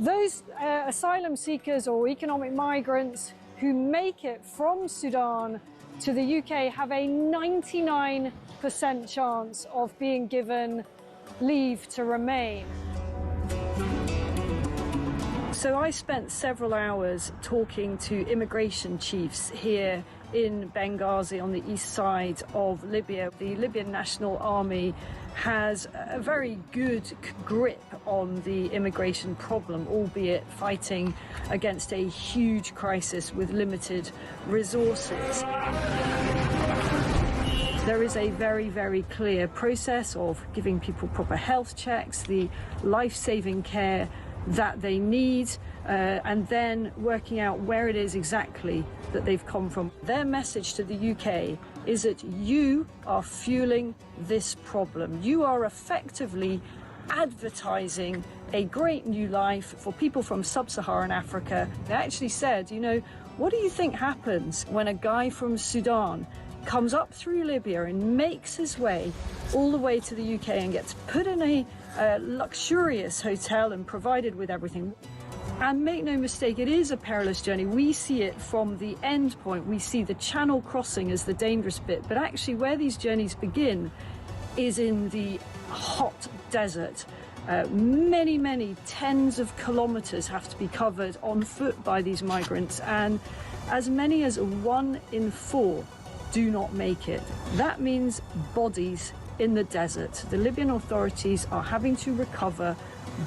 Those asylum seekers or economic migrants who make it from Sudan to the UK have a 99% chance of being given leave to remain. So I spent several hours talking to immigration chiefs here in Benghazi on the east side of Libya. The Libyan National Army has a very good grip on the immigration problem, albeit fighting against a huge crisis with limited resources. There is a very, very clear process of giving people proper health checks, the life-saving care that they need, and then working out where it is exactly that they've come from. Their message to the UK is that you are fueling this problem. You are effectively advertising a great new life for people from sub-Saharan Africa. They actually said, you know, what do you think happens when a guy from Sudan comes up through Libya and makes his way all the way to the UK and gets put in a luxurious hotel and provided with everything? And make no mistake, it is a perilous journey. We see it from the end point. We see the channel crossing as the dangerous bit. But actually where these journeys begin is in the hot desert. Many, many tens of kilometers have to be covered on foot by these migrants. And as many as 1 in 4 do not make it. That means bodies in the desert. The Libyan authorities are having to recover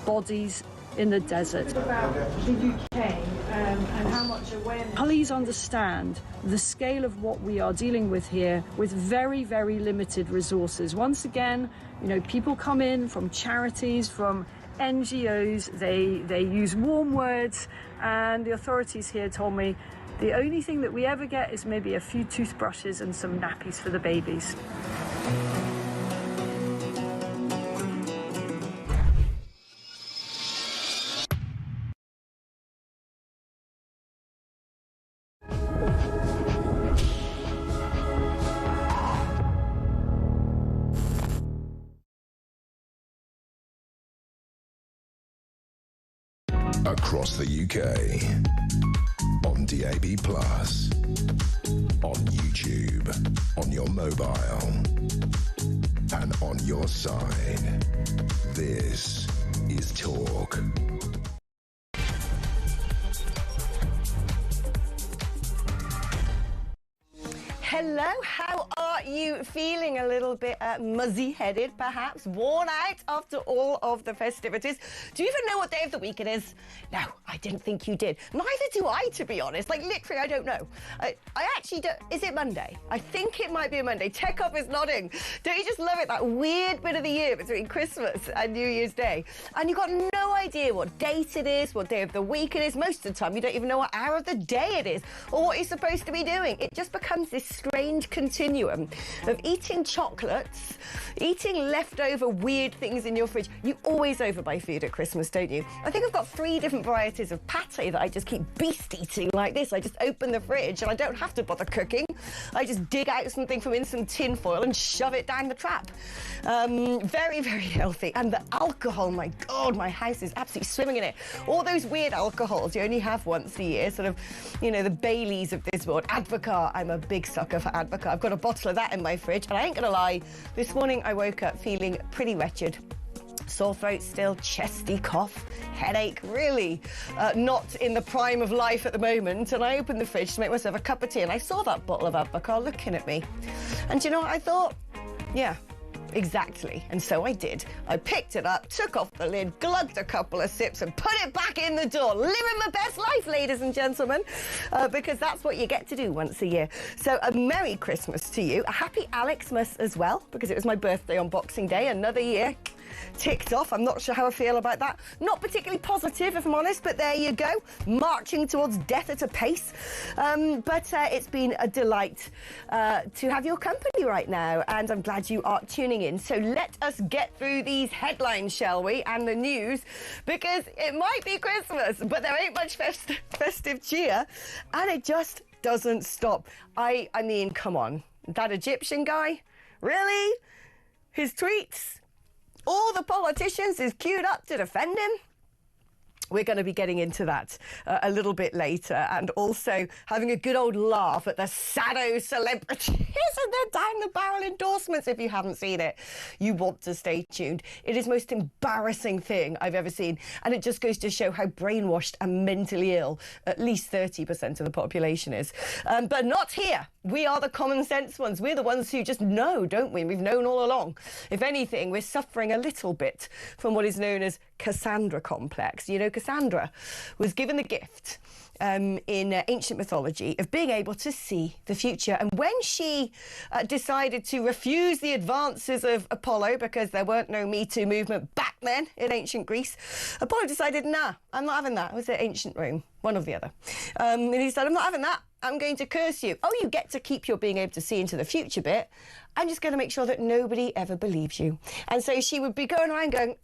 bodies in the desert. About the UK and how much awareness. Please understand the scale of what we are dealing with here with very, very limited resources. Once again, you know, people come in from charities, from NGOs, they use warm words, and the authorities here told me the only thing that we ever get is maybe a few toothbrushes and some nappies for the babies. Across the UK, on DAB+, on YouTube, on your mobile, and on your side. This is Talk. Hello, how are you feeling? A little bit muzzy-headed, perhaps? Worn out after all of the festivities? Do you even know what day of the week it is? No, I didn't think you did. Neither do I, to be honest. Like, literally, I don't know. I actually don't... Is it Monday? I think it might be a Monday. Tech Up is nodding. Don't you just love it? That weird bit of the year between Christmas and New Year's Day. And you've got no idea what date it is, what day of the week it is. Most of the time, you don't even know what hour of the day it is or what you're supposed to be doing. It just becomes this strange continuum of eating chocolates, eating leftover weird things in your fridge. You always overbuy food at Christmas, don't you? I think I've got 3 different varieties of pate that I just keep beast eating like this. I just open the fridge and I don't have to bother cooking. I just dig out something from in some tin foil and shove it down the trap. Very, very healthy. And the alcohol, my God, my house is absolutely swimming in it. All those weird alcohols you only have once a year, sort of, you know, the Baileys of this world. Advocaat, I'm a big sucker for Advocaat. I've got a bottle of that in my fridge, and I ain't gonna lie, this morning I woke up feeling pretty wretched. Sore throat still, chesty cough, headache, really not in the prime of life at the moment. And I opened the fridge to make myself a cup of tea, and I saw that bottle of Advocaat looking at me. And do you know what I thought? Yeah. Exactly, and so I did. I picked it up, took off the lid, glugged a couple of sips and put it back in the door. Living my best life, ladies and gentlemen, because that's what you get to do once a year. So a Merry Christmas to you. A happy Alexmas as well, because it was my birthday on Boxing Day. Another year ticked off. I'm not sure how I feel about that. Not particularly positive, if I'm honest, but there you go. Marching towards death at a pace. But it's been a delight to have your company right now, and I'm glad you are tuning in. So let us get through these headlines, shall we, and the news, because it might be Christmas, but there ain't much festive cheer, and it just doesn't stop. I mean, come on. That Egyptian guy? Really? His tweets? All the politicians is queued up to defend him? We're going to be getting into that a little bit later, and also having a good old laugh at the shadow celebrities and their down the barrel endorsements. If you haven't seen it, you want to stay tuned. It is the most embarrassing thing I've ever seen, and it just goes to show how brainwashed and mentally ill at least 30% of the population is. But not here. We are the common sense ones. We're the ones who just know, don't we? We've known all along. If anything, we're suffering a little bit from what is known as Cassandra complex. You know, Cassandra was given the gift in ancient mythology of being able to see the future. And when she decided to refuse the advances of Apollo, because there weren't no Me Too movement back then in ancient Greece, Apollo decided, nah, I'm not having that. Was it ancient Rome? One or the other. And he said, I'm not having that. I'm going to curse you. Oh, you get to keep your being able to see into the future bit. I'm just going to make sure that nobody ever believes you. And so she would be going around going,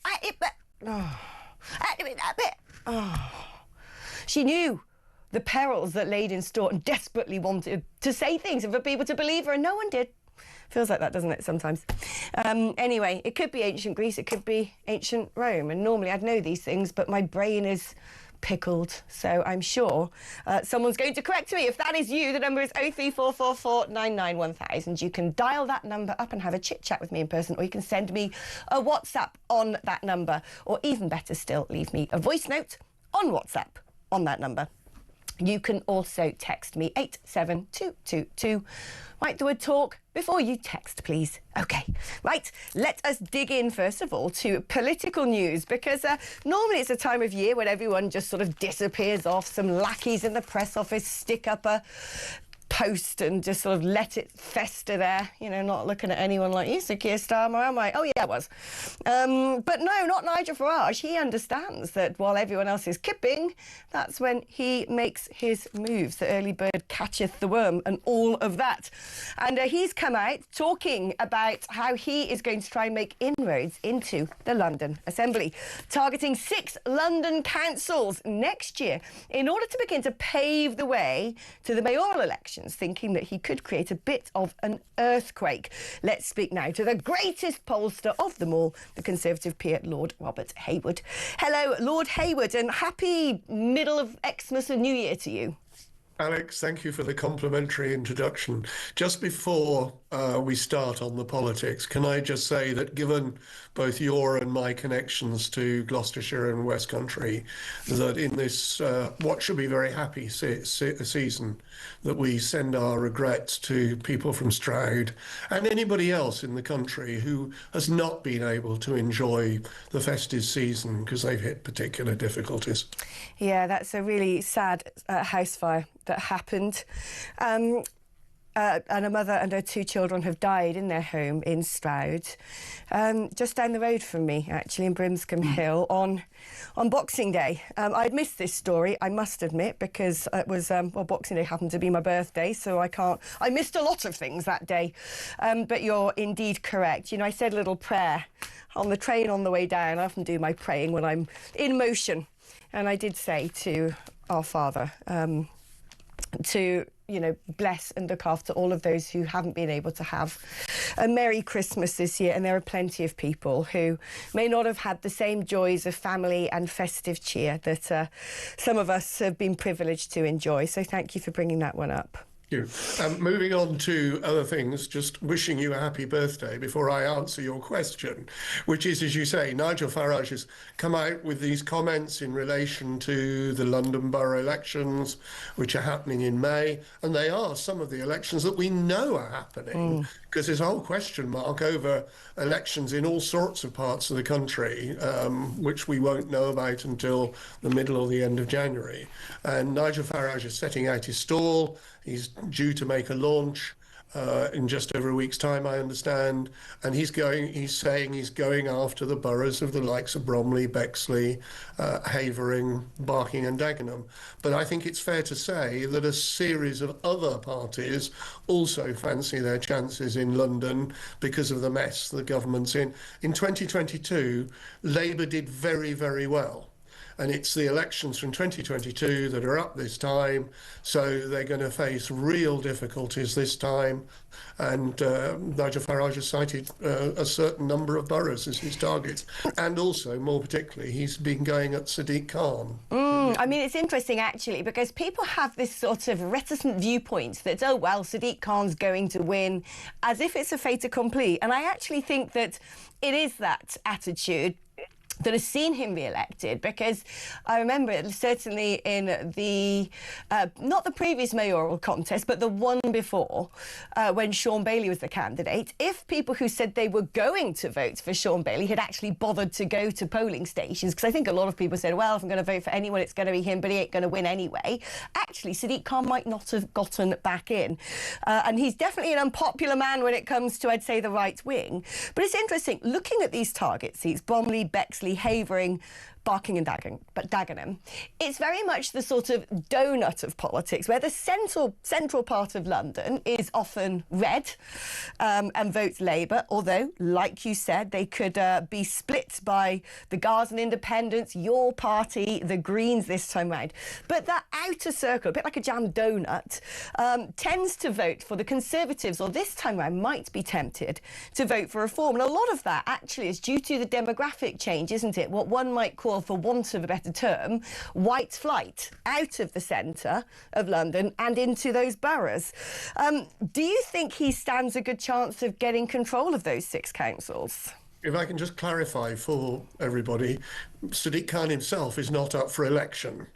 She knew the perils that laid in store and desperately wanted to say things and for people to believe her, and no one did. Feels like that, doesn't it, sometimes? Anyway, it could be ancient Greece, it could be ancient Rome, and normally I'd know these things, but my brain is pickled, so I'm sure someone's going to correct me. If that is you, the number is 03444 991000. You can dial that number up and have a chit chat with me in person, or you can send me a WhatsApp on that number, or even better still, leave me a voice note on WhatsApp on that number. You can also text me 87222. Write the word talk before you text, please. OK, right, let us dig in, first of all, to political news, because normally it's a time of year when everyone just sort of disappears off. Some lackeys in the press office stick up a post and just sort of let it fester there, you know, not looking at anyone like, you, Sir Keir Starmer, am I? Oh, yeah, I was. But no, not Nigel Farage. He understands that while everyone else is kipping, that's when he makes his moves. The early bird catcheth the worm and all of that. And he's come out talking about how he is going to try and make inroads into the London Assembly, targeting 6 London councils next year in order to begin to pave the way to the mayoral elections, thinking that he could create a bit of an earthquake. Let's speak now to the greatest pollster of them all, the Conservative peer, Lord Robert Hayward. Hello, Lord Hayward, and happy middle of Xmas and New Year to you. Alex, thank you for the complimentary introduction. Just before we start on the politics, can I just say that given both your and my connections to Gloucestershire and West Country, that in this what should be very happy season, that we send our regrets to people from Stroud and anybody else in the country who has not been able to enjoy the festive season because they've hit particular difficulties. Yeah, that's a really sad house fire that happened. And a mother and her 2 children have died in their home in Stroud, just down the road from me, actually, in Brimscombe Hill, on Boxing Day. I'd missed this story, I must admit, because it was, well, Boxing Day happened to be my birthday, so I missed a lot of things that day. But you're indeed correct. You know, I said a little prayer on the train on the way down. I often do my praying when I'm in motion. And I did say to our Father, to, you know, bless and look after all of those who haven't been able to have a Merry Christmas this year. And there are plenty of people who may not have had the same joys of family and festive cheer that some of us have been privileged to enjoy. So thank you for bringing that one up. You. Moving on to other things, just wishing you a happy birthday before I answer your question, which is, as you say, Nigel Farage has come out with these comments in relation to the London borough elections, which are happening in May, and they are some of the elections that we know are happening, because there's a whole question mark over elections in all sorts of parts of the country, which we won't know about until the middle or the end of January. And Nigel Farage is setting out his stall. He's due to make a launch in just over a week's time, I understand, and he's saying he's going after the boroughs of the likes of Bromley, Bexley, Havering, Barking and Dagenham. But I think it's fair to say that a series of other parties also fancy their chances in London because of the mess the government's in. In 2022, Labour did very, very well. and it's the elections from 2022 that are up this time, so they're going to face real difficulties this time. And Nigel Farage has cited a certain number of boroughs as his targets, and also, more particularly, he's been going at Sadiq Khan. I mean, it's interesting, actually, because people have this sort of reticent viewpoint that, oh, well, Sadiq Khan's going to win, as if it's a fait accompli. And I actually think that it is that attitude that has seen him re-elected, because I remember certainly in the, not the previous mayoral contest, but the one before, when Sean Bailey was the candidate, if people who said they were going to vote for Sean Bailey had actually bothered to go to polling stations, because I think a lot of people said, well, if I'm going to vote for anyone, it's going to be him, but he ain't going to win anyway. Actually, Sadiq Khan might not have gotten back in. And he's definitely an unpopular man when it comes to, I'd say, the right wing. But it's interesting, looking at these target seats, Bromley, Bexley, Havering, Barking and Dagenham, it's very much the sort of donut of politics, where the central part of London is often red and votes Labour, although, like you said, they could be split by the Guards and Independents, your party, the Greens this time round. But that outer circle, a bit like a jam donut, tends to vote for the Conservatives, or this time round might be tempted to vote for Reform. And a lot of that actually is due to the demographic change, isn't it? What one might call, for want of a better term, white flight out of the centre of London and into those boroughs. Do you think he stands a good chance of getting control of those 6 councils? If I can just clarify for everybody, Sadiq Khan himself is not up for election.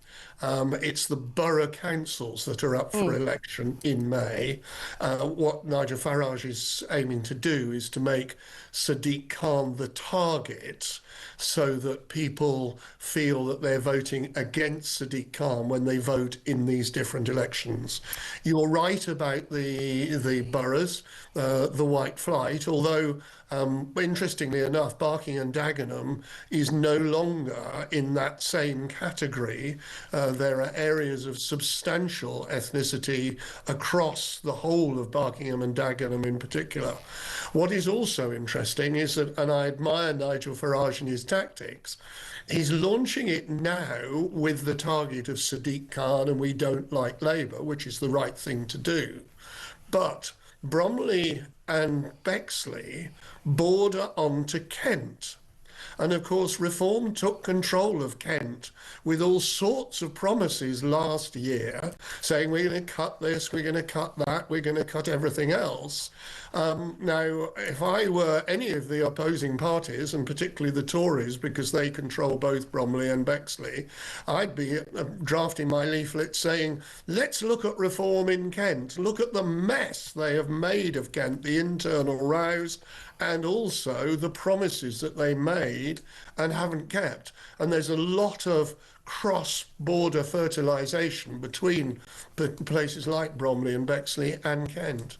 It's the borough councils that are up for election in May. What Nigel Farage is aiming to do is to make Sadiq Khan the target, so that people feel that they're voting against Sadiq Khan when they vote in these different elections. You're right about the boroughs, the white flight, although interestingly enough, Barking and Dagenham is no longer in that same category. There are areas of substantial ethnicity across the whole of Barkingham and Dagenham in particular. What is also interesting is that, and I admire Nigel Farage and his tactics, he's launching it now with the target of Sadiq Khan and we don't like Labour, which is the right thing to do. But Bromley and Bexley border onto Kent. And of course, Reform took control of Kent with all sorts of promises last year, saying we're going to cut this, we're going to cut that, we're going to cut everything else. Now, if I were any of the opposing parties, and particularly the Tories, because they control both Bromley and Bexley, I'd be drafting my leaflet saying, let's look at Reform in Kent. Look at the mess they have made of Kent, the internal rows, and also the promises that they made and haven't kept. And there's a lot of cross-border fertilisation between places like Bromley and Bexley and Kent.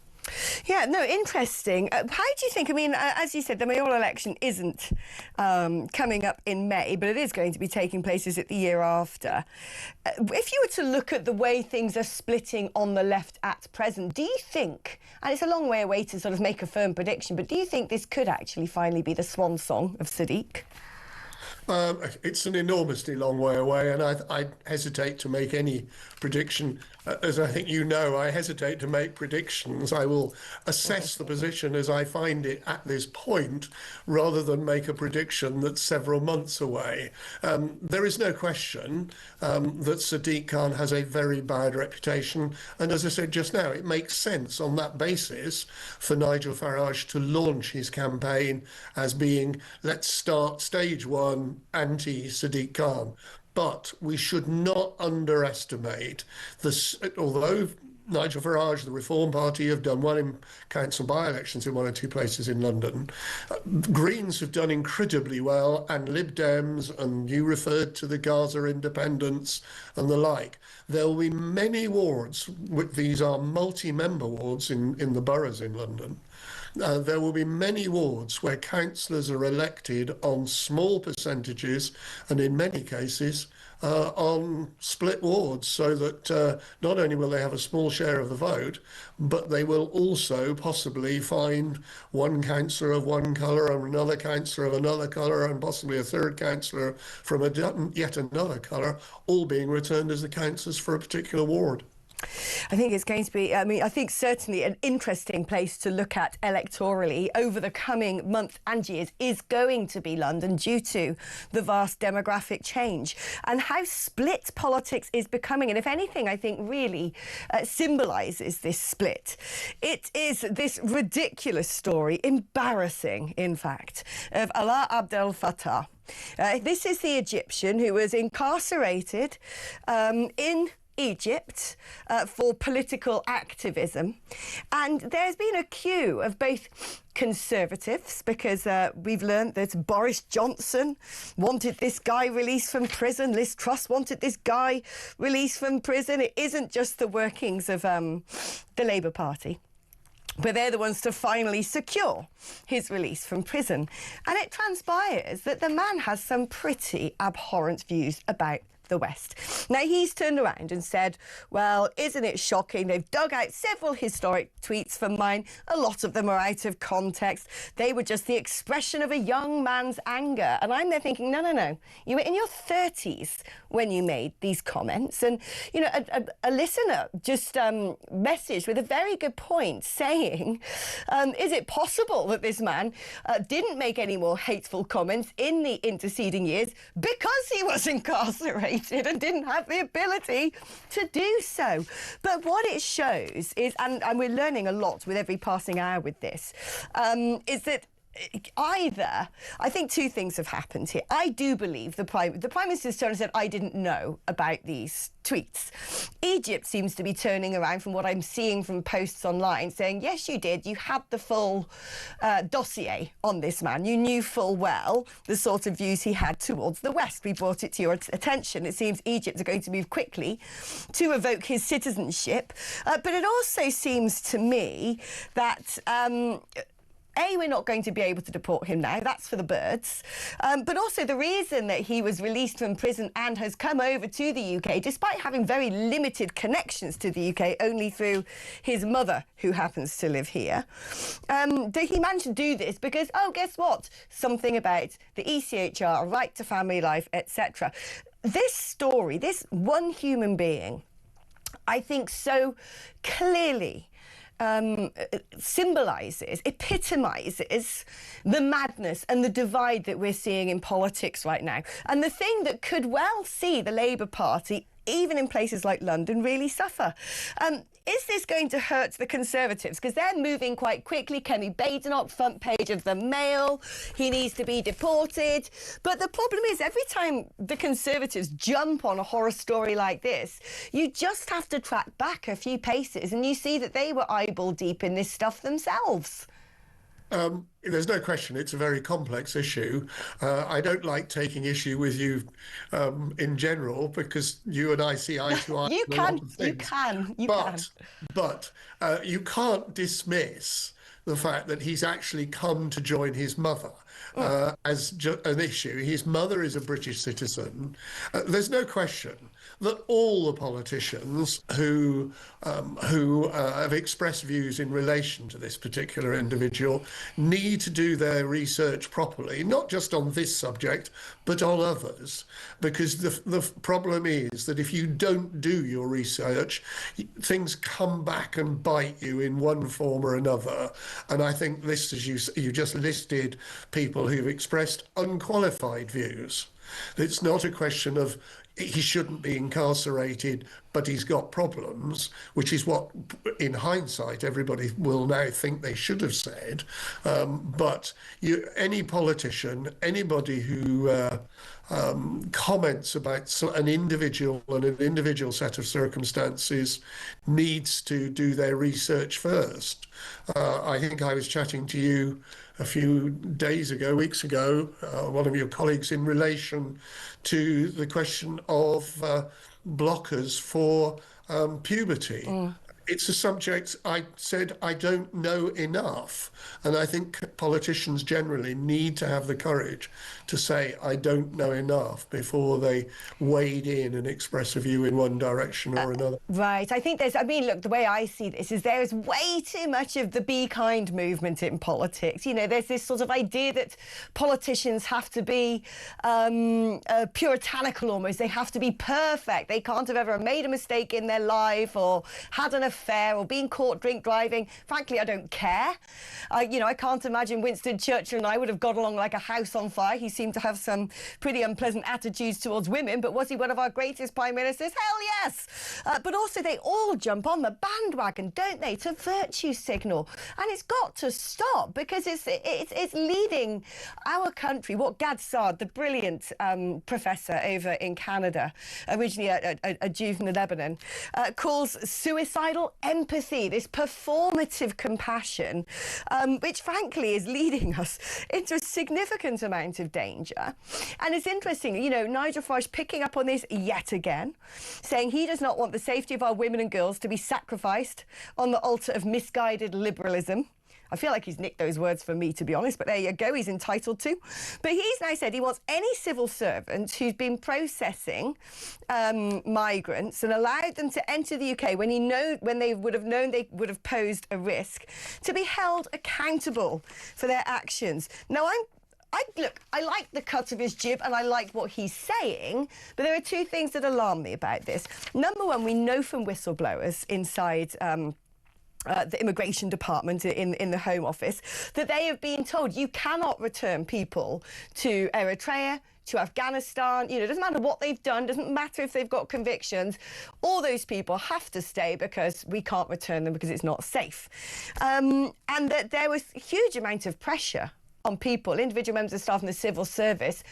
Yeah, no, interesting. How do you think, I mean, as you said, the mayoral election isn't coming up in May, but it is going to be taking place, is it, the year after? If you were to look at the way things are splitting on the left at present, do you think, and it's a long way away to sort of make a firm prediction, but do you think this could actually finally be the swan song of Sadiq? It's an enormously long way away, and I hesitate to make any prediction. As I think you know, I hesitate to make predictions. I will assess the position as I find it at this point, rather than make a prediction that's several months away. There is no question that Sadiq Khan has a very bad reputation, and as I said just now, it makes sense on that basis for Nigel Farage to launch his campaign as being, let's start stage 1, anti-Sadiq Khan. But we should not underestimate this, although Nigel Farage, the Reform Party, have done well in council by-elections in 1 or 2 places in London. Greens have done incredibly well, and Lib Dems, and you referred to the Gaza Independents and the like. There will be many wards, these are multi-member wards in the boroughs in London. There will be many wards where councillors are elected on small percentages and in many cases on split wards, so that not only will they have a small share of the vote, but they will also possibly find one councillor of one colour and another councillor of another colour and possibly a third councillor from yet another colour, all being returned as the councillors for a particular ward. I think it's going to be, I think certainly an interesting place to look at electorally over the coming months and years is going to be London, due to the vast demographic change and how split politics is becoming. And if anything, I think really symbolises this split. It is this ridiculous story, embarrassing, in fact, of Alaa Abdel Fattah. This is the Egyptian who was incarcerated in Egypt for political activism, and there's been a queue of both Conservatives, because we've learned that Boris Johnson wanted this guy released from prison, Liz Truss wanted this guy released from prison. It isn't just the workings of the Labour Party, but they're the ones to finally secure his release from prison. And it transpires that the man has some pretty abhorrent views about the West. Now, he's turned around and said, well, isn't it shocking? They've dug out several historic tweets from mine. A lot of them are out of context. They were just the expression of a young man's anger. And I'm there thinking, no. You were in your 30s when you made these comments. And, you know, a listener just messaged with a very good point saying, is it possible that this man didn't make any more hateful comments in the interceding years because he was incarcerated and didn't have the ability to do so? But what it shows is, and we're learning a lot with every passing hour with this, is that either, I think two things have happened here. I do believe the Prime Minister's turned and said, I didn't know about these tweets. Egypt seems to be turning around, from what I'm seeing from posts online, saying, yes, you did. You had the full dossier on this man. You knew full well the sort of views he had towards the West. We brought it to your attention. It seems Egypt are going to move quickly to revoke his citizenship. But it also seems to me that we're not going to be able to deport him now. That's for the birds. But also the reason that he was released from prison and has come over to the UK, despite having very limited connections to the UK, only through his mother, who happens to live here, that he managed to do this because, oh, guess what? Something about the ECHR, right to family life, etc. This story, this one human being, I think so clearly symbolises, epitomises the madness and the divide that we're seeing in politics right now. And the thing that could well see the Labour Party, even in places like London, really suffer. Is this going to hurt the Conservatives? Because they're moving quite quickly. Kemi Badenoch, front page of the Mail. He needs to be deported. But the problem is, every time the Conservatives jump on a horror story like this, you just have to track back a few paces and you see that they were eyeball deep in this stuff themselves. There's no question it's a very complex issue. I don't like taking issue with you in general, because you and I see eye to eye. You on a lot of things. you can. But you can't dismiss the fact that he's actually come to join his mother as an issue. His mother is a British citizen. There's no question that all the politicians who have expressed views in relation to this particular individual need to do their research properly, not just on this subject, but on others. Because the problem is that if you don't do your research, things come back and bite you in one form or another. And I think this, as you just listed, people who've expressed unqualified views. It's not a question of he shouldn't be incarcerated, but he's got problems, which is what, in hindsight, everybody will now think they should have said. But any politician, anybody who comments about an individual and an individual set of circumstances needs to do their research first. I think I was chatting to you a few weeks ago, one of your colleagues, in relation to the question of blockers for puberty. it's a subject I said I don't know enough. And I think politicians generally need to have the courage to say, I don't know enough before they wade in and express a view in one direction or another. Right. I think I mean, look, the way I see this is there is way too much of the be kind movement in politics. You know, there's this sort of idea that politicians have to be puritanical almost. They have to be perfect. They can't have ever made a mistake in their life or had an affair or been caught drink driving. Frankly, I don't care. You know, I can't imagine Winston Churchill and I would have got along like a house on fire. He seemed to have some pretty unpleasant attitudes towards women, but was he one of our greatest prime ministers? Hell yes. But also they all jump on the bandwagon, don't they, to virtue signal. And it's got to stop because it's leading our country, what Gad Saad, the brilliant professor over in Canada, originally a Jew from Lebanon, calls suicidal empathy, this performative compassion, which frankly is leading us into a significant amount of danger. And it's interesting, you know, Nigel Farage picking up on this yet again, saying he does not want the safety of our women and girls to be sacrificed on the altar of misguided liberalism. I feel like he's nicked those words from me, to be honest, but there you go, he's entitled to. But he's now said he wants any civil servant who's been processing migrants and allowed them to enter the UK when they would have known they would have posed a risk, to be held accountable for their actions. Now, look, I like the cut of his jib and I like what he's saying, but there are two things that alarm me about this. Number one, we know from whistleblowers inside the immigration department in the Home Office that they have been told you cannot return people to Eritrea, to Afghanistan. You know, it doesn't matter what they've done, doesn't matter if they've got convictions. All those people have to stay because we can't return them because it's not safe. And that there was a huge amount of pressure on people, individual members of staff in the civil service,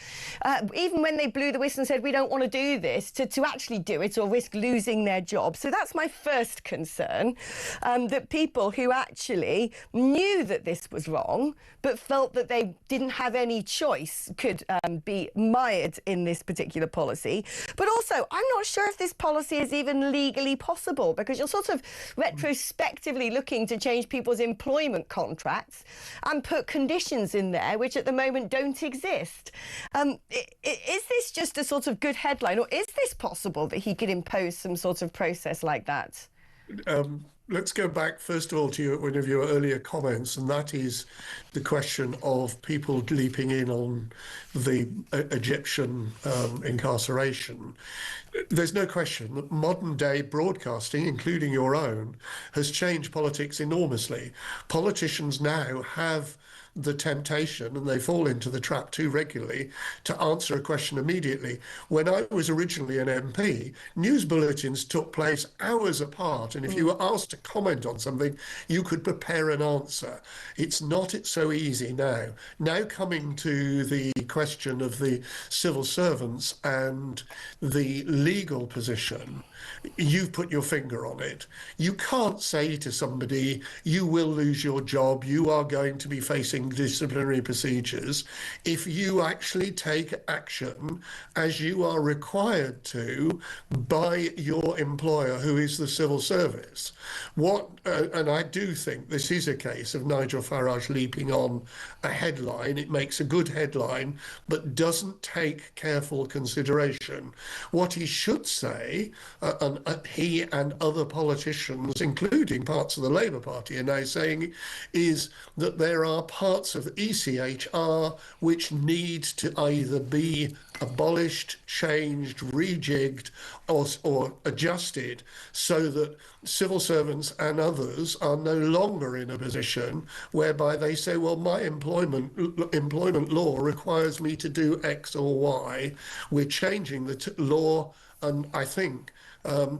even when they blew the whistle and said, we don't want to do this, to actually do it or risk losing their job. So that's my first concern, that people who actually knew that this was wrong, but felt that they didn't have any choice could be mired in this particular policy. But also, I'm not sure if this policy is even legally possible, because you're sort of retrospectively looking to change people's employment contracts and put conditions in there which at the moment don't exist. Is this just a sort of good headline, or is this possible that he could impose some sort of process like that? Let's go back first of all to one of your earlier comments, and that is the question of people leaping in on the Egyptian incarceration. There's no question that modern day broadcasting, including your own, has changed politics enormously. Politicians now have the temptation, and they fall into the trap too regularly, to answer a question immediately. When I was originally an MP, news bulletins took place hours apart, and if you were asked to comment on something, you could prepare an answer. It's not so easy now. Now, coming to the question of the civil servants and the legal position, you've put your finger on it. You can't say to somebody, you will lose your job, you are going to be facing disciplinary procedures, if you actually take action as you are required to by your employer, who is the civil service. And I do think this is a case of Nigel Farage leaping on a headline. It makes a good headline, but doesn't take careful consideration. What he should say, and he and other politicians, including parts of the Labour Party, are now saying, is that there are parts of ECHR which need to either be abolished, changed, rejigged, or adjusted, so that civil servants and others are no longer in a position whereby they say, well, my employment law requires me to do X or Y. We're changing the law, and I think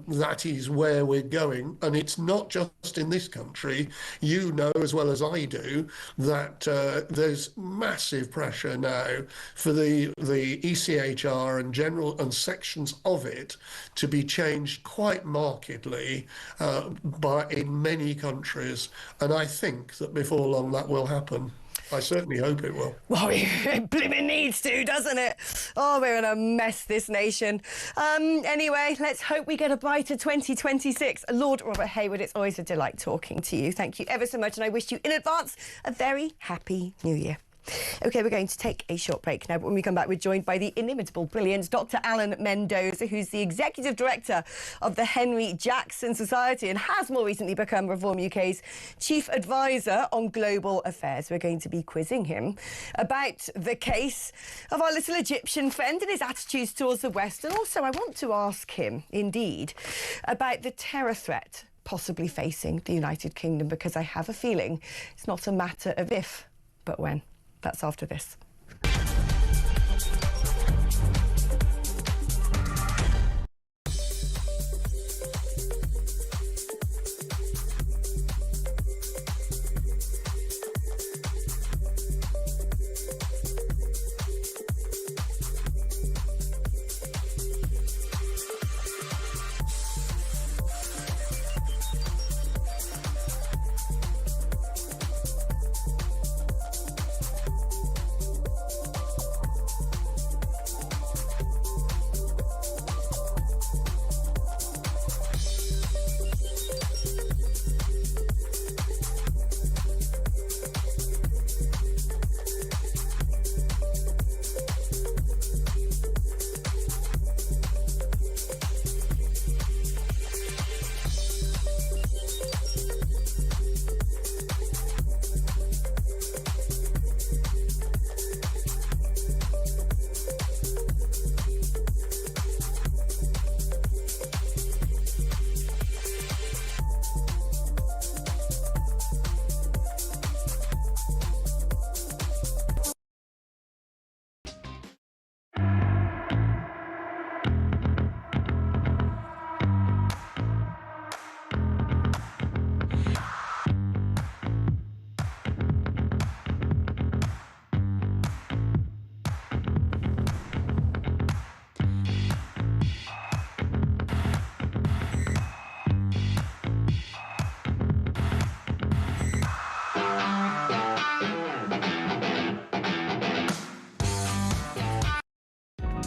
that is where we're going. And it's not just in this country. You know as well as I do that there's massive pressure now for the ECHR and general and sections of it to be changed quite markedly in many countries. And I think that before long that will happen. I certainly hope it will. Well, it blimmin' needs to, doesn't it? Oh, we're in a mess, this nation. Anyway, let's hope we get a brighter 2026. Lord Robert Hayward, it's always a delight talking to you. Thank you ever so much, and I wish you in advance a very happy New Year. OK, we're going to take a short break now, but when we come back, we're joined by the inimitable, brilliant Dr. Alan Mendoza, who's the Executive Director of the Henry Jackson Society and has more recently become Reform UK's Chief Advisor on Global Affairs. We're going to be quizzing him about the case of our little Egyptian friend and his attitudes towards the West. And also, I want to ask him, indeed, about the terror threat possibly facing the United Kingdom, because I have a feeling it's not a matter of if, but when. That's after this.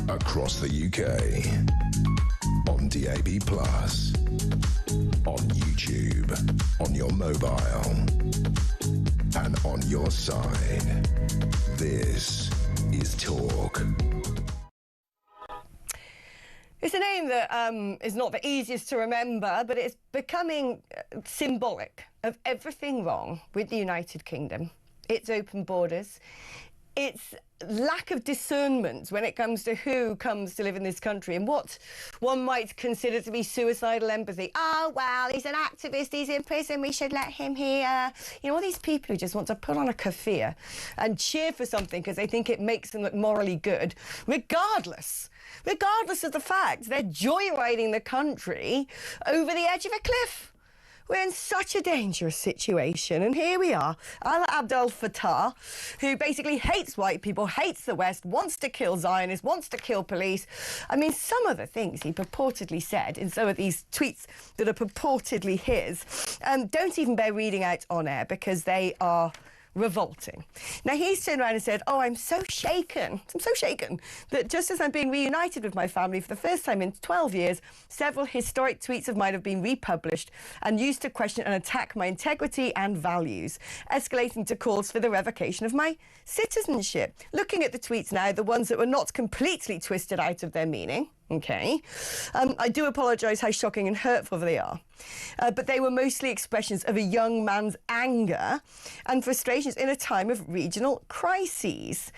Across the UK, on DAB+, on YouTube, on your mobile, and on your side. This is Talk. It's a name that is not the easiest to remember, but it's becoming symbolic of everything wrong with the United Kingdom. Its open borders, its lack of discernment when it comes to who comes to live in this country and what one might consider to be suicidal empathy. Oh, well, he's an activist, he's in prison, we should let him here. You know, all these people who just want to put on a keffiyeh and cheer for something because they think it makes them look morally good, regardless of the fact they're joyriding the country over the edge of a cliff. We're in such a dangerous situation, and here we are, Alaa Abdel Fattah, who basically hates white people, hates the West, wants to kill Zionists, wants to kill police. I mean, some of the things he purportedly said in some of these tweets that are purportedly his don't even bear reading out on air because they are revolting. Now, he's turned around and said, oh, I'm so shaken that just as I'm being reunited with my family for the first time in 12 years, several historic tweets of mine have been republished and used to question and attack my integrity and values, escalating to calls for the revocation of my citizenship. Looking at the tweets now, the ones that were not completely twisted out of their meaning, OK, I do apologise how shocking and hurtful they are. But they were mostly expressions of a young man's anger and frustrations in a time of regional crises.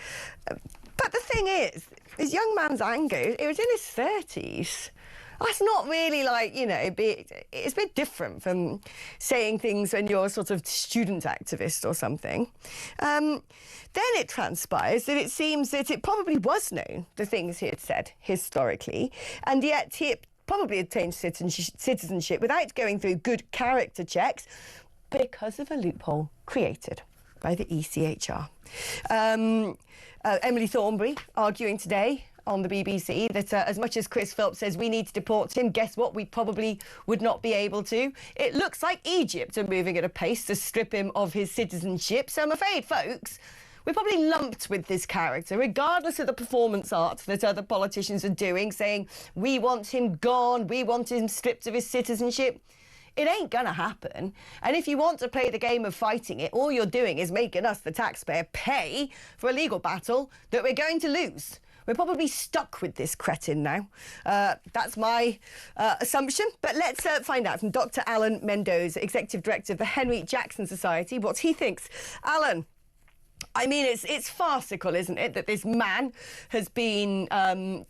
But the thing is, this young man's anger, it was in his 30s. That's not really like, you know, it's a bit different from saying things when you're a sort of student activist or something. Then it transpires that it seems that it probably was known, the things he had said historically, and yet he probably obtained citizenship without going through good character checks because of a loophole created by the ECHR. Emily Thornberry arguing today on the BBC that as much as Chris Phillips says we need to deport him, guess what? We probably would not be able to. It looks like Egypt are moving at a pace to strip him of his citizenship. So I'm afraid, folks, we're probably lumped with this character, regardless of the performance art that other politicians are doing, saying we want him gone, we want him stripped of his citizenship. It ain't gonna happen. And if you want to play the game of fighting it, all you're doing is making us, the taxpayer, pay for a legal battle that we're going to lose. We're probably stuck with this cretin now. That's my assumption. But let's find out from Dr. Alan Mendoza, Executive Director of the Henry Jackson Society, what he thinks. Alan, I mean, it's farcical, isn't it, that this man has been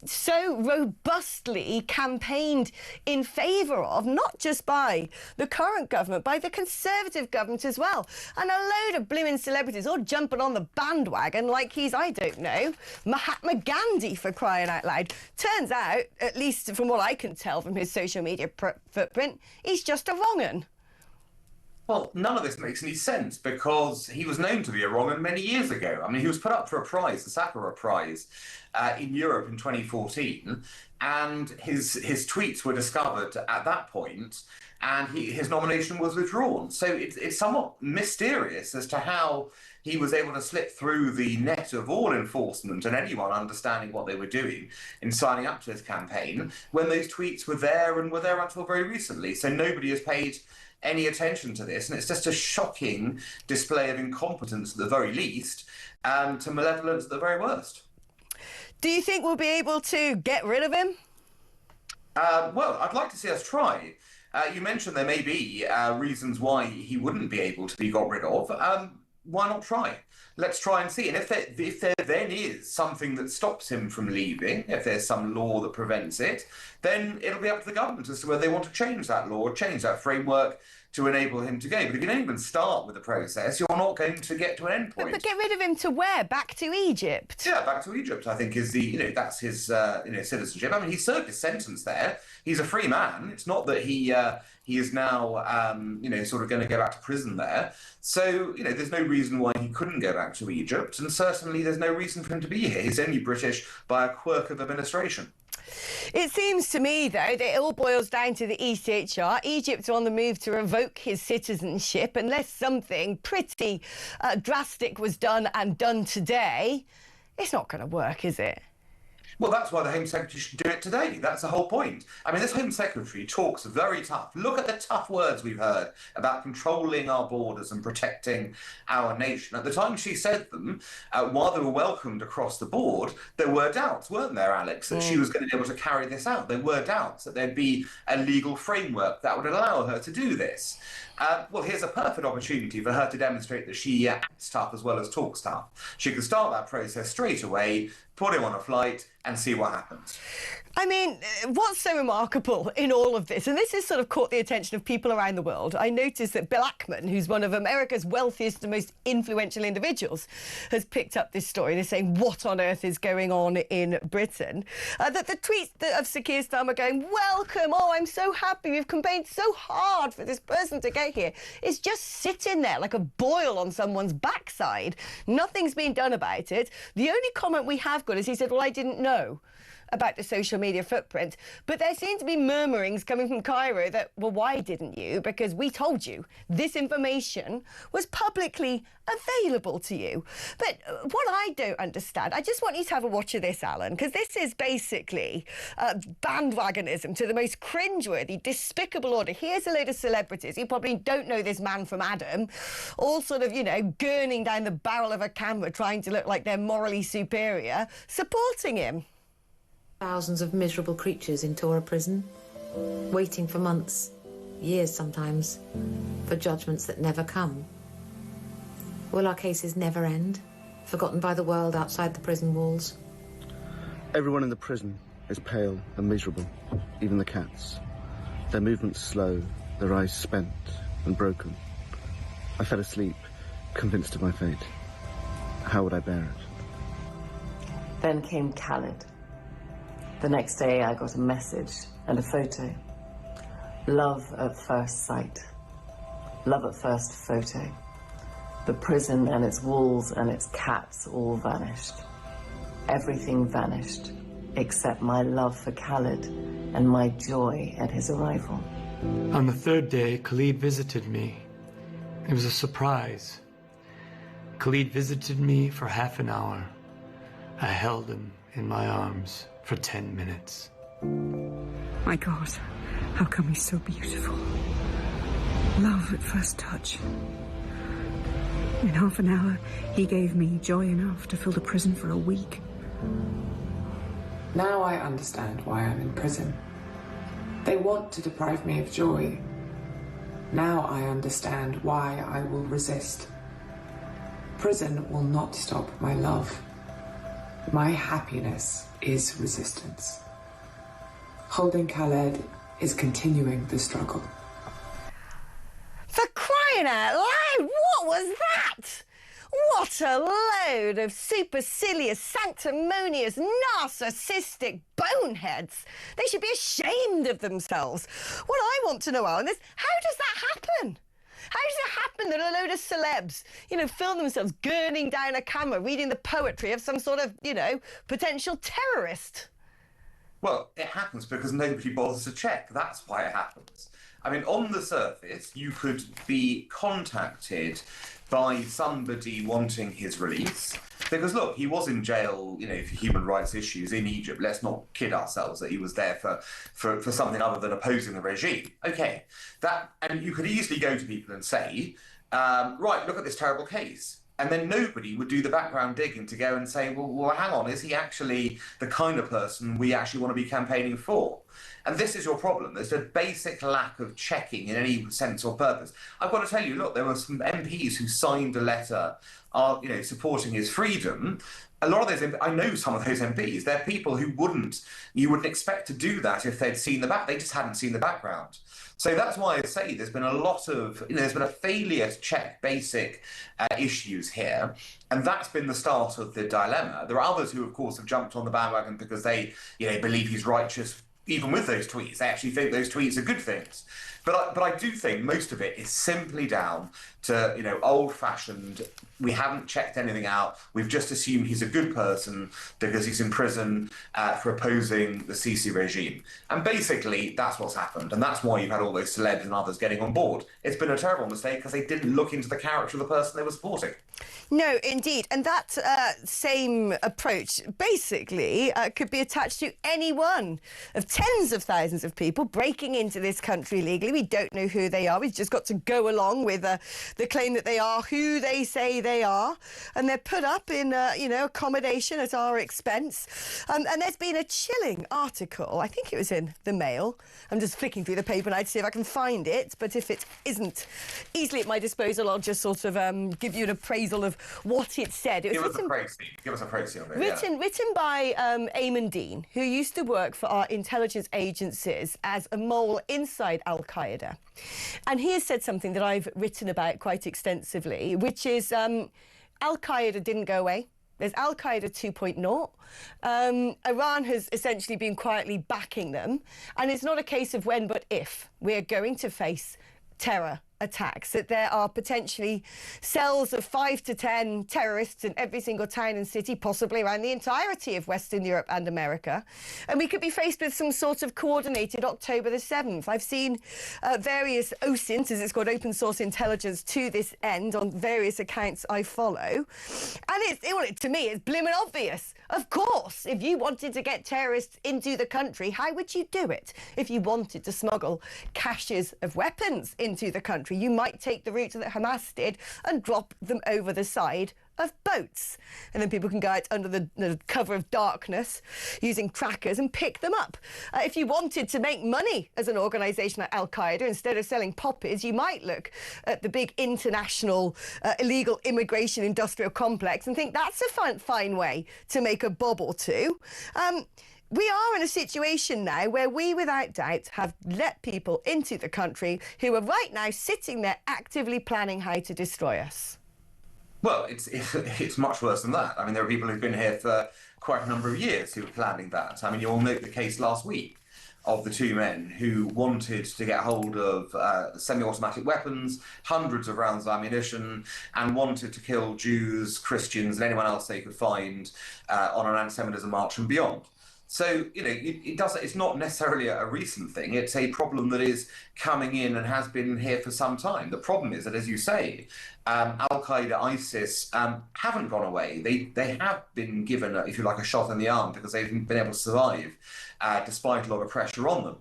so robustly campaigned in favour of, not just by the current government, by the Conservative government as well. And a load of blooming celebrities all jumping on the bandwagon like he's, I don't know, Mahatma Gandhi, for crying out loud. Turns out, at least from what I can tell from his social media footprint, he's just a wrong-un. Well, none of this makes any sense because he was known to be a wrong-un many years ago. I mean, he was put up for a prize, the Sakharov Prize, in Europe in 2014, and his tweets were discovered at that point, and his nomination was withdrawn. So it's somewhat mysterious as to how he was able to slip through the net of all enforcement and anyone understanding what they were doing in signing up to his campaign when those tweets were there and were there until very recently. So nobody has paid any attention to this, and it's just a shocking display of incompetence at the very least, to malevolence at the very worst. Do you think we'll be able to get rid of him? Well, I'd like to see us try. You mentioned there may be reasons why he wouldn't be able to be got rid of. Why not try? Let's try and see. And if there then is something that stops him from leaving, if there's some law that prevents it, then it'll be up to the government as to whether they want to change that law, change that framework to enable him to go. But if you don't even start with the process, you're not going to get to an end point. But get rid of him to where? Back to Egypt? Yeah, back to Egypt, I think, is the, that's his, citizenship. I mean, he served his sentence there. He's a free man. It's not that he is now, sort of going to go back to prison there. So, there's no reason why he couldn't go back to Egypt. And certainly there's no reason for him to be here. He's only British by a quirk of administration. It seems to me, though, that it all boils down to the ECHR. Egypt are on the move to revoke his citizenship. Unless something pretty drastic was done and done today, it's not going to work, is it? Well, that's why the Home Secretary should do it today. That's the whole point. I mean, this Home Secretary talks very tough. Look at the tough words we've heard about controlling our borders and protecting our nation. At the time she said them, while they were welcomed across the board, there were doubts, weren't there, Alex, that she was going to be able to carry this out. There were doubts that there'd be a legal framework that would allow her to do this. Well, here's a perfect opportunity for her to demonstrate that she acts tough as well as talks tough. She can start that process straight away, put him on a flight and see what happens. I mean, what's so remarkable in all of this, and this has sort of caught the attention of people around the world, I noticed that Bill Ackman, who's one of America's wealthiest and most influential individuals, has picked up this story. They're saying, what on earth is going on in Britain? That the tweets of Sir Keir Starmer going, welcome, oh, I'm so happy, we've campaigned so hard for this person to get here, is just sitting there like a boil on someone's backside. Nothing's been done about it. The only comment we have got is he said, well, I didn't know about the social media footprint. But there seem to be murmurings coming from Cairo that, well, why didn't you? Because we told you this information was publicly available to you. But what I don't understand, I just want you to have a watch of this, Alan, because this is basically bandwagonism to the most cringeworthy, despicable order. Here's a load of celebrities who probably don't know this man from Adam, all sort of, gurning down the barrel of a camera trying to look like they're morally superior, supporting him. Thousands of miserable creatures in Tora prison, waiting for months, years sometimes, for judgments that never come. Will our cases never end, forgotten by the world outside the prison walls? Everyone in the prison is pale and miserable, even the cats. Their movements slow, their eyes spent and broken. I fell asleep, convinced of my fate. How would I bear it? Then came Khaled. The next day I got a message and a photo. Love at first sight. Love at first photo. The prison and its walls and its cats all vanished. Everything vanished. except my love for Khaled and my joy at his arrival. On the third day, Khalid visited me. It was a surprise. Khalid visited me for half an hour. I held him in my arms for 10 minutes. My God, how come he's so beautiful? Love at first touch. In half an hour, he gave me joy enough to fill the prison for a week. Now I understand why I'm in prison. They want to deprive me of joy. Now I understand why I will resist. Prison will not stop my love. My happiness is resistance. Holding Khaled is continuing the struggle. For crying out loud, what was that? What a load of supercilious, sanctimonious, narcissistic boneheads. They should be ashamed of themselves. What I want to know, Alan, is how does that happen? How does it happen that a load of celebs, film themselves gurning down a camera, reading the poetry of some sort of, potential terrorist? Well, it happens because nobody bothers to check. That's why it happens. I mean, on the surface, you could be contacted by somebody wanting his release. Because, look, he was in jail, for human rights issues in Egypt. Let's not kid ourselves that he was there for something other than opposing the regime. OK, and you could easily go to people and say, right, look at this terrible case. And then nobody would do the background digging to go and say, well, hang on, is he actually the kind of person we actually want to be campaigning for? And this is your problem. There's a basic lack of checking in any sense or purpose. I've got to tell you, look, there were some MPs who signed a letter, supporting his freedom. A lot of those, I know some of those MPs. They're people who you wouldn't expect to do that if they'd seen the back. They just hadn't seen the background. So that's why I say there's been a lot of, there's been a failure to check basic issues here. And that's been the start of the dilemma. There are others who, of course, have jumped on the bandwagon because they, believe he's righteous, even with those tweets. They actually think those tweets are good things. But I do think most of it is simply down to, old-fashioned, we haven't checked anything out, we've just assumed he's a good person because he's in prison for opposing the Sisi regime. And basically, that's what's happened. And that's why you've had all those celebs and others getting on board. It's been a terrible mistake because they didn't look into the character of the person they were supporting. No, indeed. And that same approach basically could be attached to any one of tens of thousands of people breaking into this country legally. We don't know who they are. We've just got to go along with the claim that they are who they say they are. And they're put up in, accommodation at our expense. And there's been a chilling article, I think it was in the Mail. I'm just flicking through the paper now to see if I can find it. But if it isn't easily at my disposal, I'll just sort of give you an appraisal of what it said. It was Give us a précis of it. Written by Eamon Dean, who used to work for our intelligence agencies as a mole inside Al-Qaeda. And he has said something that I've written about quite extensively, which is Al-Qaeda didn't go away. There's Al-Qaeda 2.0. Iran has essentially been quietly backing them. And it's not a case of when, but if we're going to face terror attacks, that there are potentially cells of 5 to 10 terrorists in every single town and city, possibly around the entirety of Western Europe and America. And we could be faced with some sort of coordinated October the 7th. I've seen various OSINTs, as it's called, open source intelligence, to this end on various accounts I follow. And to me, it's blimmin' obvious. Of course, if you wanted to get terrorists into the country, how would you do it? If you wanted to smuggle caches of weapons into the country, you might take the route that Hamas did and drop them over the side of boats. And then people can go out under the cover of darkness using trackers and pick them up. If you wanted to make money as an organisation like Al-Qaeda, instead of selling poppies, you might look at the big international illegal immigration industrial complex and think that's a fine way to make a bob or two. We are in a situation now where we, without doubt, have let people into the country who are right now sitting there actively planning how to destroy us. Well, it's much worse than that. I mean, there are people who've been here for quite a number of years who are planning that. I mean, you'll note the case last week of the two men who wanted to get hold of semi-automatic weapons, hundreds of rounds of ammunition, and wanted to kill Jews, Christians, and anyone else they could find on an anti-Semitism march and beyond. So, it's not necessarily a recent thing. It's a problem that is coming in and has been here for some time. The problem is that, as you say, Al-Qaeda, ISIS haven't gone away. They have been given, if you like, a shot in the arm because they've been able to survive despite a lot of pressure on them.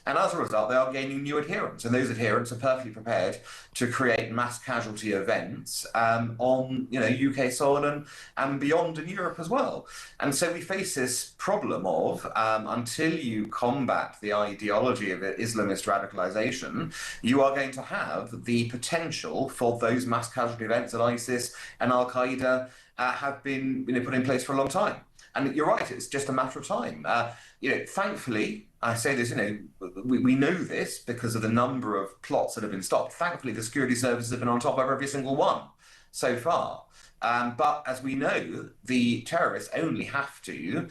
And as a result, they are gaining new adherents. And those adherents are perfectly prepared to create mass casualty events on UK soil and beyond in Europe as well. And so we face this problem of until you combat the ideology of Islamist radicalization, you are going to have the potential for those mass casualty events that ISIS and Al-Qaeda have been put in place for a long time. And you're right, it's just a matter of time. Thankfully, I say this, we know this because of the number of plots that have been stopped. Thankfully, the security services have been on top of every single one so far. But as we know, the terrorists only have to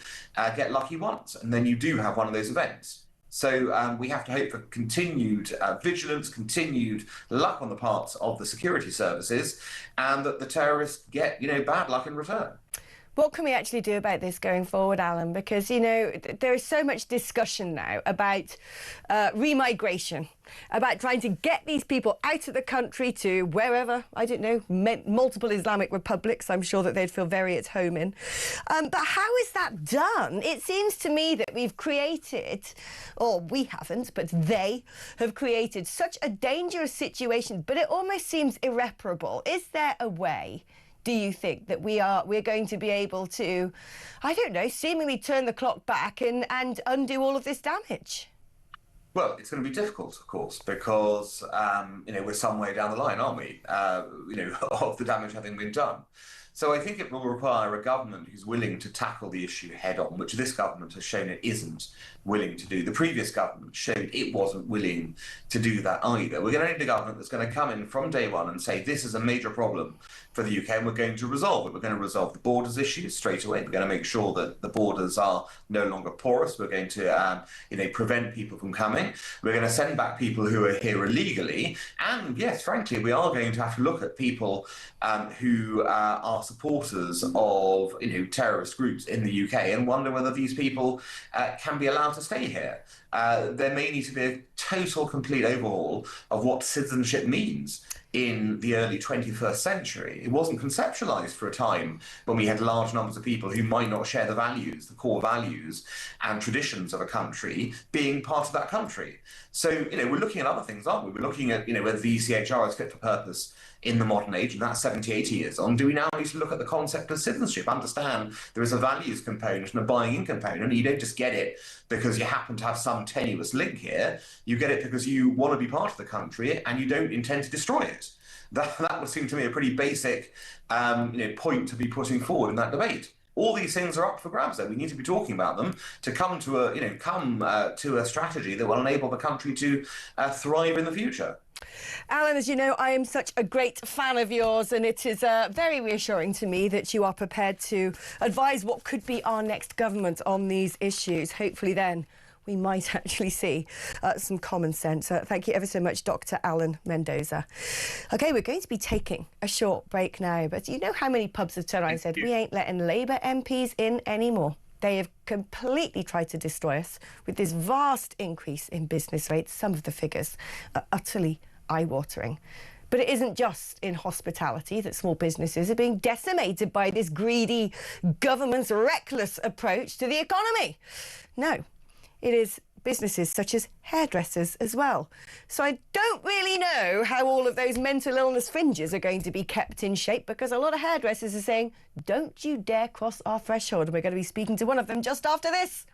get lucky once, and then you do have one of those events. So we have to hope for continued vigilance, continued luck on the parts of the security services, and that the terrorists get, bad luck in return. What can we actually do about this going forward, Alan? Because, there is so much discussion now about remigration, about trying to get these people out of the country to wherever, I don't know, multiple Islamic republics, I'm sure that they'd feel very at home in. But how is that done? It seems to me that we've created, or we haven't, but they have created such a dangerous situation, but it almost seems irreparable. Is there a way, do you think, that we're going to be able to, I don't know, seemingly turn the clock back and undo all of this damage? Well, it's going to be difficult, of course, because, we're some way down the line, aren't we, of the damage having been done. So I think it will require a government who's willing to tackle the issue head on, which this government has shown it isn't willing to do. The previous government showed it wasn't willing to do that either. We're going to need a government that's going to come in from day one and say, this is a major problem for the UK and we're going to resolve it. We're going to resolve the borders issues straight away. We're going to make sure that the borders are no longer porous. We're going to prevent people from coming. We're going to send back people who are here illegally. And yes, frankly, we are going to have to look at people who are supporters of terrorist groups in the UK and wonder whether these people can be allowed to stay here. There may need to be a total, complete overhaul of what citizenship means in the early 21st century. It wasn't conceptualized for a time when we had large numbers of people who might not share the values, the core values and traditions of a country being part of that country. So, we're looking at other things, aren't we? We're looking at, whether the ECHR is fit for purpose in the modern age, and that's 70, 80 years on. Do we now need to look at the concept of citizenship, understand there is a values component and a buying-in component, and you don't just get it because you happen to have some tenuous link here. You get it because you want to be part of the country and you don't intend to destroy it. That would seem to me a pretty basic point to be putting forward in that debate. All these things are up for grabs, though. We need to be talking about them to come to a strategy that will enable the country to thrive in the future. Alan, as you know, I am such a great fan of yours, and it is very reassuring to me that you are prepared to advise what could be our next government on these issues. Hopefully then we might actually see some common sense. Thank you ever so much, Dr. Alan Mendoza. OK, we're going to be taking a short break now, but do you know how many pubs have turned around and said, we ain't letting Labour MPs in anymore? They have completely tried to destroy us with this vast increase in business rates. Some of the figures are utterly eye-watering. But it isn't just in hospitality that small businesses are being decimated by this greedy government's reckless approach to the economy. No, it is businesses such as hairdressers as well. So I don't really know how all of those mental illness fringes are going to be kept in shape, because a lot of hairdressers are saying, don't you dare cross our threshold. And we're going to be speaking to one of them just after this.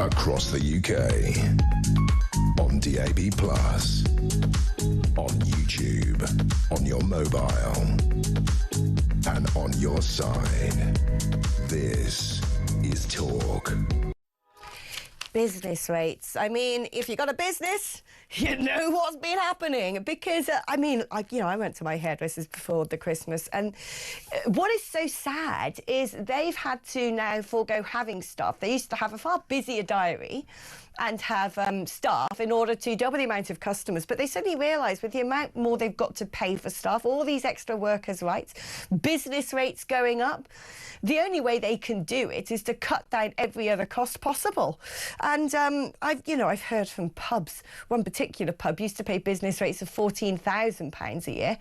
across the UK, on DAB+, on YouTube, on your mobile, and on your side. This is Talk. Business rates. I mean, if you got a business, you know what's been happening. Because, I went to my hairdressers before the Christmas, and what is so sad is they've had to now forego having staff. They used to have a far busier diary and have staff in order to double the amount of customers. But they suddenly realised with the amount more they've got to pay for staff, all these extra workers' rights, business rates going up, the only way they can do it is to cut down every other cost possible. And I've heard from pubs. One particular pub used to pay business rates of £14,000 a year,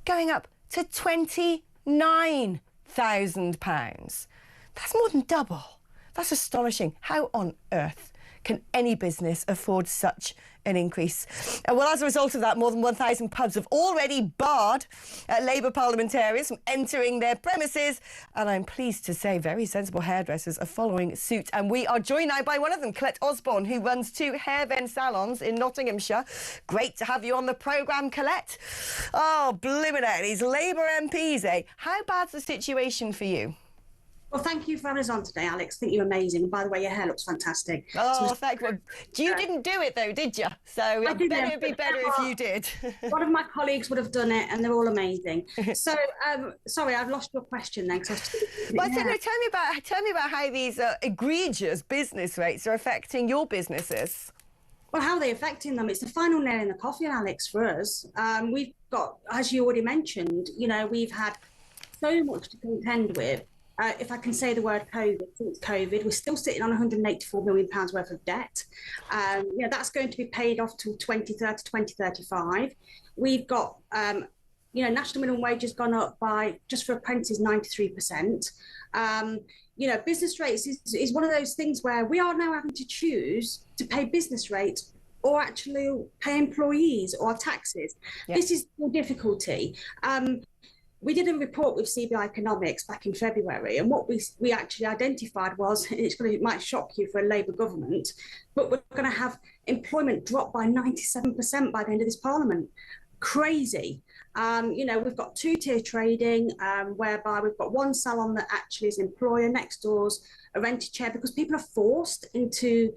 going up to £29,000. That's more than double. That's astonishing. How on earth can any business afford such an increase? Well, as a result of that, more than 1,000 pubs have already barred Labour parliamentarians from entering their premises. And I'm pleased to say very sensible hairdressers are following suit. And we are joined now by one of them, Colette Osborne, who runs 2 hair-ven salons in Nottinghamshire. Great to have you on the programme, Colette. Oh, blimmin' out, these Labour MPs, eh? How bad's the situation for you? Well, thank you for having us on today, Alex. I think you're amazing. And by the way, your hair looks fantastic. Oh, thank you. You didn't do it, though, did you? So it would be better if you did. One of my colleagues would have done it, and they're all amazing. So, sorry, I've lost your question then. Tell me about how these egregious business rates are affecting your businesses. Well, how are they affecting them? It's the final nail in the coffin, Alex, for us. We've got, as you already mentioned, we've had so much to contend with. If I can say the word COVID, since COVID, we're still sitting on £184 million worth of debt. That's going to be paid off till 2030, 2035. We've got, national minimum wage has gone up by, just for apprentices, 93%. Business rates is one of those things where we are now having to choose to pay business rates or actually pay employees or taxes. Yep. This is the difficulty. We did a report with CBI Economics back in February, and what we actually identified was, it might shock you for a Labour government, but we're going to have employment drop by 97% by the end of this Parliament. Crazy. We've got 2-tier trading, whereby we've got one salon that actually is an employer, next door's a rented chair, because people are forced into,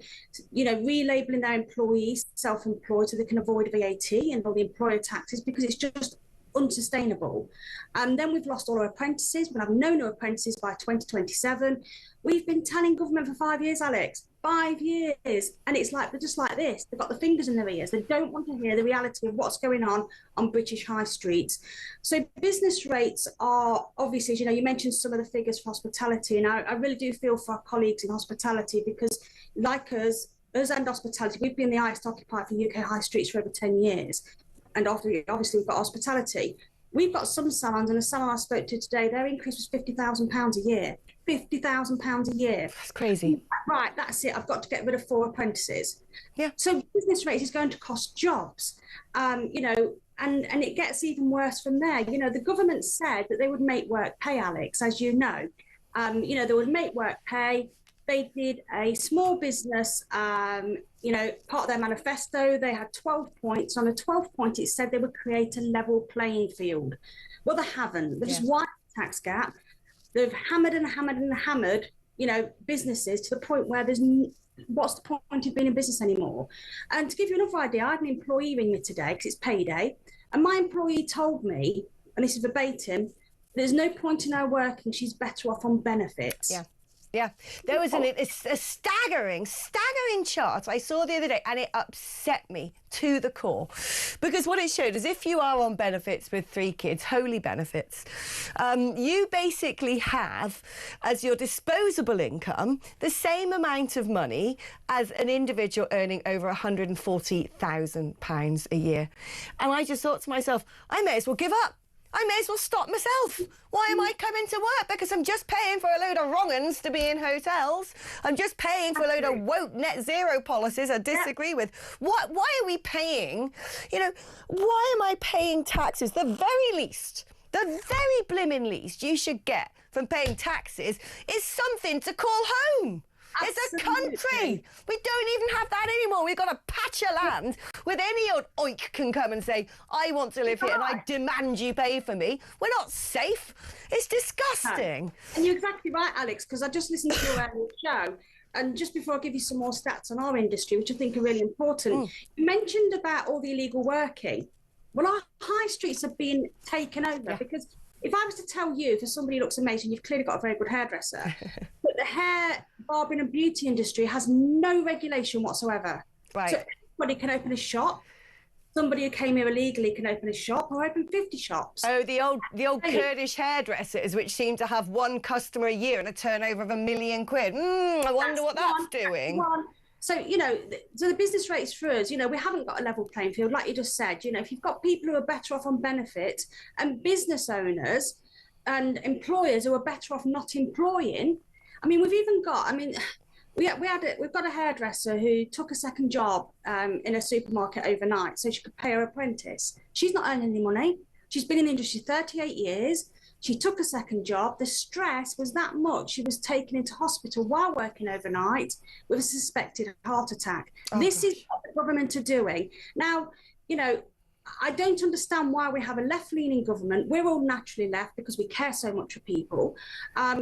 relabelling their employees self-employed so they can avoid VAT and all the employer taxes, because it's just unsustainable. And then we've lost all our apprentices. We'll have no new apprentices by 2027. We've been telling government for 5 years, Alex, 5 years, and it's like they're just like this. They've got the fingers in their ears. They don't want to hear the reality of what's going on British high streets. So business rates are obviously, you mentioned some of the figures for hospitality, and I really do feel for our colleagues in hospitality, because like us and hospitality, we've been the highest occupied for UK high streets for over 10 years. And obviously we've got hospitality. We've got some salons, and a salon I spoke to today, their increase was £50,000 a year. £50,000 a year. That's crazy. Right, that's it. I've got to get rid of 4 apprentices. Yeah. So business rates is going to cost jobs, and it gets even worse from there. The government said that they would make work pay, Alex, as you know. They would make work pay. They did a small business, part of their manifesto. They had 12 points. On the 12th point, it said they would create a level playing field. Well, they haven't. They've just widened the tax gap. They've hammered and hammered and hammered, businesses to the point where what's the point of being in business anymore? And to give you another idea, I had an employee ring me today because it's payday. And my employee told me, and this is verbatim, there's no point in her working. She's better off on benefits. Yeah. Yeah, there was a staggering chart I saw the other day, and it upset me to the core, because what it showed is if you are on benefits with 3 kids, holy benefits, you basically have as your disposable income the same amount of money as an individual earning over £140,000 a year. And I just thought to myself, I may as well give up. I may as well stop myself. Why am I coming to work? Because I'm just paying for a load of wrong-uns to be in hotels. I'm just paying for a load of woke net zero policies I disagree with. Why are we paying, why am I paying taxes? The very blimmin' least you should get from paying taxes is something to call home. It's a country. We don't even have that anymore. We've got a patch of land with any old oik can come and say, I want to live here and I demand you pay for me. We're not safe. It's disgusting. And you're exactly right, Alex, because I just listened to your show. And just before I give you some more stats on our industry, which I think are really important, you mentioned about all the illegal working. Well, our high streets have been taken over because if I was to tell you, for somebody who looks amazing, you've clearly got a very good hairdresser, but the hair, barbering and beauty industry has no regulation whatsoever. Right. So anybody can open a shop. Somebody who came here illegally can open a shop or open 50 shops. Oh, the old Kurdish hairdressers, which seem to have one customer a year and a turnover of £1 million. I wonder what that's doing. So, you know, so the business rates for us, you know, we haven't got a level playing field. Like you just said, you know, if you've got people who are better off on benefit and business owners and employers who are better off not employing, I mean, we've even got, I mean, we've got a hairdresser who took a second job in a supermarket overnight so she could pay her apprentice. She's not earning any money. She's been in the industry 38 years. She took a second job. The stress was that much. She was taken into hospital while working overnight with a suspected heart attack. This is what the government are doing. Now, you know, I don't understand why we have a left-leaning government. We're all naturally left because we care so much for people.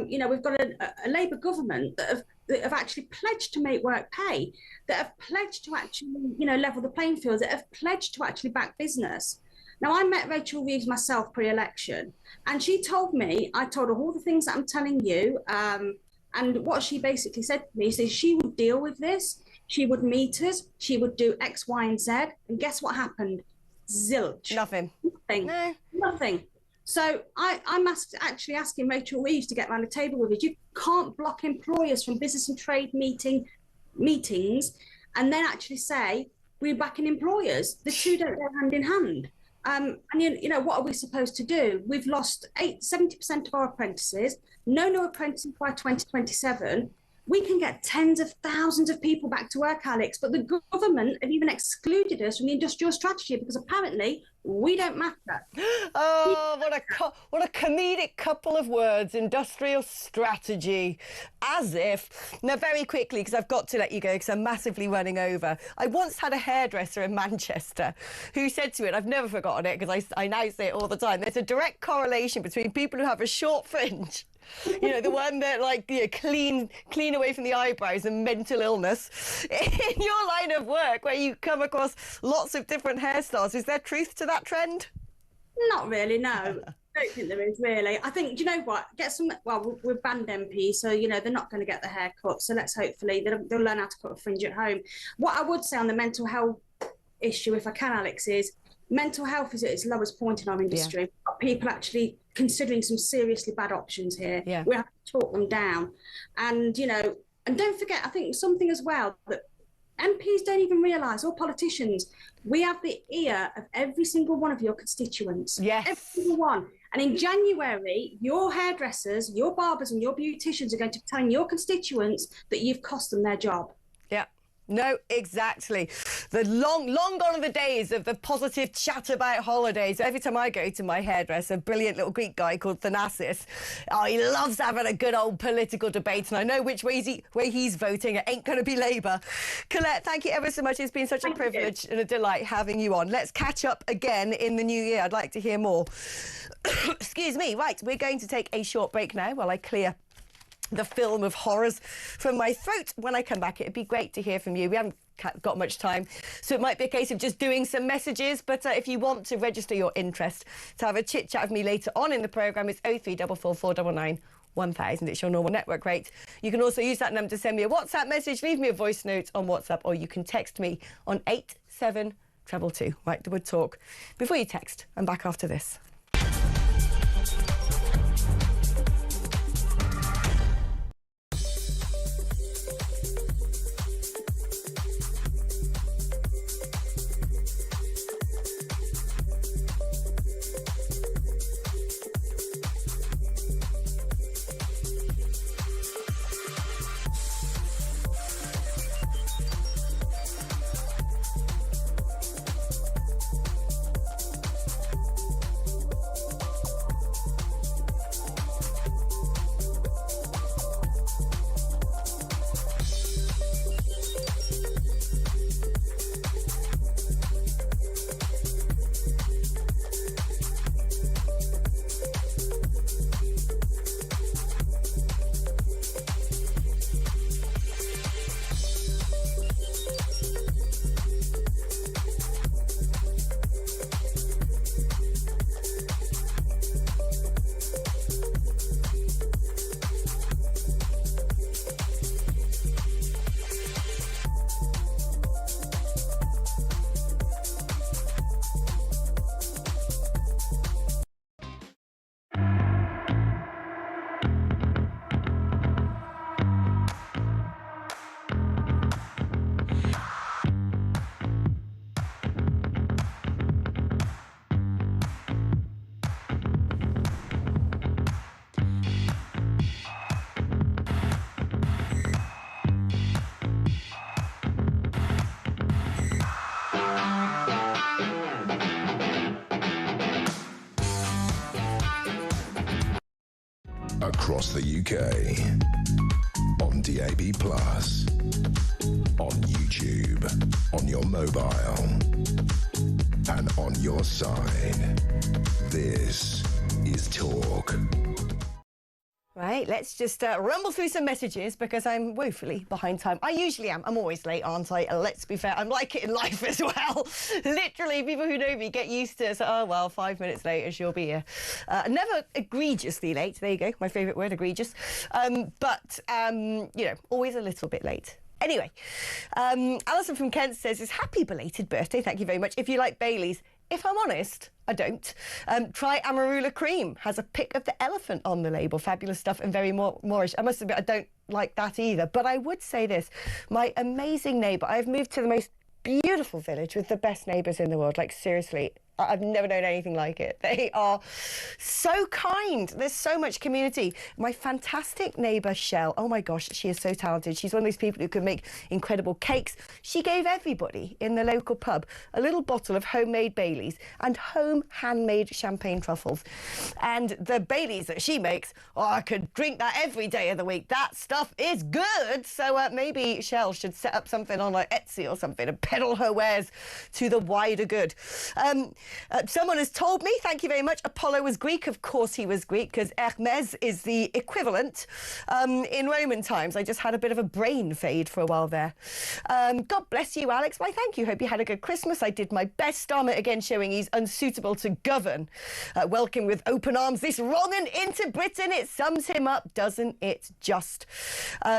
You know, we've got a Labour government that have actually pledged to make work pay, that have pledged to actually, you know, level the playing field, that have pledged to actually back business. Now, I met Rachel Reeves myself pre-election, and she told me, I told her all the things that I'm telling you, and what she basically said to me is she would deal with this, she would meet us, she would do X, Y, and Z, and guess what happened? Zilch. Nothing. Nothing. No. Nothing. So I'm actually asking Rachel Reeves to get around the table with us. You can't block employers from business and trade meetings and then actually say, we're backing employers. The two don't go hand in hand. And you know, what are we supposed to do? We've lost 70% of our apprentices, no new apprentices by 2027. We can get tens of thousands of people back to work, Alex, but the government have even excluded us from the industrial strategy because apparently we don't matter. Oh, what a comedic couple of words, industrial strategy. As if. Now, very quickly, because I've got to let you go because I'm massively running over. I once had a hairdresser in Manchester who said to me, and I've never forgotten it because I now say it all the time, there's a direct correlation between people who have a short fringe, you know, the one that, like, you know, clean away from the eyebrows, and mental illness. In your line of work, where you come across lots of different hairstyles, is there truth to that trend? Not really, no. I don't think there is, really. I think, do you know what? Well, we're banned MPs, so, you know, they're not going to get the haircut. So let's hopefully they'll learn how to cut a fringe at home. What I would say on the mental health issue, if I can, Alex, is mental health is at its lowest point in our industry. Yeah. People actually considering some seriously bad options here. Yeah. We have to talk them down. And, you know, and don't forget, I think something as well that MPs don't even realise, or politicians, we have the ear of every single one of your constituents. Yes. Every single one. And in January, your hairdressers, your barbers and your beauticians are going to be telling your constituents that you've cost them their job. Yeah. No, exactly. The long gone are the days of the positive chat about holidays. Every time I go to my hairdresser, a brilliant little Greek guy called Thanasis, he loves having a good old political debate, and I know which way he's voting. It ain't going to be Labour. Colette, thank you ever so much. It's been such a privilege and a delight having you on. Let's catch up again in the new year. I'd like to hear more. Excuse me. Right, we're going to take a short break now while I clear the film of horrors from my throat. When I come back, it'd be great to hear from you. We haven't got much time, so it might be a case of just doing some messages, but if you want to register your interest to have a chit chat with me later on in the programme, it's 0344 499 1000. It's your normal network rate. You can also use that number to send me a WhatsApp message, leave me a voice note on WhatsApp, or you can text me on 87222. Right, the Wood Talk. Before you text, I'm back after this. across the UK. On DAB+, on YouTube, on your mobile, and on your side. This is Talk. Right, let's just rumble through some messages because I'm woefully behind time. I usually am. I'm always late, aren't I? Let's be fair. I'm like it in life as well. Literally, people who know me get used to it. So, oh, well, 5 minutes later, she'll be here. Never egregiously late. There you go. My favourite word, egregious. But you know, always a little bit late. Anyway, Alison from Kent says, "It's happy belated birthday. Thank you very much. If you like Baileys." If I'm honest, I don't. Try Amarula Cream. Has a pic of the elephant on the label. Fabulous stuff and very Moorish. I must admit, I don't like that either. But I would say this. My amazing neighbour. I've moved to the most beautiful village with the best neighbours in the world. Like, seriously. I've never known anything like it. They are so kind. There's so much community. My fantastic neighbour, Shell, oh my gosh, she is so talented. She's one of those people who can make incredible cakes. She gave everybody in the local pub a little bottle of homemade Baileys and home handmade champagne truffles. And the Baileys that she makes, oh, I could drink that every day of the week. That stuff is good. So maybe Shell should set up something on like Etsy or something and peddle her wares to the wider good. Someone has told me, thank you very much, Apollo was Greek. Of course he was Greek, because Hermes is the equivalent in Roman times. I just had a bit of a brain fade for a while there. God bless you, Alex. Why, thank you. Hope you had a good Christmas. I did my best. Starmer again showing he's unsuitable to govern. Welcome with open arms this wrong and into Britain. It sums him up, doesn't it just?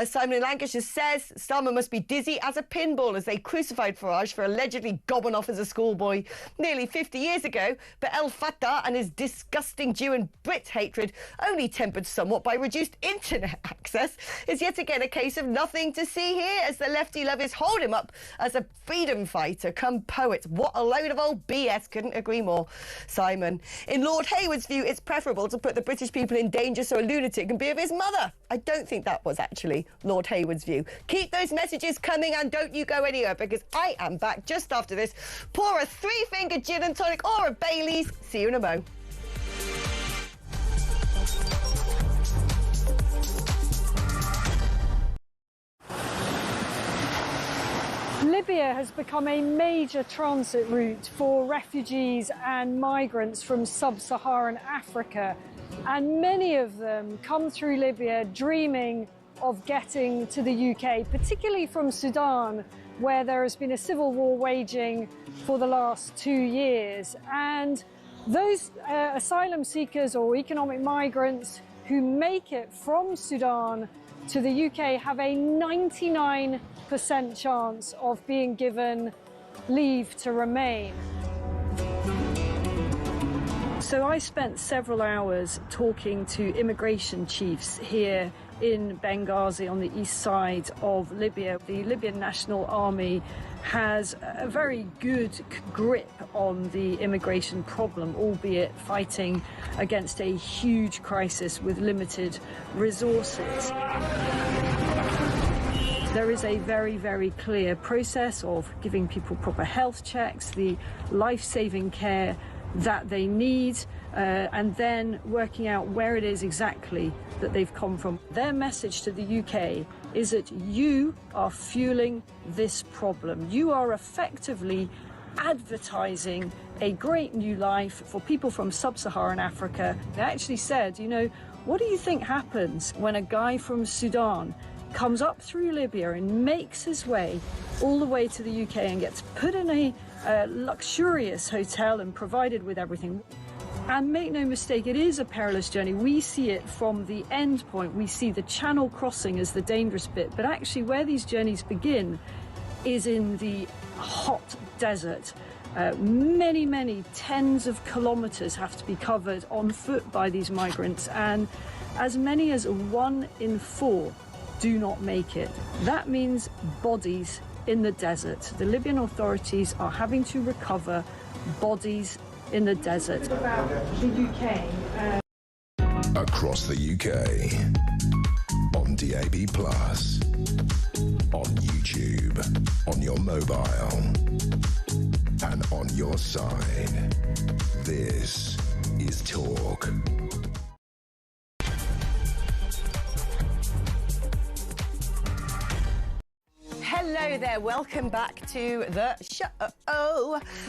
Simon in Lancashire says, Starmer must be dizzy as a pinball as they crucified Farage for allegedly gobbing off as a schoolboy nearly 50 years ago, but El Fattah and his disgusting Jew and Brit hatred, only tempered somewhat by reduced internet access, is yet again a case of nothing to see here, as the lefty lovers hold him up as a freedom fighter come poet. What a load of old BS. Couldn't agree more, Simon. In Lord Hayward's view, it's preferable to put the British people in danger so a lunatic can be of his mother. I don't think that was actually Lord Hayward's view. Keep those messages coming and don't you go anywhere, because I am back just after this. Pour a 3-finger gin and tonic or a Baileys. See you in a mo. Libya has become a major transit route for refugees and migrants from sub-Saharan Africa, and many of them come through Libya dreaming of getting to the UK, particularly from Sudan, where there has been a civil war waging for the last 2 years. And those asylum seekers or economic migrants who make it from Sudan to the UK have a 99% chance of being given leave to remain. So I spent several hours talking to immigration chiefs here in Benghazi on the east side of Libya. The Libyan National Army has a very good grip on the immigration problem, albeit fighting against a huge crisis with limited resources. There is a very, very clear process of giving people proper health checks, the life-saving care that they need, and then working out where it is exactly that they've come from. Their message to the UK is that you are fueling this problem. You are effectively advertising a great new life for people from sub-Saharan Africa. They actually said, you know, what do you think happens when a guy from Sudan comes up through Libya and makes his way all the way to the UK and gets put in a luxurious hotel and provided with everything? And make no mistake, it is a perilous journey. We see it from the end point. We see the channel crossing as the dangerous bit. But actually where these journeys begin is in the hot desert. Many, many tens of kilometres have to be covered on foot by these migrants. And as many as 1 in 4 do not make it. That means bodies in the desert. The Libyan authorities are having to recover bodies in the desert. About the UK. Across the UK. On DAB+. On YouTube. On your mobile. And on your side. This is Talk. Hello there, welcome back to the show.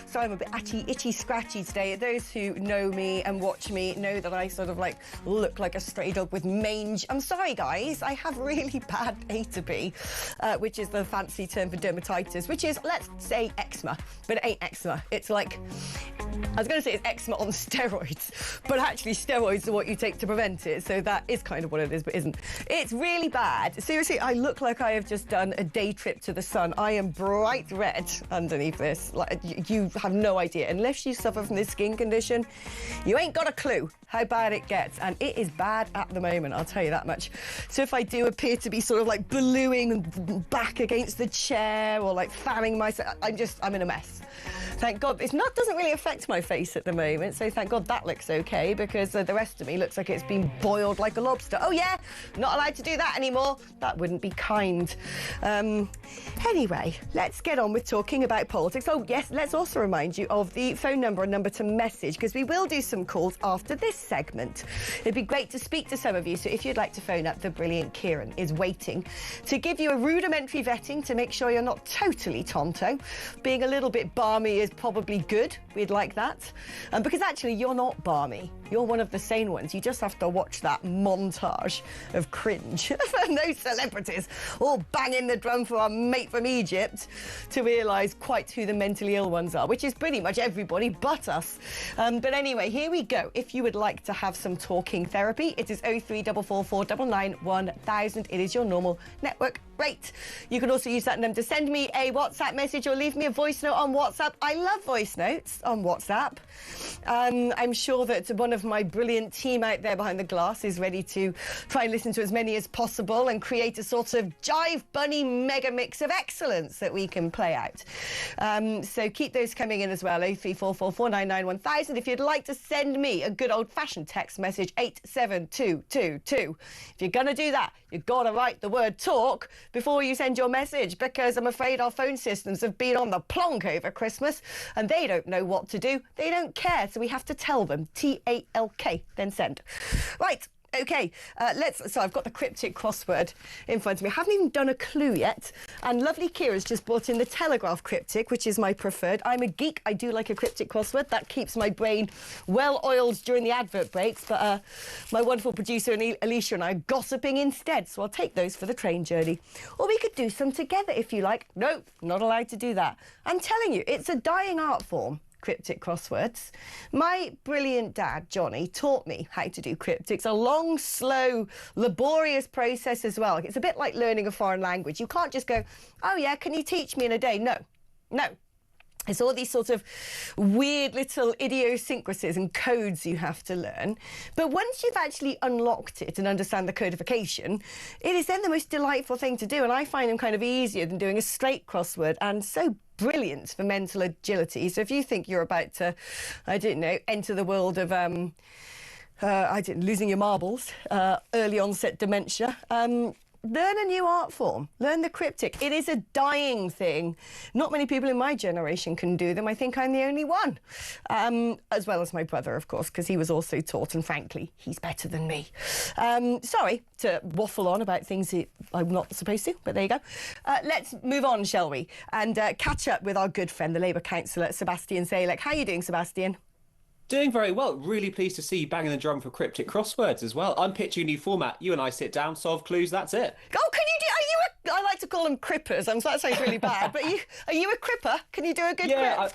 So I'm a bit itchy, scratchy today. Those who know me and watch me know that I sort of like look like a stray dog with mange. I'm sorry, guys, I have really bad A to B, which is the fancy term for dermatitis, which is, let's say, eczema, but it ain't eczema. It's like, I was going to say it's eczema on steroids, but actually steroids are what you take to prevent it, so that is kind of what it is, but isn't. It's really bad. Seriously, I look like I have just done a day trip to the sun. I am bright red underneath this. Like, you have no idea. Unless you suffer from this skin condition, you ain't got a clue how bad it gets, and it is bad at the moment, I'll tell you that much. So if I do appear to be sort of like ballooing back against the chair or like fanning myself, I'm in a mess. Thank God doesn't really affect my face at the moment, so thank God that looks okay, because the rest of me looks like it's been boiled like a lobster. Oh yeah, not allowed to do that anymore. That wouldn't be kind. Anyway, let's get on with talking about politics. Oh yes, let's also remind you of the phone number and number to message, because we will do some calls after this segment. It'd be great to speak to some of you, so if you'd like to phone up, the brilliant Kieran is waiting to give you a rudimentary vetting to make sure you're not totally tonto. Being a little bit balmy is probably good. We'd like that. Because actually, you're not balmy. You're one of the sane ones. You just have to watch that montage of cringe from those celebrities all banging the drum for our mate from Egypt to realise quite who the mentally ill ones are, which is pretty much everybody but us. But anyway, here we go. If you would like to have some talking therapy, it is 03444 1000. It is your normal network rate. You can also use that number to send me a WhatsApp message or leave me a voice note on WhatsApp. I love voice notes on WhatsApp. I'm sure that one of my brilliant team out there behind the glass is ready to try and listen to as many as possible and create a sort of jive bunny mega mix of excellence that we can play out. So keep those coming in as well, 03444 1000. If you'd like to send me a good old-fashioned text message, 87222. If you're going to do that, you've got to write the word talk before you send your message, because I'm afraid our phone systems have been on the plonk over Christmas and they don't know what to do. They don't care, so we have to tell them. TALK, then send. Right. OK, so I've got the cryptic crossword in front of me. I haven't even done a clue yet. And lovely Kira's just brought in the Telegraph cryptic, which is my preferred. I'm a geek. I do like a cryptic crossword. That keeps my brain well-oiled during the advert breaks. But my wonderful producer, Alicia, and I are gossiping instead. So I'll take those for the train journey. Or we could do some together if you like. No, not allowed to do that. I'm telling you, it's a dying art form. Cryptic crosswords. My brilliant dad, Johnny, taught me how to do cryptics. A long, slow, laborious process as well. It's a bit like learning a foreign language. You can't just go, oh yeah, can you teach me in a day? No. It's all these sort of weird little idiosyncrasies and codes you have to learn. But once you've actually unlocked it and understand the codification, it is then the most delightful thing to do. And I find them kind of easier than doing a straight crossword, and so brilliant for mental agility. So if you think you're about to, I don't know, enter the world of losing your marbles, early onset dementia, learn a new art form. Learn the cryptic. It is a dying thing. Not many people in my generation can do them. I think I'm the only one. As well as my brother, of course, because he was also taught, and frankly, he's better than me. Sorry to waffle on about things that I'm not supposed to, but there you go. Let's move on, shall we? And catch up with our good friend, the Labour councillor, Sebastian Salek. How are you doing, Sebastian? Doing very well. Really pleased to see you banging the drum for cryptic crosswords as well. I'm pitching a new format. You and I sit down, solve clues, that's it. Oh, can you do... I like to call them crippers. That sounds really bad. But are you a cripper? Can you do a good crip? Yeah,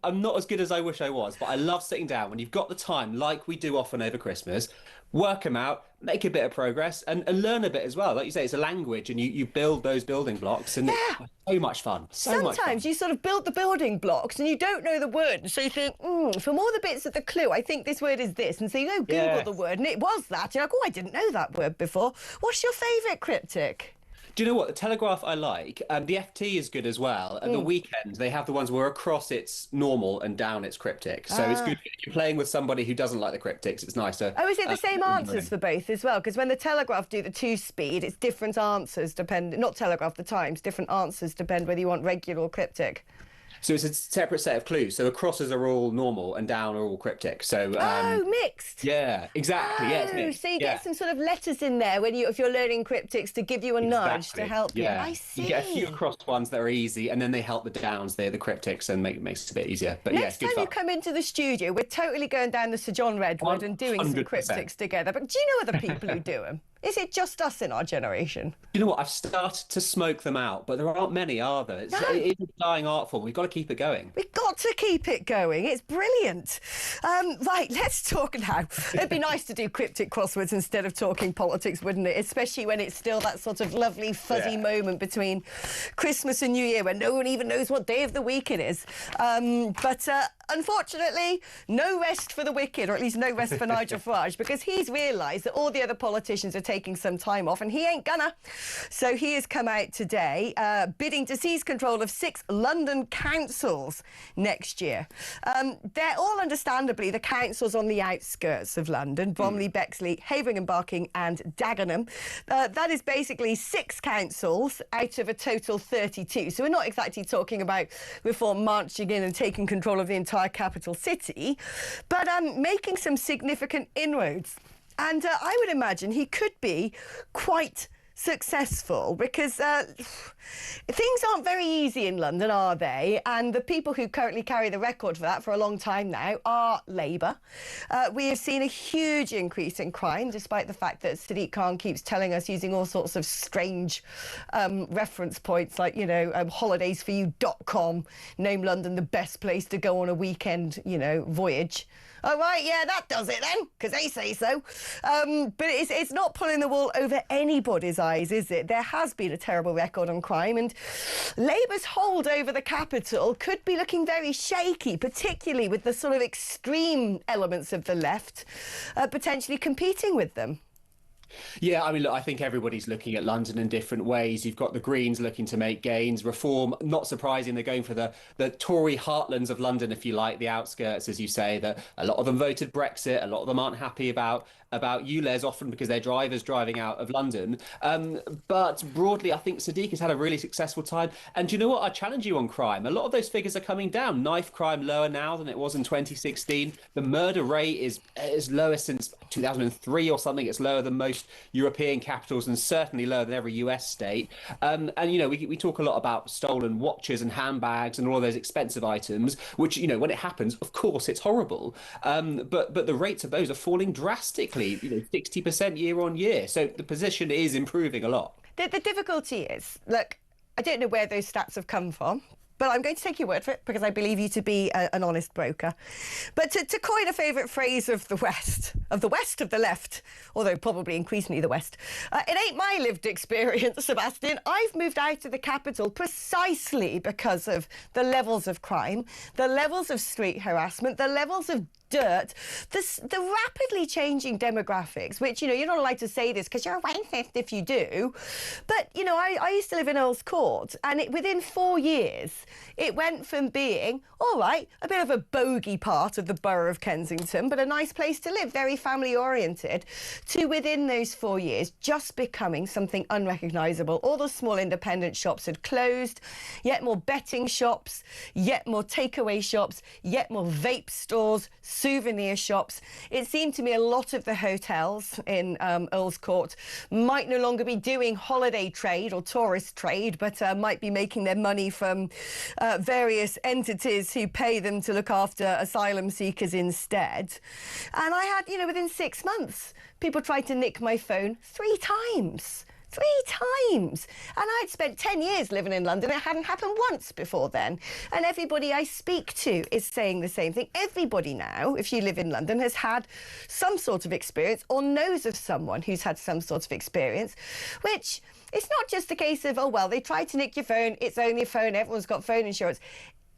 I'm not as good as I wish I was, but I love sitting down when you've got the time, like we do often over Christmas, work them out, make a bit of progress and learn a bit as well. Like you say, it's a language and you build those building blocks, and it's so much fun. Sometimes you sort of build the building blocks and you don't know the word. So you think, from all the bits of the clue, I think this word is this. And so you go Google the word and it was that. You're like, oh, I didn't know that word before. What's your favourite cryptic? Do you know what? The Telegraph I like. The FT is good as well. At the weekend, they have the ones where across it's normal and down it's cryptic. So it's good if you're playing with somebody who doesn't like the cryptics. It's nice to... Oh, is it the same answers for both as well? Because when the Telegraph do the 2-speed, it's different answers depend... Not Telegraph, the Times. Different answers depend whether you want regular or cryptic. So it's a separate set of clues. So the crosses are all normal and down are all cryptic. So mixed. Yeah, exactly. Yeah, it's mixed. So you get some sort of letters in there when if you're learning cryptics to give you a nudge to Exactly. help you. Yeah. I see. You get a few cross ones that are easy, and then they help the downs. They're the cryptics and makes it a bit easier. But Next yeah, time you come into the studio, we're totally going down the Sir John Redwood and doing some 100%. cryptics together. But do you know other people who do them? Is it just us in our generation? You know what? I've started to smoke them out, but there aren't many, are there? It's a dying art form. We've got to keep it going. We've got to keep it going. It's brilliant. Right, let's talk now. It'd be nice to do cryptic crosswords instead of talking politics, wouldn't it? Especially when it's still that sort of lovely, fuzzy moment between Christmas and New Year when no one even knows what day of the week it is. But unfortunately, no rest for the wicked, or at least no rest for Nigel Farage, because he's realised that all the other politicians are taking some time off and he ain't gonna. So he has come out today bidding to seize control of 6 London councils next year. They're all understandably the councils on the outskirts of London: Bromley, Bexley, Havering and Barking and Dagenham. That is basically 6 councils out of a total 32. So we're not exactly talking about Reform marching in and taking control of the entire capital city, but making some significant inroads. And I would imagine he could be quite successful because things aren't very easy in London, are they? And the people who currently carry the record for that for a long time now are Labour. We have seen a huge increase in crime, despite the fact that Sadiq Khan keeps telling us, using all sorts of strange reference points like, you know, holidaysforyou.com, name London the best place to go on a weekend, you know, voyage. Oh, right, yeah, that does it then, because they say so. But it's not pulling the wool over anybody's eyes, is it? There has been a terrible record on crime, and Labour's hold over the capital could be looking very shaky, particularly with the sort of extreme elements of the left potentially competing with them. Yeah, I mean, look, I think everybody's looking at London in different ways. You've got the Greens looking to make gains. Reform, not surprising, they're going for the Tory heartlands of London, if you like, the outskirts, as you say. That a lot of them voted Brexit. A lot of them aren't happy about ULEZ, often because their drivers driving out of London. But broadly, I think Sadiq has had a really successful time. And do you know what? I challenge you on crime. A lot of those figures are coming down. Knife crime lower now than it was in 2016. The murder rate is lower since 2003 or something. It's lower than most European capitals and certainly lower than every US state. And, you know, we talk a lot about stolen watches and handbags and all those expensive items, which, you know, when it happens, of course, it's horrible. But the rates of those are falling drastically, you know, 60% year on year. So the position is improving a lot. The difficulty is, look, I don't know where those stats have come from, but I'm going to take your word for it because I believe you to be an honest broker. But to coin a favourite phrase of the West of the left, although probably increasingly the West, it ain't my lived experience, Sebastian. I've moved out of the capital precisely because of the levels of crime, the levels of street harassment, the levels of dirt, the rapidly changing demographics, which, you know, you're not allowed to say this because you're a racist if you do. But, you know, I used to live in Earl's Court, and within 4 years, it went from being, all right, a bit of a bogey part of the borough of Kensington, but a nice place to live, very family-oriented, to within those 4 years just becoming something unrecognisable. All the small independent shops had closed, yet more betting shops, yet more takeaway shops, yet more vape stores, souvenir shops. It seemed to me a lot of the hotels in Earl's Court might no longer be doing holiday trade or tourist trade, but might be making their money from various entities who pay them to look after asylum seekers instead. And I had, you know, within 6 months, people tried to nick my phone 3 times. 3 times. And I'd spent 10 years living in London. It hadn't happened once before then. And everybody I speak to is saying the same thing. Everybody now, if you live in London, has had some sort of experience or knows of someone who's had some sort of experience, which it's not just a case of, oh, well, they tried to nick your phone. It's only a phone. Everyone's got phone insurance.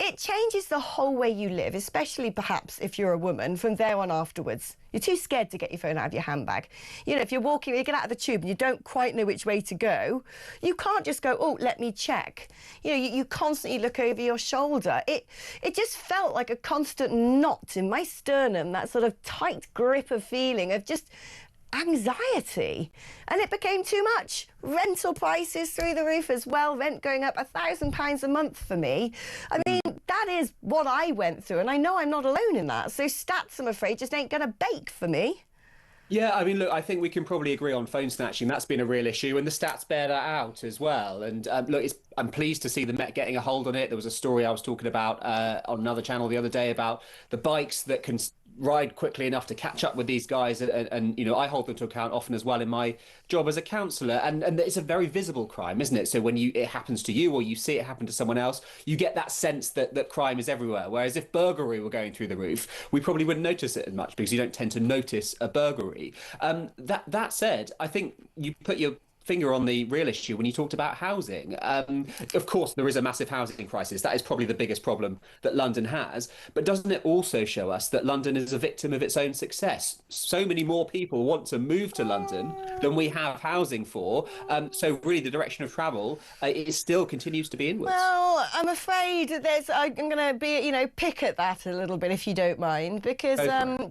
It changes the whole way you live, especially perhaps if you're a woman, from there on afterwards. You're too scared to get your phone out of your handbag. You know, if you're walking, you get out of the tube and you don't quite know which way to go, you can't just go, oh, let me check. You know, you constantly look over your shoulder. It just felt like a constant knot in my sternum, that sort of tight grip of feeling of just anxiety, and it became too much. Rental prices through the roof as well, rent going up £1,000 a month for me. I mean, that is what I went through, and I know I'm not alone in that. So stats, I'm afraid, just ain't going to bake for me. Yeah, I mean, look, I think we can probably agree on phone snatching. That's been a real issue, and the stats bear that out as well. And look, I'm pleased to see the Met getting a hold on it. There was a story I was talking about on another channel the other day about the bikes that can ride quickly enough to catch up with these guys, and you know, I hold them to account often as well in my job as a counsellor, and it's a very visible crime, isn't it? So when it happens to you or you see it happen to someone else, you get that sense that crime is everywhere. Whereas if burglary were going through the roof, we probably wouldn't notice it as much because you don't tend to notice a burglary. That said, I think you put your finger on the real issue when you talked about housing. Of course, there is a massive housing crisis. That is probably the biggest problem that London has. But doesn't it also show us that London is a victim of its own success? So many more people want to move to London than we have housing for. So really, the direction of travel it still continues to be inwards. Well, I'm afraid I'm going to be, pick at that a little bit, if you don't mind, because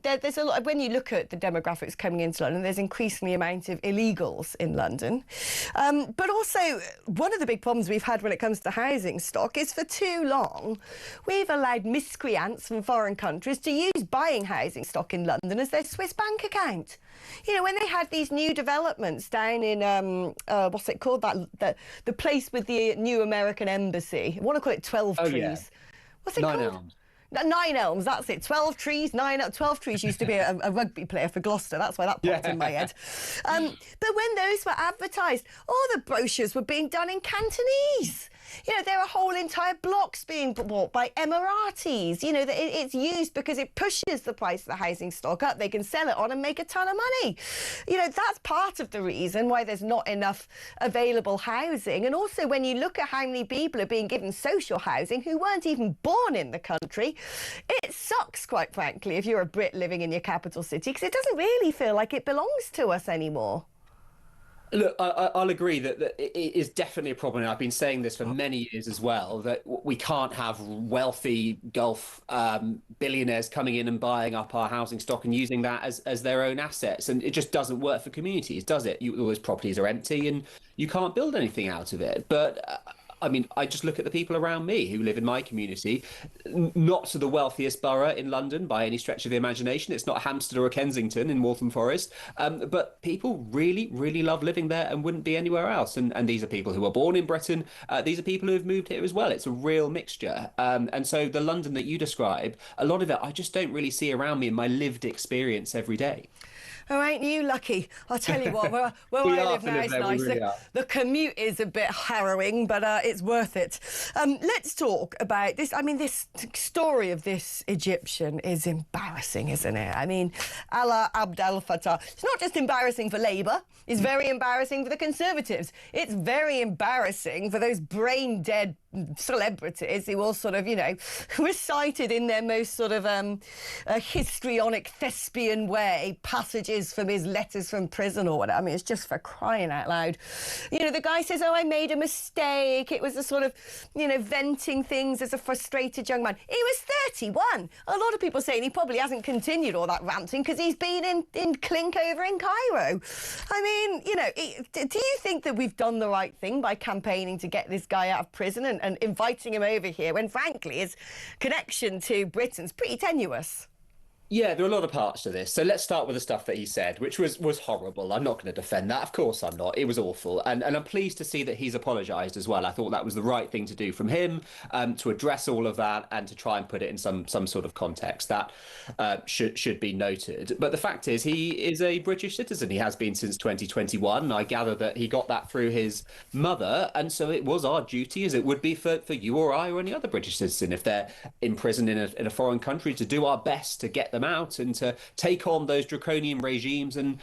there's a lot. When you look at the demographics coming into London, there's increasingly amount of illegals in London. But also, one of the big problems we've had when it comes to housing stock is for too long, we've allowed miscreants from foreign countries to use buying housing stock in London as their Swiss bank account. You know, when they had these new developments down in, what's it called, the place with the new American embassy. I want to call it 12 Trees. Yeah. What's it called? 9 Elms. 9 Elms, that's it. 12 Trees, 12 Trees used to be a rugby player for Gloucester. That's why that popped in my head. But when those were advertised, all the brochures were being done in Cantonese. You know, there are whole entire blocks being bought by Emiratis. You know, that it's used because it pushes the price of the housing stock up. They can sell it on and make a ton of money. You know, that's part of the reason why there's not enough available housing. And also, when you look at how many people are being given social housing who weren't even born in the country, it sucks, quite frankly, if you're a Brit living in your capital city, because it doesn't really feel like it belongs to us anymore. Look, I'll agree that it is definitely a problem. And I've been saying this for many years as well, that we can't have wealthy Gulf billionaires coming in and buying up our housing stock and using that as their own assets. And it just doesn't work for communities, does it? All those properties are empty and you can't build anything out of it. But I mean, I just look at the people around me who live in my community, not to the wealthiest borough in London by any stretch of the imagination. It's not Hampstead or Kensington in Waltham Forest, but people really, really love living there and wouldn't be anywhere else. And these are people who were born in Britain. These are people who have moved here as well. It's a real mixture. And so the London that you describe, a lot of it I just don't really see around me in my lived experience every day. Oh, ain't you lucky? I'll tell you what, where I live now is nice. Really the commute is a bit harrowing, but it's worth it. Let's talk about this. I mean, this story of this Egyptian is embarrassing, isn't it? I mean, Alaa Abdel Fattah. It's not just embarrassing for Labour. It's very embarrassing for the Conservatives. It's very embarrassing for those brain-dead celebrities who all sort of, recited in their most sort of histrionic thespian way passages from his letters from prison or whatever. I mean, it's just for crying out loud. You know, the guy says, oh, I made a mistake. It was a sort of, venting things as a frustrated young man. He was 31. A lot of people saying he probably hasn't continued all that ranting because he's been in clink over in Cairo. I mean, do you think that we've done the right thing by campaigning to get this guy out of prison and inviting him over here when, frankly, his connection to Britain's pretty tenuous? Yeah, there are a lot of parts to this. So let's start with the stuff that he said, which was horrible. I'm not going to defend that. Of course I'm not. It was awful. And I'm pleased to see that he's apologised as well. I thought that was the right thing to do from him, to address all of that and to try and put it in some sort of context. That should be noted. But the fact is, he is a British citizen. He has been since 2021. I gather that he got that through his mother. And so it was our duty, as it would be for you or I or any other British citizen, if they're imprisoned in a foreign country, to do our best to get them out and to take on those draconian regimes and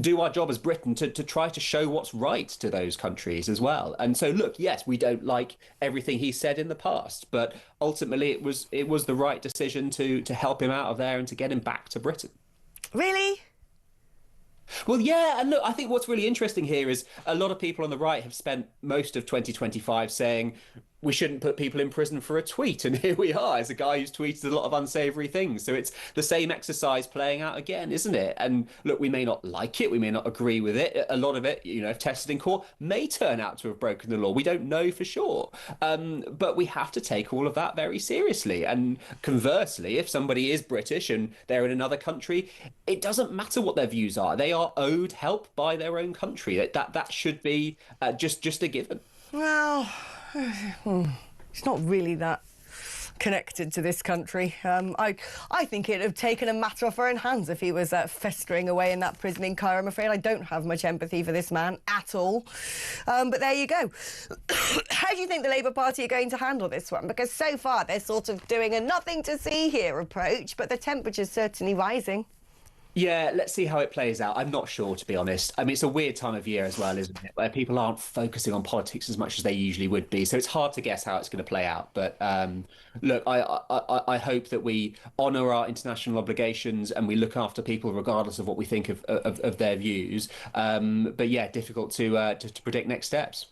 do our job as Britain to try to show what's right to those countries as well. And so, look, yes, we don't like everything he said in the past, but ultimately it was the right decision to help him out of there and to get him back to Britain. Really? Well, yeah, and look, I think what's really interesting here is a lot of people on the right have spent most of 2025 saying, we shouldn't put people in prison for a tweet. And here we are, as a guy who's tweeted a lot of unsavory things. So it's the same exercise playing out again, isn't it? And look, we may not like it, we may not agree with it. A lot of it, you know, if tested in court, may turn out to have broken the law. We don't know for sure. But we have to take all of that very seriously. And conversely, if somebody is British and they're in another country, it doesn't matter what their views are. They are owed help by their own country. That should be just a given. Well, it's not really that connected to this country. I think it'd have taken a matter off her own hands if he was festering away in that prison in Cairo. I'm afraid I don't have much empathy for this man at all. But there you go. How do you think the Labour Party are going to handle this one? Because so far they're sort of doing a nothing to see here approach, but the temperature's certainly rising. Yeah, let's see how it plays out. I'm not sure, to be honest. I mean, it's a weird time of year as well, isn't it? Where people aren't focusing on politics as much as they usually would be. So it's hard to guess how it's going to play out. But look, I hope that we honour our international obligations and we look after people regardless of what we think of their views. But yeah, difficult to predict next steps.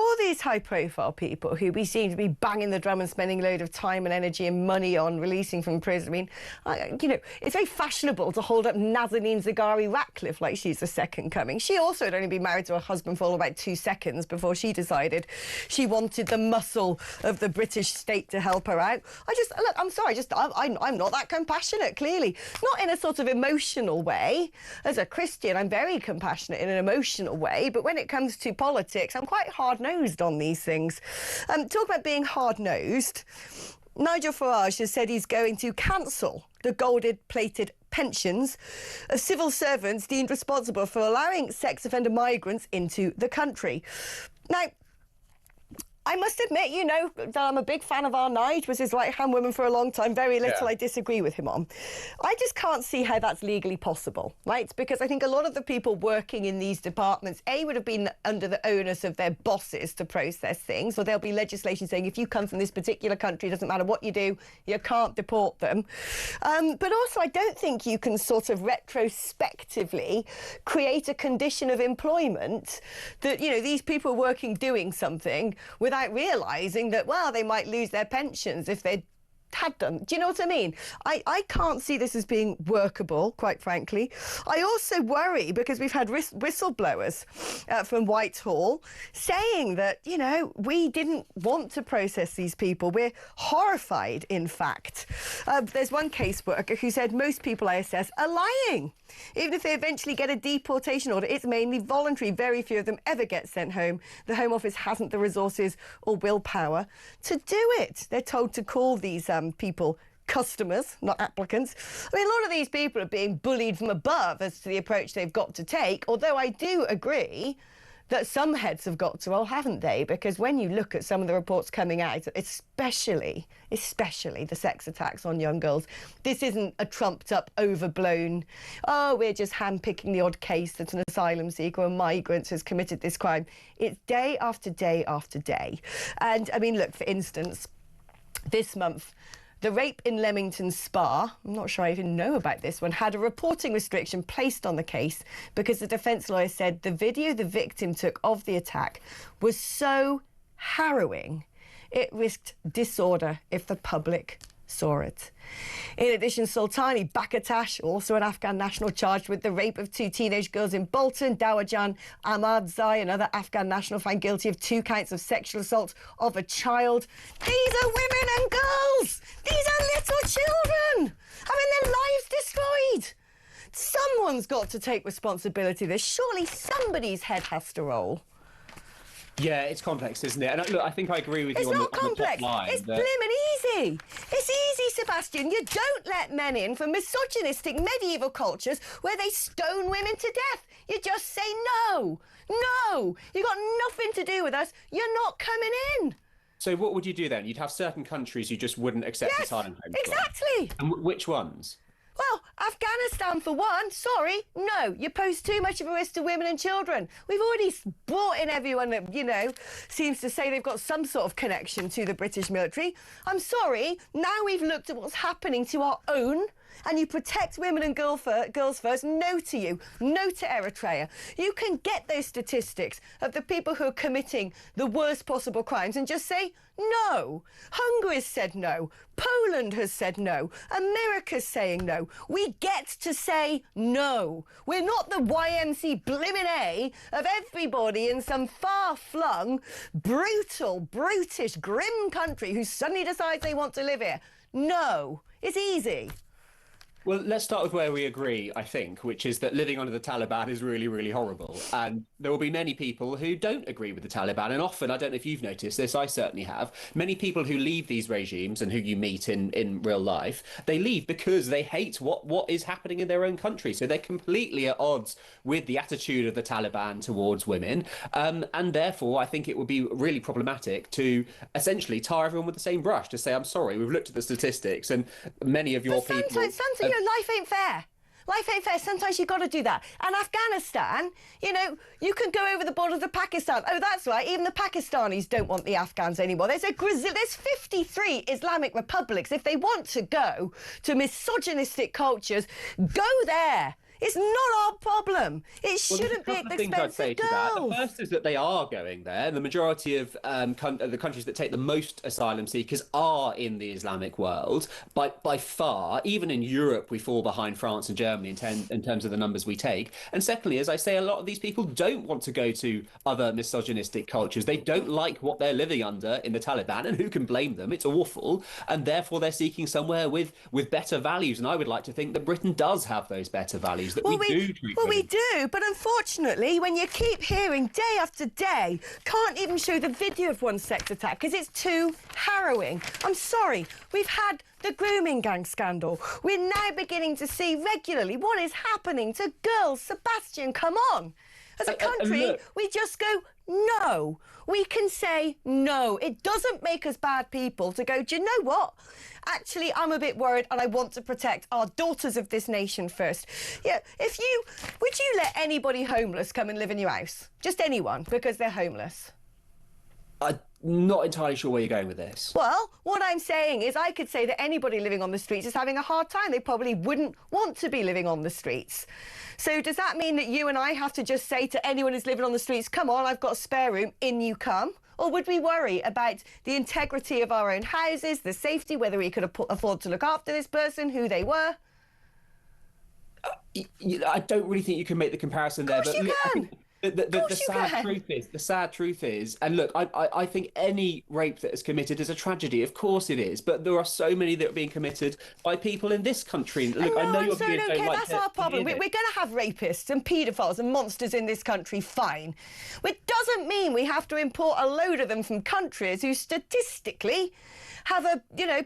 All these high-profile people who we seem to be banging the drum and spending a load of time and energy and money on releasing from prison. I mean, you know, it's very fashionable to hold up Nazanin Zaghari-Ratcliffe like she's the second coming. She also had only been married to her husband for all about 2 seconds before she decided she wanted the muscle of the British state to help her out. Look, I'm sorry, I'm not that compassionate, clearly. Not in a sort of emotional way. As a Christian, I'm very compassionate in an emotional way, but when it comes to politics, I'm quite hard-nosed on these things. Talk about being hard-nosed. Nigel Farage has said he's going to cancel the gold-plated pensions of civil servants deemed responsible for allowing sex offender migrants into the country. Now, I must admit, you know, that I'm a big fan of our Nige, was his right-hand woman for a long time. Very little I disagree with him on. I just can't see how that's legally possible, right? Because I think a lot of the people working in these departments, A, would have been under the onus of their bosses to process things, or there'll be legislation saying if you come from this particular country, it doesn't matter what you do, you can't deport them. But also, I don't think you can sort of retrospectively create a condition of employment that, you know, these people working doing something without realising that, well, they might lose their pensions if they had done. Do you know what I mean? I can't see this as being workable, quite frankly. I also worry because we've had whistleblowers from Whitehall saying that, you know, we didn't want to process these people. We're horrified, in fact. There's one caseworker who said most people I assess are lying. Even if they eventually get a deportation order, it's mainly voluntary. Very few of them ever get sent home. The Home Office hasn't the resources or willpower to do it. They're told to call these people customers, not applicants. I mean, a lot of these people are being bullied from above as to the approach they've got to take, although I do agree that some heads have got to roll, haven't they? Because when you look at some of the reports coming out, especially the sex attacks on young girls, this isn't a trumped-up, overblown, oh, we're just handpicking the odd case that an asylum seeker or a migrant has committed this crime. It's day after day after day. And, I mean, look, for instance, this month, the rape in Leamington Spa, I'm not sure I even know about this one, had a reporting restriction placed on the case because the defence lawyer said the video the victim took of the attack was so harrowing, it risked disorder if the public saw it. In addition, Sultani Bakatash, also an Afghan national charged with the rape of 2 teenage girls in Bolton, Dawajan Ahmadzai, another Afghan national found guilty of 2 counts of sexual assault of a child. These are women and girls! These are little children having their lives destroyed! Someone's got to take responsibility for this. Surely somebody's head has to roll. Yeah, it's complex, isn't it? And look, I think I agree with you on the top line. It's blimmin' easy. It's easy, Sebastian. You don't let men in from misogynistic medieval cultures where they stone women to death. You just say no. No. You got nothing to do with us. You're not coming in. So what would you do then? You'd have certain countries you just wouldn't accept asylum homes. Exactly. And which ones? Well, Afghanistan for one, sorry, no, you pose too much of a risk to women and children. We've already brought in everyone that, you know, seems to say they've got some sort of connection to the British military. I'm sorry, now we've looked at what's happening to our own and you protect women and girls first, no to you, no to Eritrea. You can get those statistics of the people who are committing the worst possible crimes and just say no. Hungary has said no. Poland has said no. America's saying no. We get to say no. We're not the YMC blimmin' A of everybody in some far-flung, brutal, brutish, grim country who suddenly decides they want to live here. No. It's easy. Well, let's start with where we agree, I think, which is that living under the Taliban is really, really horrible. And there will be many people who don't agree with the Taliban. And often, I don't know if you've noticed this, I certainly have, many people who leave these regimes and who you meet in real life, they leave because they hate what is happening in their own country. So they're completely at odds with the attitude of the Taliban towards women. And therefore, I think it would be really problematic to essentially tar everyone with the same brush, to say, I'm sorry, we've looked at the statistics and many of your people... Sometimes, life ain't fair. Life ain't fair. Sometimes you've got to do that. And Afghanistan, you know, you can go over the border to Pakistan. Oh, that's right. Even the Pakistanis don't want the Afghans anymore. There's 53 Islamic republics. If they want to go to misogynistic cultures, go there. It's not our problem. It shouldn't be at the expense of girls. The first is that they are going there. The majority of the countries that take the most asylum seekers are in the Islamic world. By far, even in Europe, we fall behind France and Germany in terms of the numbers we take. And secondly, as I say, a lot of these people don't want to go to other misogynistic cultures. They don't like what they're living under in the Taliban, and who can blame them? It's awful. And therefore, they're seeking somewhere with better values. And I would like to think that Britain does have those better values. That we do, but unfortunately, when you keep hearing day after day, can't even show the video of one sex attack because it's too harrowing. I'm sorry, we've had the grooming gang scandal. We're now beginning to see regularly what is happening to girls. Sebastian, come on. As a country, we just go, no. We can say no. It doesn't make us bad people to go, do you know what? Actually, I'm a bit worried and I want to protect our daughters of this nation first. Yeah, would you let anybody homeless come and live in your house? Just anyone, because they're homeless? I'm not entirely sure where you're going with this. Well, what I'm saying is I could say that anybody living on the streets is having a hard time. They probably wouldn't want to be living on the streets. So does that mean that you and I have to just say to anyone who's living on the streets, come on, I've got a spare room, in you come? Or would we worry about the integrity of our own houses, the safety, whether we could afford to look after this person, who they were? I don't really think you can make the comparison there. Of course you can. The sad truth is, and look, I think any rape that is committed is a tragedy. Of course it is, but there are so many that are being committed by people in this country. Look, I know you're being okay, that's our problem. We're going to have rapists and paedophiles and monsters in this country, fine. It doesn't mean we have to import a load of them from countries who statistically have a,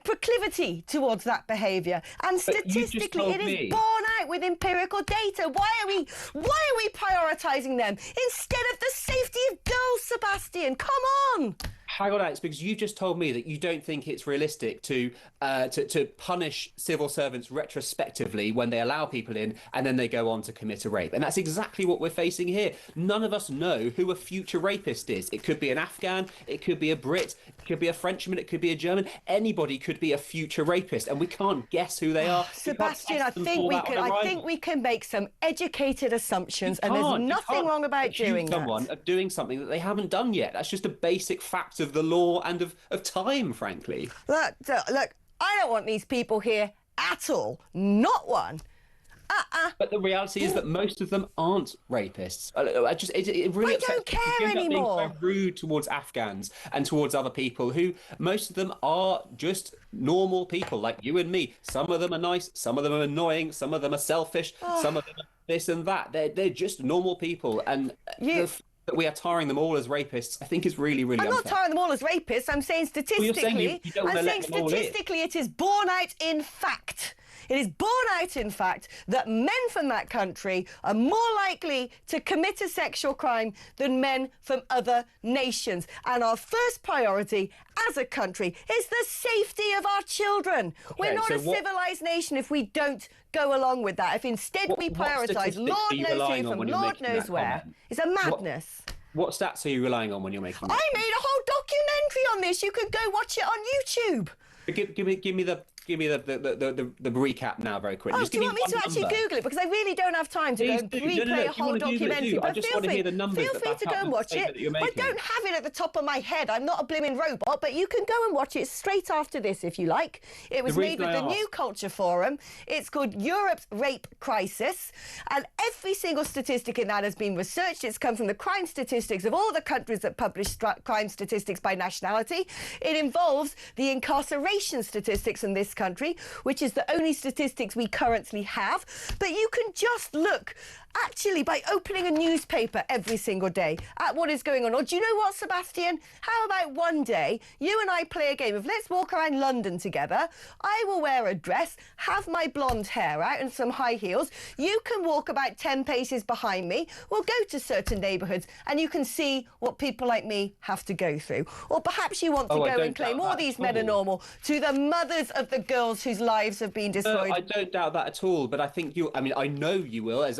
proclivity towards that behaviour. And statistically, it is borne out with empirical data. Why are we prioritising them instead of the safety of girls, Sebastian? Come on! Hang on, Alex, because you just told me that you don't think it's realistic to punish civil servants retrospectively when they allow people in and then they go on to commit a rape. And that's exactly what we're facing here. None of us know who a future rapist is. It could be an Afghan, it could be a Brit, it could be a Frenchman, it could be a German. Anybody could be a future rapist, and we can't guess who they are. Sebastian, I think we can make some educated assumptions, and there's nothing wrong about doing that. Someone of doing something that they haven't done yet. That's just a basic fact of the law and of time, frankly. Look, I don't want these people here at all. Not one. But the reality is that most of them aren't rapists. It really upsets don't care anymore. Being so rude towards Afghans and towards other people who, most of them are just normal people like you and me. Some of them are nice, some of them are annoying, some of them are selfish, some of them are this and that. They're just normal people, and that we are tarring them all as rapists, I think is really, really unfair. I'm not tarring them all as rapists. I'm saying statistically, it is borne out in fact. It is borne out, in fact, that men from that country are more likely to commit a sexual crime than men from other nations. And our first priority as a country is the safety of our children. Okay, we're not a civilised nation if we don't go along with that. If instead we prioritise Lord knows who from Lord knows where. It's a madness. What stats are you relying on when you're making that? I made a whole documentary on this. You can go watch it on YouTube. Give me the give me the recap now very quickly. Oh, Just do give you want me to one actually number. Google it? Because I really don't have time to Please go and do. replay a If you whole wanna Google it, documentary. do. I But just feel want to free, hear the numbers feel that free back to up go and the watch statement it. that you're I making. don't have it at the top of my head. I'm not a blimmin' robot, but you can go and watch it straight after this if you like. It was The made reason with I the New asked- Culture Forum. It's called Europe's Rape Crisis, and every single statistic in that has been researched. It's come from the crime statistics of all the countries that publish crime statistics by nationality. It involves the incarceration statistics in this country, which is the only statistics we currently have. But you can just look actually by opening a newspaper every single day at what is going on. Or do you know what, Sebastian? How about one day you and I play a game of let's walk around London together. I will wear a dress, have my blonde hair out and some high heels. You can walk about 10 paces behind me. We'll go to certain neighbourhoods and you can see what people like me have to go through. Or perhaps you want to go and claim all these men are normal to the mothers of the girls whose lives have been destroyed. No, I don't doubt that at all, but I think you, I mean, I know you will, as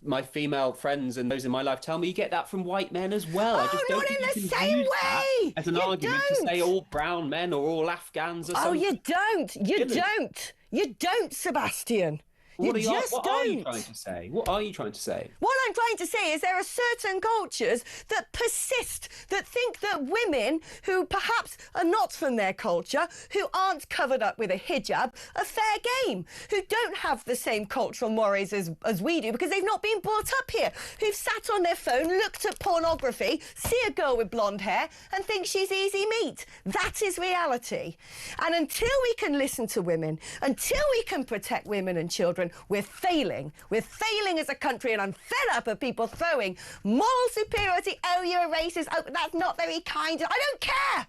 my female friends and those in my life tell me, you get that from white men as well. I just don't not think in you the can same use that way. as an You argument to don't. say all brown men or all Afghans or something. Oh, you don't. You Really? don't. You don't, Sebastian. What you just what don't. are you trying to say? What are you trying to say? What I'm trying to say is there are certain cultures that persist, that think that women who perhaps are not from their culture, who aren't covered up with a hijab, are fair game, who don't have the same cultural mores as we do because they've not been brought up here, who've sat on their phone, looked at pornography, see a girl with blonde hair and think she's easy meat. That is reality. And until we can listen to women, until we can protect women and children, we're failing. We're failing as a country, and I'm fed up of people throwing moral superiority. Oh, you're a racist. Oh, that's not very kind. I don't care.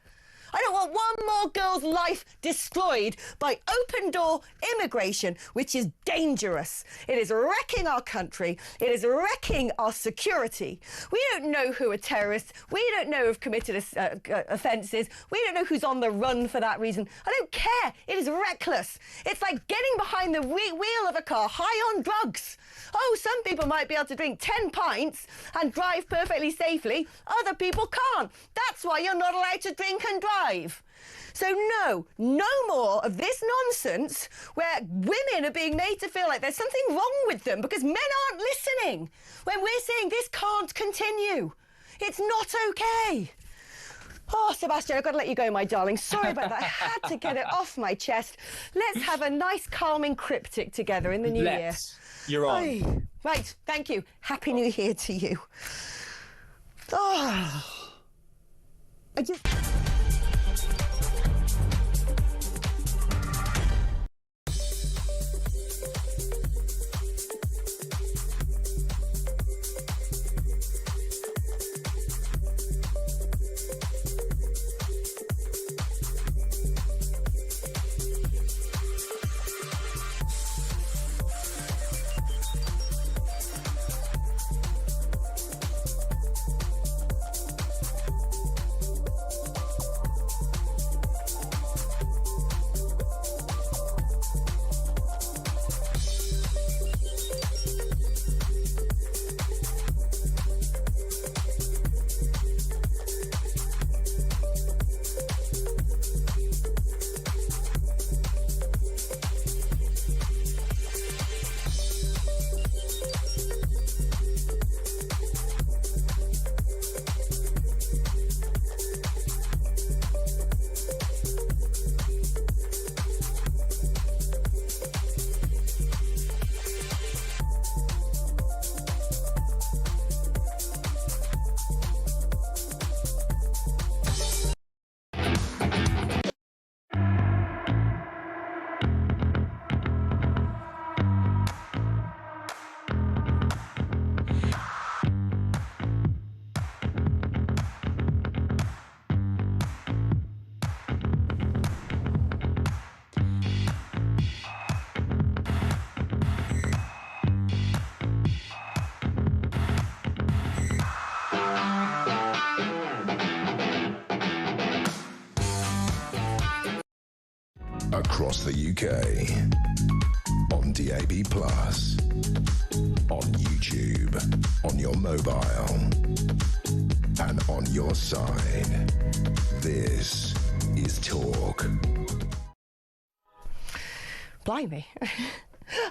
I don't want one more girl's life destroyed by open-door immigration, which is dangerous. It is wrecking our country. It is wrecking our security. We don't know who are terrorists. We don't know who've committed offences. We don't know who's on the run for that reason. I don't care. It is reckless. It's like getting behind the wheel of a car high on drugs. Oh, some people might be able to drink 10 pints and drive perfectly safely. Other people can't. That's why you're not allowed to drink and drive. So no more of this nonsense where women are being made to feel like there's something wrong with them because men aren't listening when we're saying this can't continue. It's not okay. Oh, Sebastian, I've got to let you go, my darling. Sorry about that. I had to get it off my chest. Let's have a nice, calming cryptic together in the new year. You're on. Aye. Right, thank you. Happy New Year to you. Oh. I just... Across the UK, on DAB+, on YouTube, on your mobile, and on your side. This is Talk. Blimey.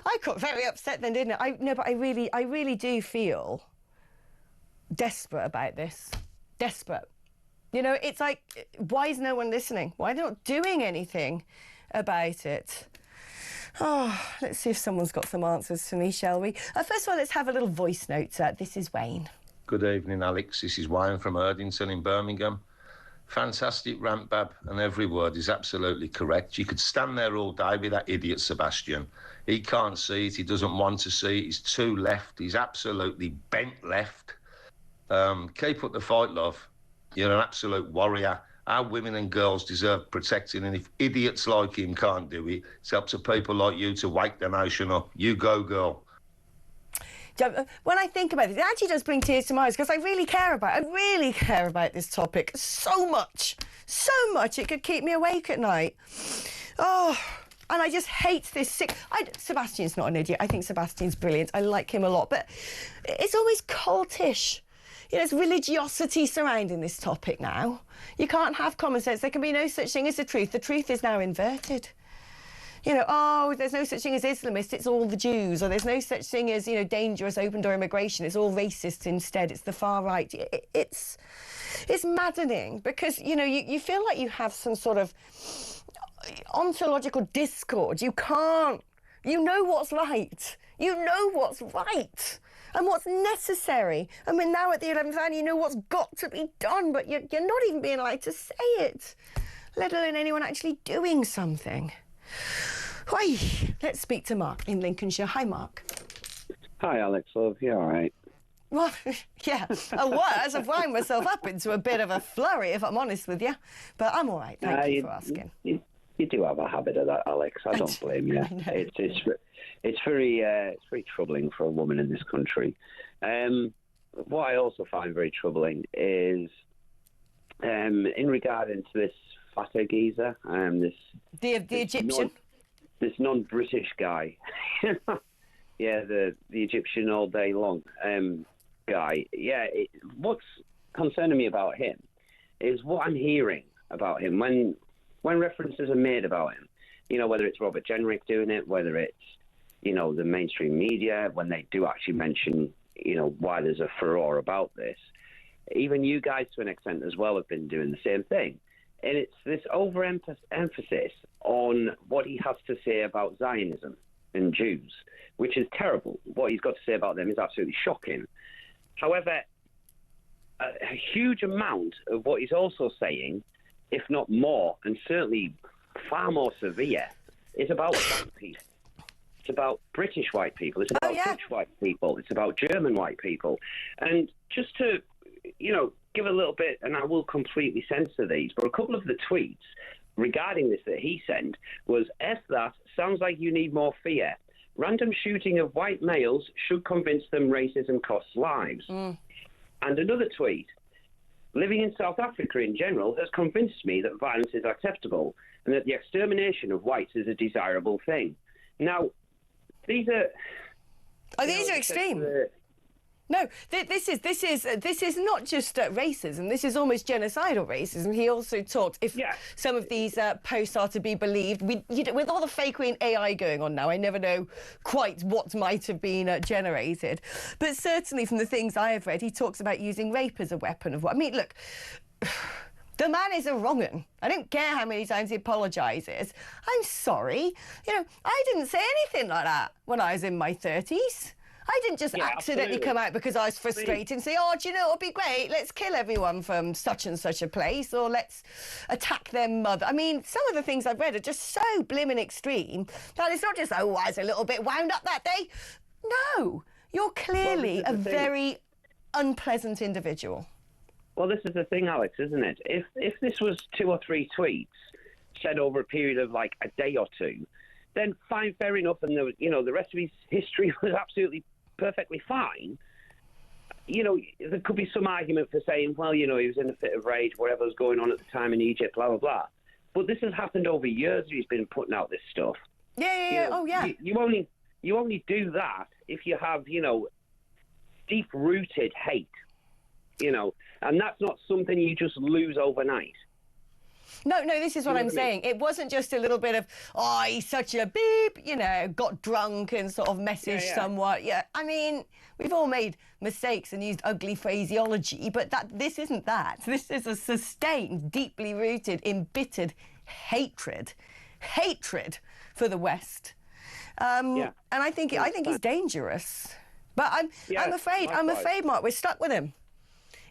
I got very upset then, didn't I? No, but I really do feel desperate about this. Desperate. You know, it's like, why is no one listening? Why are they not doing anything about it? Oh, let's see if someone's got some answers for me, shall we? First of all, let's have a little voice note. This is Wayne. Good evening, Alex. This is Wayne from Erdington in Birmingham. Fantastic rant, Bab, and every word is absolutely correct. You could stand there all day with that idiot Sebastian. He can't see it. He doesn't want to see it. He's too left. He's absolutely bent left. Keep up the fight, love. You're an absolute warrior. Our women and girls deserve protecting, and if idiots like him can't do it, it's up to people like you to wake the nation up. You go, girl. When I think about it, it actually does bring tears to my eyes because I really care about this topic so much it could keep me awake at night. Oh, and I just hate this sick. Sebastian's not an idiot. I think Sebastian's brilliant. I like him a lot, but it's always cultish. You know, there's religiosity surrounding this topic now. You can't have common sense. There can be no such thing as the truth. The truth is now inverted. You know, oh, there's no such thing as Islamist, it's all the Jews. Or there's no such thing as, you know, dangerous open-door immigration, it's all racist instead, it's the far right. It's maddening because, you know, you feel like you have some sort of ontological discord. You know what's right. You know what's right and what's necessary. I mean, now at the 11th hour, you know what's got to be done, but you're not even being allowed to say it, let alone anyone actually doing something. Why? Let's speak to Mark in Lincolnshire. Hi, Mark. Hi, Alex. Love, you all right? Well, yeah. Worse, I've wound myself up into a bit of a flurry, if I'm honest with you. But I'm all right. Thank you for asking. You do have a habit of that, Alex. I don't blame you. It's very troubling for a woman in this country. What I also find very troubling is in regarding to this fatter geezer, the Egyptian, this non-British guy, yeah, the Egyptian all day long guy. Yeah, what's concerning me about him is what I'm hearing about him when references are made about him. You know, whether it's Robert Jenrick doing it, whether it's, you know, the mainstream media, when they do actually mention, you know, why there's a furore about this. Even you guys, to an extent as well, have been doing the same thing. And it's this overemphasis on what he has to say about Zionism and Jews, which is terrible. What he's got to say about them is absolutely shocking. However, a huge amount of what he's also saying, if not more, and certainly far more severe, is about white people. It's about British white people. It's about Dutch white people. It's about German white people. And just to, you know, give a little bit, and I will completely censor these, but a couple of the tweets regarding this that he sent was, F that, sounds like you need more fear. Random shooting of white males should convince them racism costs lives. And another tweet, living in South Africa in general has convinced me that violence is acceptable and that the extermination of whites is a desirable thing. Now, these are... these are extreme. No, this is not just racism. This is almost genocidal racism. He also talked, if some of these posts are to be believed, with all the fake Queen AI going on now, I never know quite what might have been generated. But certainly from the things I have read, he talks about using rape as a weapon of what. I mean, look, the man is a wrong-un. I don't care how many times he apologises. I'm sorry. You know, I didn't say anything like that when I was in my 30s. I didn't just accidentally come out because I was frustrated and say, oh, do you know, it'll be great, let's kill everyone from such and such a place, or let's attack their mother. I mean, some of the things I've read are just so blimmin' extreme that it's not just, oh, I was a little bit wound up that day. No, you're clearly a very unpleasant individual. Well, this is the thing, Alex, isn't it? If this was 2 or 3 tweets said over a period of like a day or two, then fine, fair enough, and the rest of his history was absolutely perfectly fine. You know, there could be some argument for saying, well, you know, he was in a fit of rage, whatever was going on at the time in Egypt, blah, blah, blah. But this has happened over years. He's been putting out this stuff. You only do that if you have, you know, deep-rooted hate, you know, and that's not something you just lose overnight. No, this is what I'm saying. It wasn't just a little bit of, oh, he's such a beep, you know, got drunk and sort of messaged somewhat. Yeah, I mean, we've all made mistakes and used ugly phraseology, but this isn't that. This is a sustained, deeply rooted, embittered hatred for the West. And I think he's dangerous. But I'm afraid, Mark, we're stuck with him.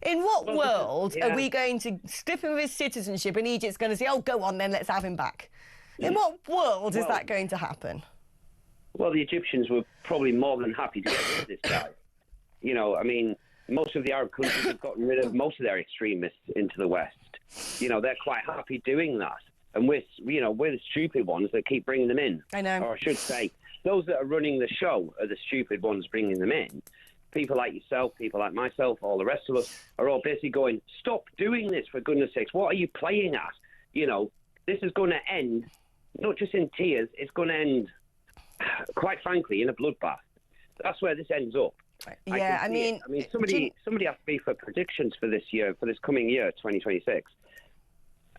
In what world are we going to strip him of his citizenship and Egypt's going to say, oh, go on then, let's have him back? In what world is that going to happen? Well, the Egyptians were probably more than happy to get rid of this guy. You know, I mean, most of the Arab countries have gotten rid of most of their extremists into the West. You know, they're quite happy doing that. And we're the stupid ones that keep bringing them in. I know. Or I should say, those that are running the show are the stupid ones bringing them in. People like yourself, people like myself, all the rest of us are all basically going, stop doing this, for goodness sakes. What are you playing at? You know, this is going to end, not just in tears, it's going to end, quite frankly, in a bloodbath. That's where this ends up. Yeah, I mean, somebody asked me for predictions for this year, for this coming year, 2026.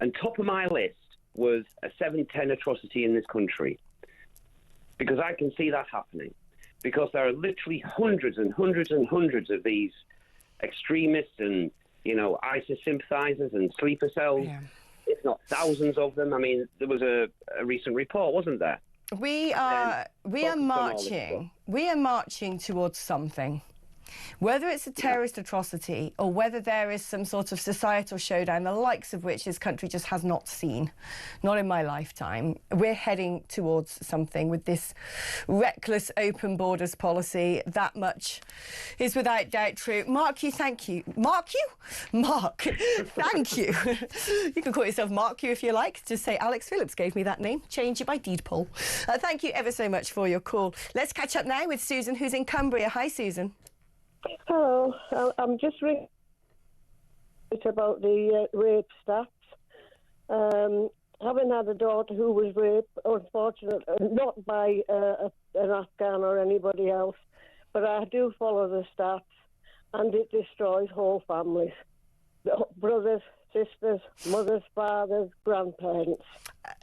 And top of my list was a 710 atrocity in this country. Because I can see that happening. Because there are literally hundreds and hundreds and hundreds of these extremists and, you know, ISIS sympathizers and sleeper cells, if not thousands of them. I mean, there was a recent report, wasn't there? We are marching towards something. Whether it's a terrorist atrocity or whether there is some sort of societal showdown, the likes of which this country just has not seen, not in my lifetime, we're heading towards something with this reckless open borders policy. That much is without doubt true. Mark, thank you. Mark, thank you. You can call yourself Mark if you like. Just say Alex Phillips gave me that name. Change it by deed poll. Thank you ever so much for your call. Let's catch up now with Susan, who's in Cumbria. Hi, Susan. Hello, I'm just ringing about the rape stats. Having had a daughter who was raped, unfortunately, not by an Afghan or anybody else, but I do follow the stats, and it destroys whole families. Brothers, sisters, mothers, fathers, grandparents.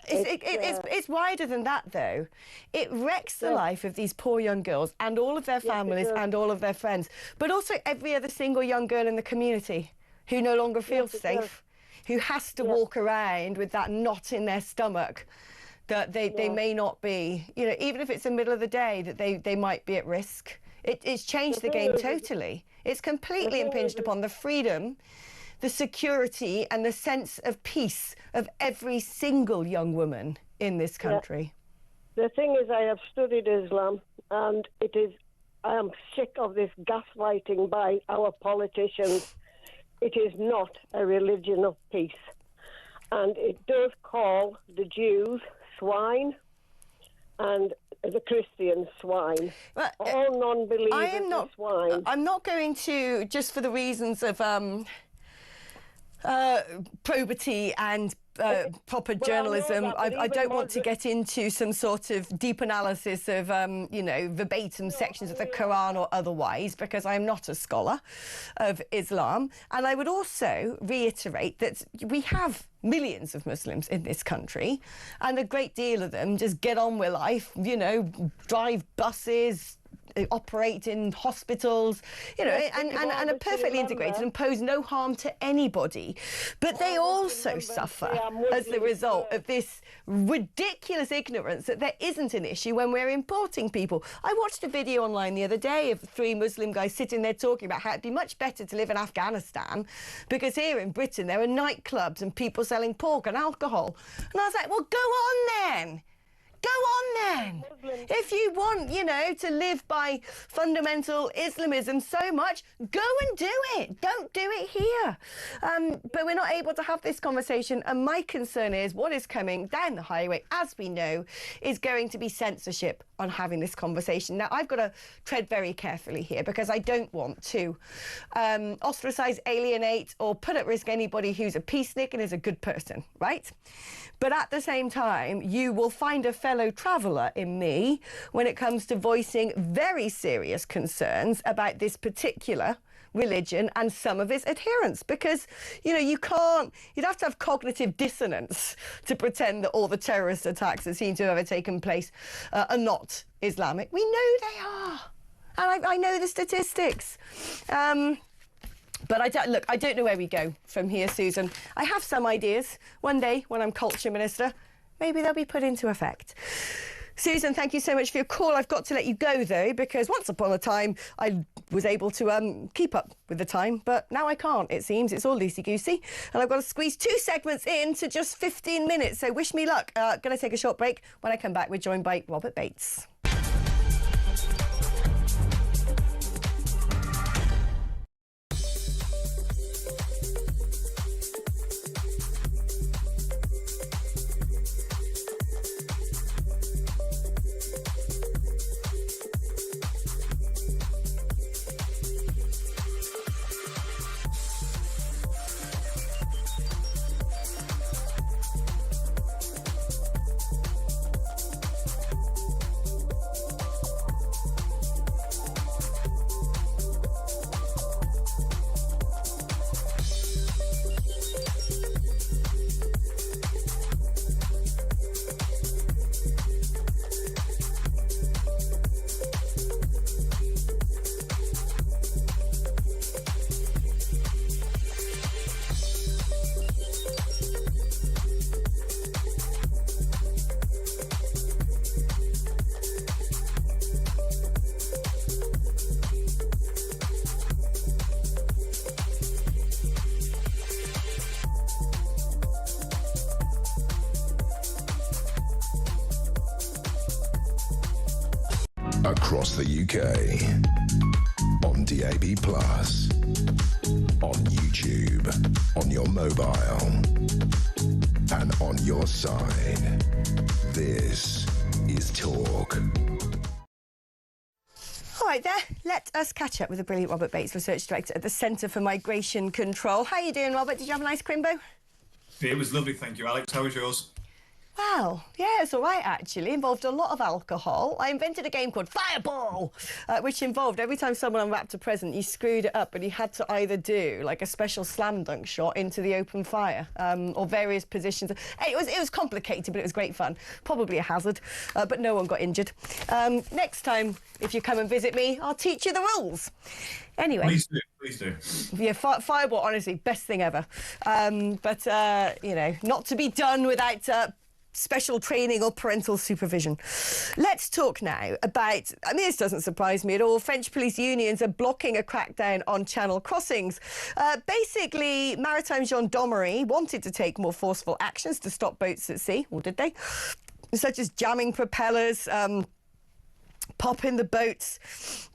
It's wider than that, though. It wrecks the life of these poor young girls and all of their families and all of their friends, but also every other single young girl in the community who no longer feels safe, who has to walk around with that knot in their stomach that they may not be, you know, even if it's the middle of the day, that they might be at risk. It's changed the game totally. It's completely impinged upon the freedom, the security and the sense of peace of every single young woman in this country. The thing is, I have studied Islam, and I am sick of this gaslighting by our politicians. It is not a religion of peace. And it does call the Jews swine and the Christians swine. All non-believers are swine. I'm not going to, just for the reasons of probity and proper journalism, I don't want to get into some sort of deep analysis of, you know, verbatim sections of the Quran or otherwise, because I'm not a scholar of Islam. And I would also reiterate that we have millions of Muslims in this country, and a great deal of them just get on with life, you know, drive buses, operate in hospitals, you know, and are perfectly integrated and pose no harm to anybody. But they also suffer as the result of this ridiculous ignorance that there isn't an issue when we're importing people. I watched a video online the other day of 3 Muslim guys sitting there talking about how it'd be much better to live in Afghanistan because here in Britain there are nightclubs and people selling pork and alcohol. And I was like, well, go on then. Go on then. If you want, you know, to live by fundamental Islamism so much, go and do it. Don't do it here. But we're not able to have this conversation. And my concern is what is coming down the highway, as we know, is going to be censorship on having this conversation. Now, I've got to tread very carefully here because I don't want to ostracise, alienate or put at risk anybody who's a peacenik and is a good person, right? But at the same time, you will find a fellow traveller in me when it comes to voicing very serious concerns about this particular religion and some of its adherents, because, you know, you'd have to have cognitive dissonance to pretend that all the terrorist attacks that seem to have ever taken place are not Islamic. We know they are. And I know the statistics. But I don't know where we go from here, Susan. I have some ideas. One day, when I'm culture minister, maybe they'll be put into effect. Susan, thank you so much for your call. I've got to let you go, though, because once upon a time, I was able to keep up with the time, but now I can't, it seems. It's all loosey-goosey, and I've got to squeeze 2 segments into just 15 minutes, so wish me luck. Going to take a short break. When I come back, we're joined by Robert Bates. Across the UK, on DAB+, on YouTube, on your mobile, and on your side. This is Talk. All right, there. Let us catch up with the brilliant Robert Bates, Research Director at the Centre for Migration Control. How are you doing, Robert? Did you have a nice crimbo? It was lovely, thank you, Alex. How was yours? Well, yeah, it's all right, actually. Involved a lot of alcohol. I invented a game called Fireball, which involved every time someone unwrapped a present, you screwed it up and you had to either do like a special slam dunk shot into the open fire or various positions. It was complicated, but it was great fun. Probably a hazard, but no one got injured. Next time, if you come and visit me, I'll teach you the rules. Anyway. Please do. Yeah, Fireball, honestly, best thing ever. But, you know, not to be done without special training or parental supervision. Let's talk now about, I mean, this doesn't surprise me at all, French police unions are blocking a crackdown on channel crossings. Basically, maritime gendarmerie wanted to take more forceful actions to stop boats at sea, or did they? Such as jamming propellers, popping the boats.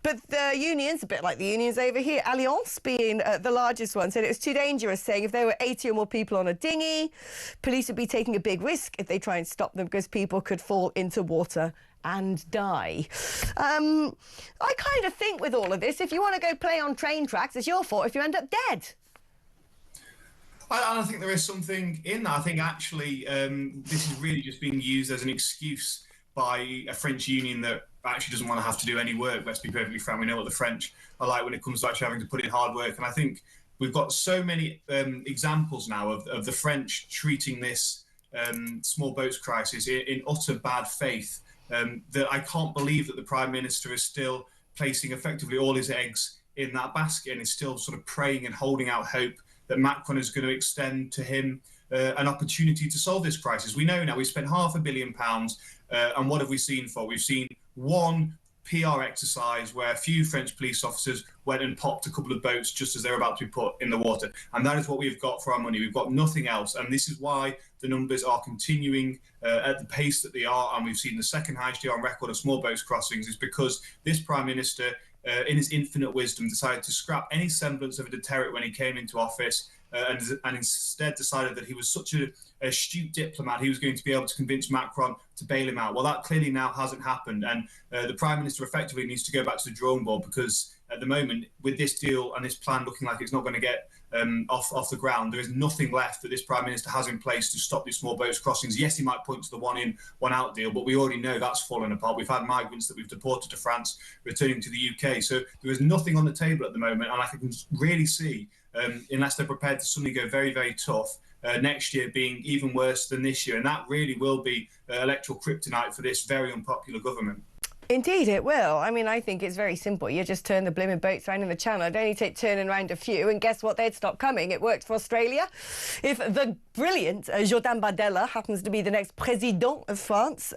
But the unions, a bit like the unions over here, Alliance being the largest one, said it was too dangerous, saying if there were 80 or more people on a dinghy, police would be taking a big risk if they try and stop them because people could fall into water and die. I kind of think with all of this, if you want to go play on train tracks, it's your fault if you end up dead. I think there is something in that. I think actually this is really just being used as an excuse by a French union that actually doesn't want to have to do any work. Let's be perfectly frank. We know what the French are like when it comes to actually having to put in hard work. And I think we've got so many examples now of the French treating this small boats crisis in utter bad faith that I can't believe that the Prime Minister is still placing effectively all his eggs in that basket and is still sort of praying and holding out hope that Macron is going to extend to him an opportunity to solve this crisis. We know now we've spent £500 million, and what have we seen for? We've seen one PR exercise where a few French police officers went and popped a couple of boats just as they were about to be put in the water. And that is what we've got for our money. We've got nothing else. And this is why the numbers are continuing at the pace that they are. And we've seen the second highest year on record of small boats crossings is because this Prime Minister, in his infinite wisdom, decided to scrap any semblance of a deterrent when he came into office. and instead decided that he was such an astute diplomat, he was going to be able to convince Macron to bail him out. Well, that clearly now hasn't happened, and the Prime Minister effectively needs to go back to the drawing board, because at the moment, with this deal and this plan looking like it's not going to get off the ground, there is nothing left that this Prime Minister has in place to stop these small boats crossings. Yes, he might point to the one in, one out deal, but we already know that's fallen apart. We've had migrants that we've deported to France returning to the UK. So there is nothing on the table at the moment, and I can really see, unless they're prepared to suddenly go very, very tough, next year being even worse than this year. And that really will be electoral kryptonite for this very unpopular government. Indeed, it will. I mean, I think it's very simple. You just turn the blooming boats around in the channel. It'd only take turning around a few, and guess what? They'd stop coming. It worked for Australia. If the brilliant Jordan Bardella happens to be the next président of France,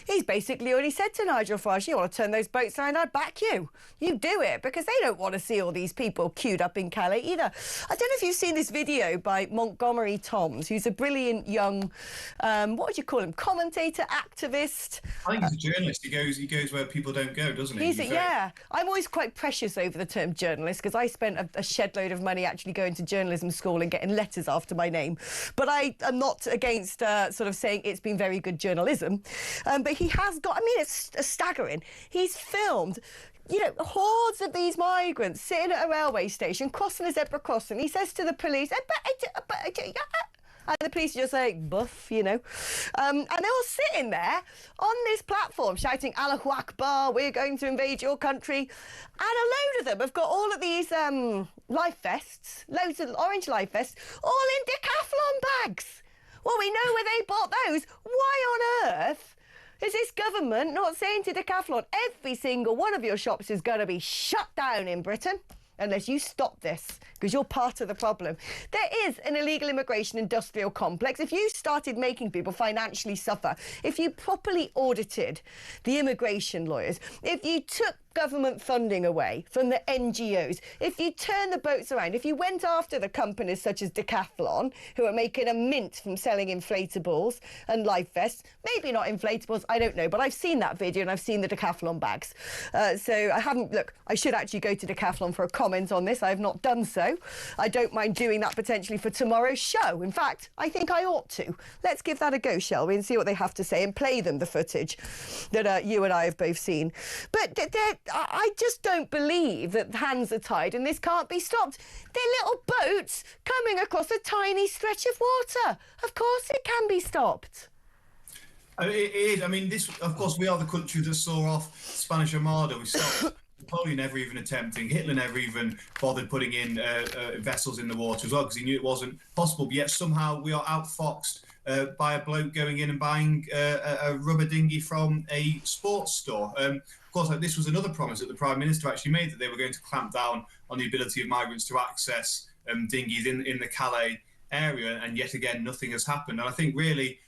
he's basically already said to Nigel Farage, you want to turn those boats around, I'd back you. You do it, because they don't want to see all these people queued up in Calais either. I don't know if you've seen this video by Montgomery Toms, who's a brilliant young, what would you call him, commentator, activist? I think he's a journalist. He goes where people don't go, doesn't he? Yeah. I'm always quite precious over the term journalist, because I spent a shed load of money actually going to journalism school and getting letters after my name. But I am not against sort of saying it's been very good journalism. But he has got, I mean, it's staggering. He's filmed, you know, hordes of these migrants sitting at a railway station, crossing a zebra crossing. He says to the police, and the police are just like, buff, you know. And they're all sitting there on this platform shouting, Allahu Akbar, we're going to invade your country. And a load of them have got all of these life vests, loads of orange life vests, all in Decathlon bags. Well, we know where they bought those. Why on earth is this government not saying to Decathlon, every single one of your shops is going to be shut down in Britain unless you stop this, because you're part of the problem? There is an illegal immigration industrial complex. If you started making people financially suffer, if you properly audited the immigration lawyers, if you took government funding away from the NGOs, if you turn the boats around, if you went after the companies such as Decathlon, who are making a mint from selling inflatables and life vests, maybe not inflatables, I don't know, but I've seen that video and I've seen the Decathlon bags. So I haven't, look, I should actually go to Decathlon for a comment on this. I have not done so. I don't mind doing that potentially for tomorrow's show. In fact, I think I ought to. Let's give that a go, shall we, and see what they have to say and play them the footage that you and I have both seen. But I just don't believe that hands are tied and this can't be stopped. They're little boats coming across a tiny stretch of water. Of course it can be stopped. It is. I mean, this, of course, we are the country that saw off Spanish Armada. We stopped Napoleon never even attempting. Hitler never even bothered putting in vessels in the water as well, because he knew it wasn't possible. But yet somehow we are outfoxed by a bloke going in and buying a rubber dinghy from a sports store. Of course, this was another promise that the Prime Minister actually made, that they were going to clamp down on the ability of migrants to access dinghies in the Calais area, and yet again nothing has happened. And I think really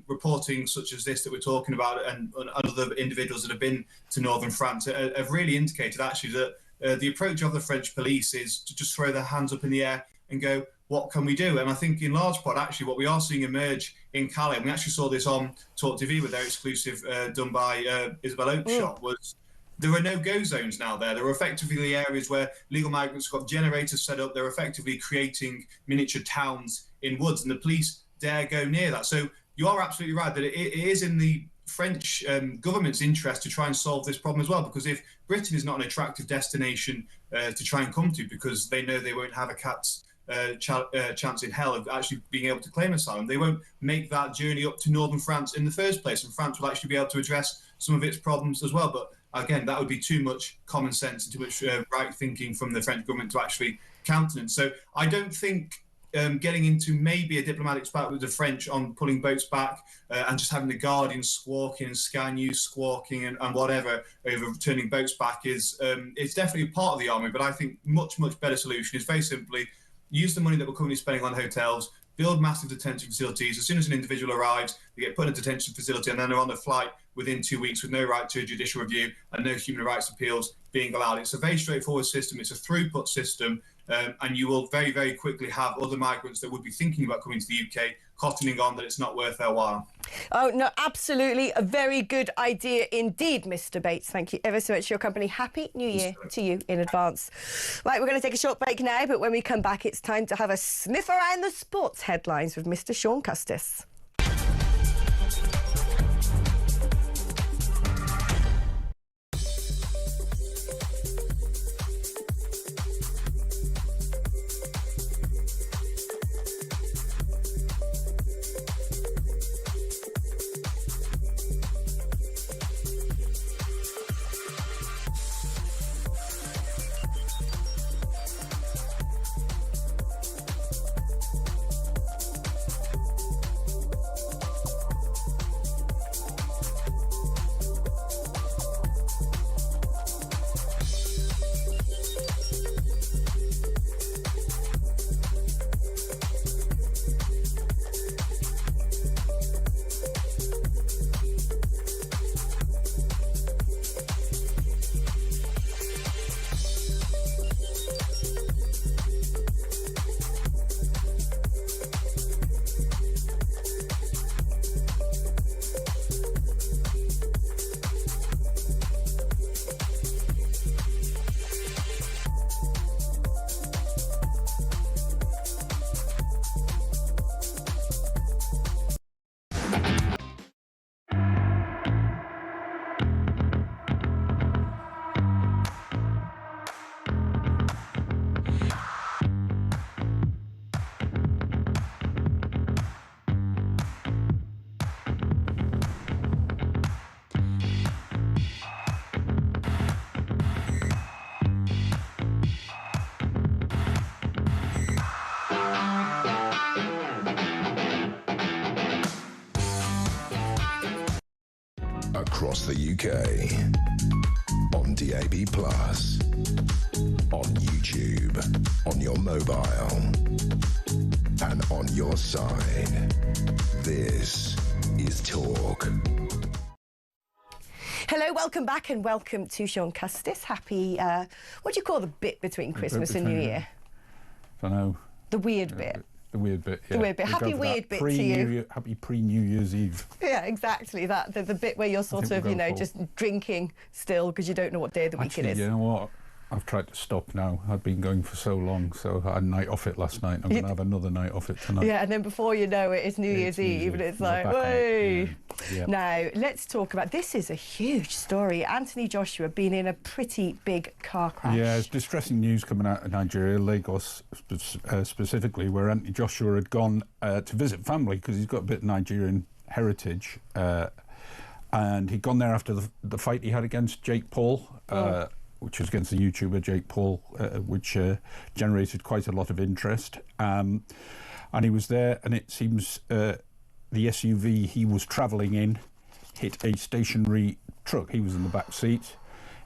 reporting such as this that we're talking about, and other individuals that have been to northern France have really indicated actually that the approach of the French police is to just throw their hands up in the air and go, what can we do? And I think in large part actually what we are seeing emerge in Calais, and we actually saw this on talkTV with their exclusive done by Isabel Oakeshott, was there are no-go zones now there. There are effectively areas where legal migrants have got generators set up. They're effectively creating miniature towns in woods, and the police dare go near that. So you are absolutely right that it is in the French government's interest to try and solve this problem as well, because if Britain is not an attractive destination to try and come to, because they know they won't have a cat's chance in hell of actually being able to claim asylum, they won't make that journey up to northern France in the first place, and France will actually be able to address some of its problems as well. But again, that would be too much common sense and too much right thinking from the French government to actually countenance. So I don't think getting into maybe a diplomatic spat with the French on pulling boats back and just having the Guardian squawking and Sky News squawking and whatever over turning boats back is it's definitely part of the army. But I think much better solution is very simply use the money that we're currently spending on hotels, build massive detention facilities. As soon as an individual arrives, they get put in a detention facility and then they're on the flight within 2 weeks with no right to a judicial review and no human rights appeals being allowed. It's a very straightforward system. It's a throughput system. And you will very, very quickly have other migrants that would be thinking about coming to the UK cottoning on that it's not worth their while. Oh, no, absolutely. A very good idea indeed, Mr. Bates. Thank you ever so much for your company. Happy New Year to you in advance. Right, we're going to take a short break now, but when we come back, it's time to have a sniff around the sports headlines with Mr. Sean Custis. Across the UK, on DAB+, on YouTube, on your mobile, and on your side. This is Talk. Hello, welcome back and welcome to Sean Custis. Happy, what do you call the bit between Christmas and New Year? I don't know. The weird bit. The weird bit, yeah. The weird bit. Happy weird bit to you. Happy pre-New Year's Eve. Yeah, exactly. That the bit where you're sort of, you know, just drinking still because you don't know what day of the week it is. You know what? I've tried to stop now. I've been going for so long, so I had a night off it last night. I'm going to have another night off it tonight. Yeah, and then before you know it, it's New Year's Eve, and it's like, way. Yeah. Now, let's talk about, this is a huge story. Anthony Joshua been in a pretty big car crash. Yeah, it's distressing news coming out of Nigeria, Lagos specifically, where Anthony Joshua had gone to visit family because he's got a bit of Nigerian heritage. And he'd gone there after the fight he had against Jake Paul. Which was against the YouTuber Jake Paul, which generated quite a lot of interest. And he was there, and it seems the SUV he was travelling in hit a stationary truck. He was in the back seat.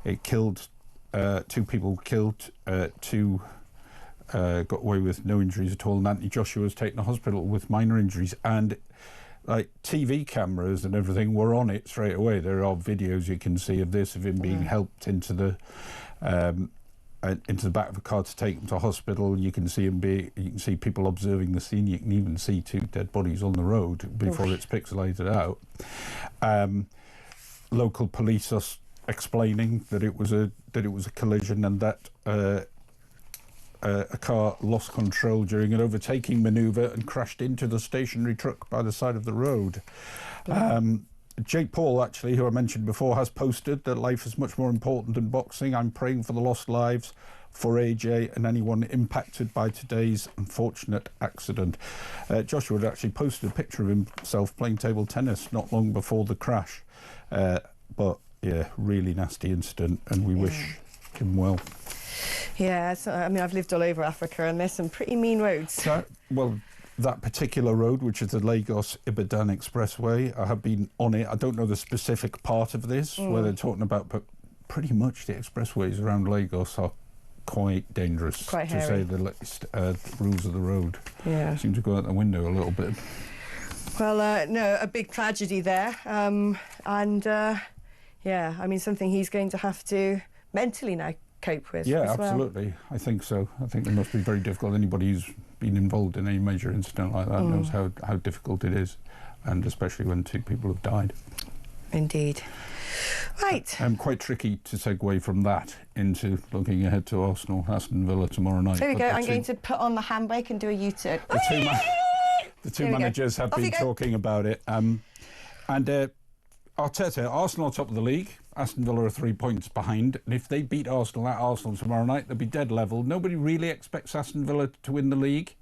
It killed 2 people, killed 2 got away with no injuries at all. And Anthony Joshua was taken to hospital with minor injuries. And like TV cameras and everything were on it straight away. There are videos you can see of this, of him being helped into the back of a car to take him to hospital. You can see you can see people observing the scene. You can even see 2 dead bodies on the road before it's pixelated out. Local police are explaining that it was a collision and that a car lost control during an overtaking manoeuvre and crashed into the stationary truck by the side of the road. Jake Paul, actually, who I mentioned before, has posted that life is much more important than boxing. I'm praying for the lost lives, for AJ and anyone impacted by today's unfortunate accident. Joshua had actually posted a picture of himself playing table tennis not long before the crash. But, yeah, really nasty incident, and we wish him well. Yeah, so, I mean, I've lived all over Africa, and there's some pretty mean roads. That particular road, which is the Lagos-Ibadan Expressway, I have been on it. I don't know the specific part of this, where they're talking about, but pretty much the expressways around Lagos are quite dangerous, quite to say the least. The rules of the road seem to go out the window a little bit. Well, no, a big tragedy there. Yeah, I mean, something he's going to have to mentally now cope with. Yeah, as well. absolutely. I think so. I think it must be very difficult. Anybody who's been involved in any major incident like that knows how difficult it is, and especially when 2 people have died. Indeed. Right. Quite tricky to segue from that into looking ahead to Aston Villa tomorrow night. There we go. I'm going to put on the handbrake and do a U-turn. The two managers have been talking about it. And Arteta, Arsenal are top of the league. Aston Villa are 3 points behind. And if they beat Arsenal at Arsenal tomorrow night, they'll be dead level. Nobody really expects Aston Villa to win the league.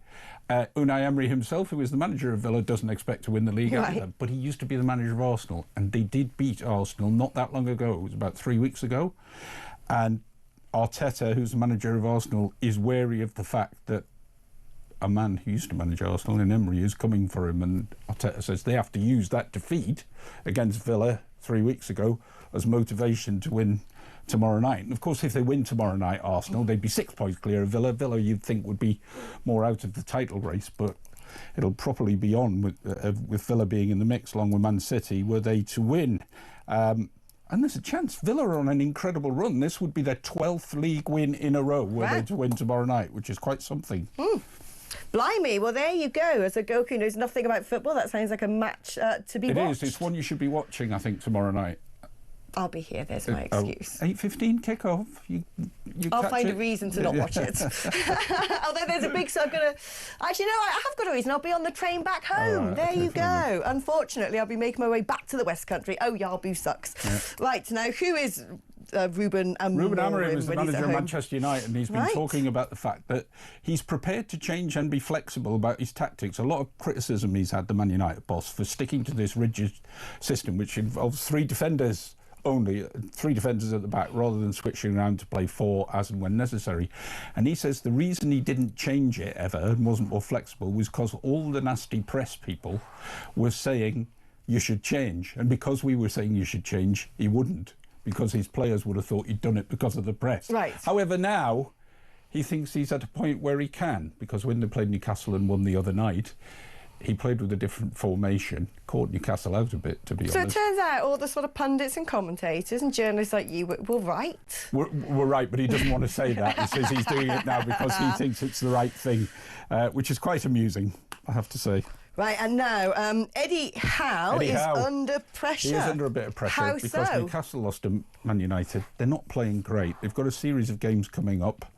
Unai Emery himself, who is the manager of Villa, doesn't expect to win the league either. But he used to be the manager of Arsenal. And they did beat Arsenal not that long ago. It was about 3 weeks ago. And Arteta, who's the manager of Arsenal, is wary of the fact that a man who used to manage Arsenal in Emery is coming for him, and Arteta says they have to use that defeat against Villa 3 weeks ago as motivation to win tomorrow night. And of course, if they win tomorrow night, Arsenal, they'd be 6 points clear of Villa. Villa, you'd think, would be more out of the title race, but it'll probably be on with Villa being in the mix along with Man City were they to win. And there's a chance Villa are on an incredible run. This would be their 12th league win in a row were they to win tomorrow night, which is quite something. Blimey, well, there you go. As a Goku who knows nothing about football, that sounds like a match to be watched. It is. It's one you should be watching, I think, tomorrow night. I'll be here, there's my excuse. 8:15 kick-off. I'll find a reason to not watch it. Although there's a big... So I'm going to... Actually, no, I have got a reason. I'll be on the train back home. There you go. Unfortunately, I'll be making my way back to the West Country. Oh, Yarbu sucks. Yeah. Right, now, who is... Ruben Amorim is the manager of Manchester United, and he's been talking about the fact that he's prepared to change and be flexible about his tactics. A lot of criticism he's had, the Man United boss, for sticking to this rigid system, which involves 3 defenders only, 3 defenders at the back, rather than switching around to play 4 as and when necessary. And he says the reason he didn't change it ever and wasn't more flexible was because all the nasty press people were saying you should change. And because we were saying you should change, he wouldn't, because his players would have thought he'd done it because of the press. Right. However, now he thinks he's at a point where he can, because when they played Newcastle and won the other night, he played with a different formation, caught Newcastle out a bit, to be honest. So it turns out all the sort of pundits and commentators and journalists like you were right. We're right, but he doesn't want to say that. He says he's doing it now because he thinks it's the right thing, which is quite amusing, I have to say. Right, and now Eddie Howe is under pressure. He is under a bit of pressure. How because so? Newcastle lost to Man United. They're not playing great. They've got a series of games coming up,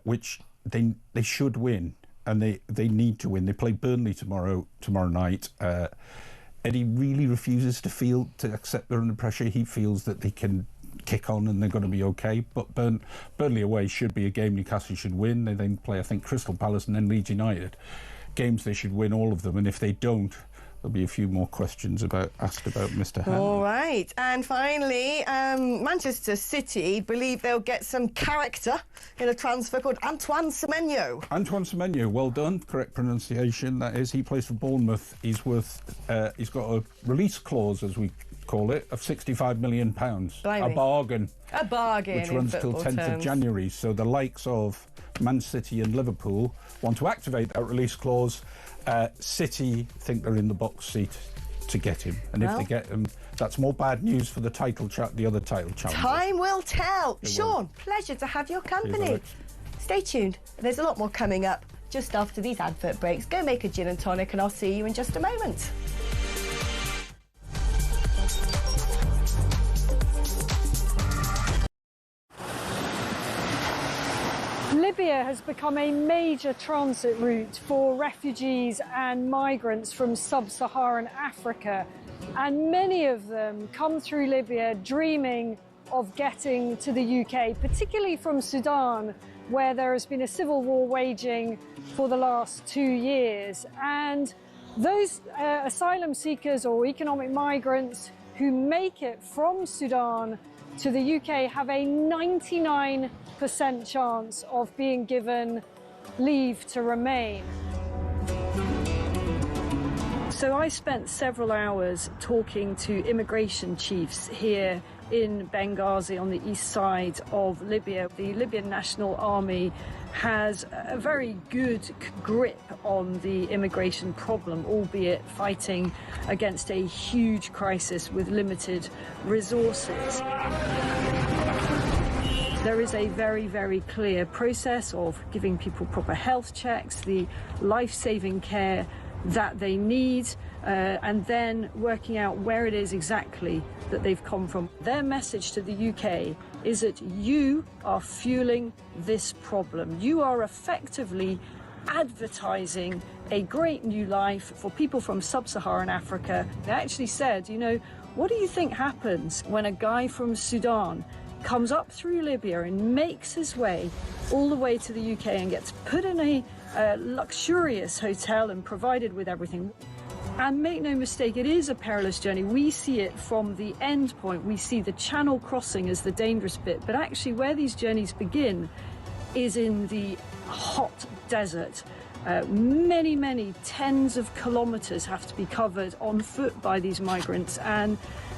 which they should win. And they need to win. They play Burnley tomorrow night. Eddie really refuses to accept they're under pressure. He feels that they can kick on and they're going to be okay. But Burnley away should be a game Newcastle should win. They then play, I think, Crystal Palace and then Leeds United. Games they should win all of them. And if they don't, there'll be a few more questions asked about Mr. Howe. All right. And finally, Manchester City believe they'll get some character in a transfer called Antoine Semenyo. Antoine Semenyo, well done. Correct pronunciation, that is. He plays for Bournemouth. He's got a release clause, as we call it, of £65 million. Blimey. A bargain. A bargain. Which runs till 10th of January. So the likes of Man City and Liverpool want to activate that release clause. City think they're in the box seat to get him, and if they get him, that's more bad news for the other title challenge. Time will tell. Sean, pleasure to have your company. Stay tuned. There's a lot more coming up just after these advert breaks. Go make a gin and tonic, and I'll see you in just a moment. Libya has become a major transit route for refugees and migrants from sub-Saharan Africa, and many of them come through Libya dreaming of getting to the UK, particularly from Sudan, where there has been a civil war waging for the last 2 years. And those asylum seekers or economic migrants who make it from Sudan to the UK have a 99% chance of being given leave to remain. So I spent several hours talking to immigration chiefs here in Benghazi on the east side of Libya. The Libyan National Army has a very good grip on the immigration problem, albeit fighting against a huge crisis with limited resources. There is a very, very clear process of giving people proper health checks, the life-saving care that they need, and then working out where it is exactly that they've come from. Their message to the UK is that you are fueling this problem. You are effectively advertising a great new life for people from sub-Saharan Africa. They actually said, you know, what do you think happens when a guy from Sudan comes up through Libya and makes his way all the way to the UK and gets put in a luxurious hotel and provided with everything? And make no mistake, it is a perilous journey. We see it from the end point. We see the Channel crossing as the dangerous bit. But actually where these journeys begin is in the hot desert. Many, many tens of kilometres have to be covered on foot by these migrants. And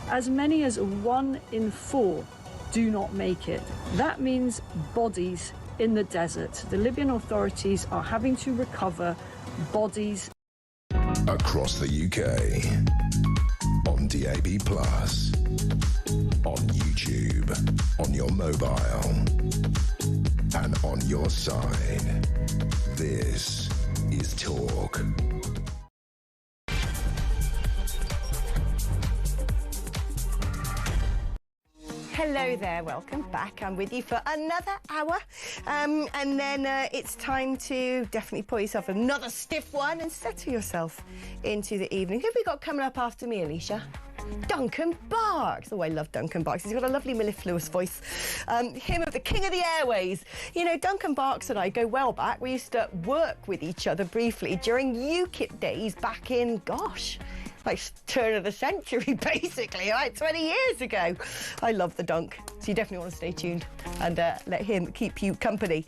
as many as 1 in 4 do not make it. That means bodies in the desert. The Libyan authorities are having to recover bodies across the UK, on DAB+, on YouTube, on your mobile, and on your side. This is Talk. Hello there, welcome back. I'm with you for another hour. And then it's time to definitely pour yourself another stiff one and settle yourself into the evening. Who have we got coming up after me, Alicia? Duncan Barks. Oh, I love Duncan Barks. He's got a lovely mellifluous voice. Him of the King of the Airways. You know, Duncan Barks and I go well back. We used to work with each other briefly during UKIP days back in, gosh, like turn of the century, basically, right? 20 years ago. I love the Dunk. So you definitely want to stay tuned and let him keep you company.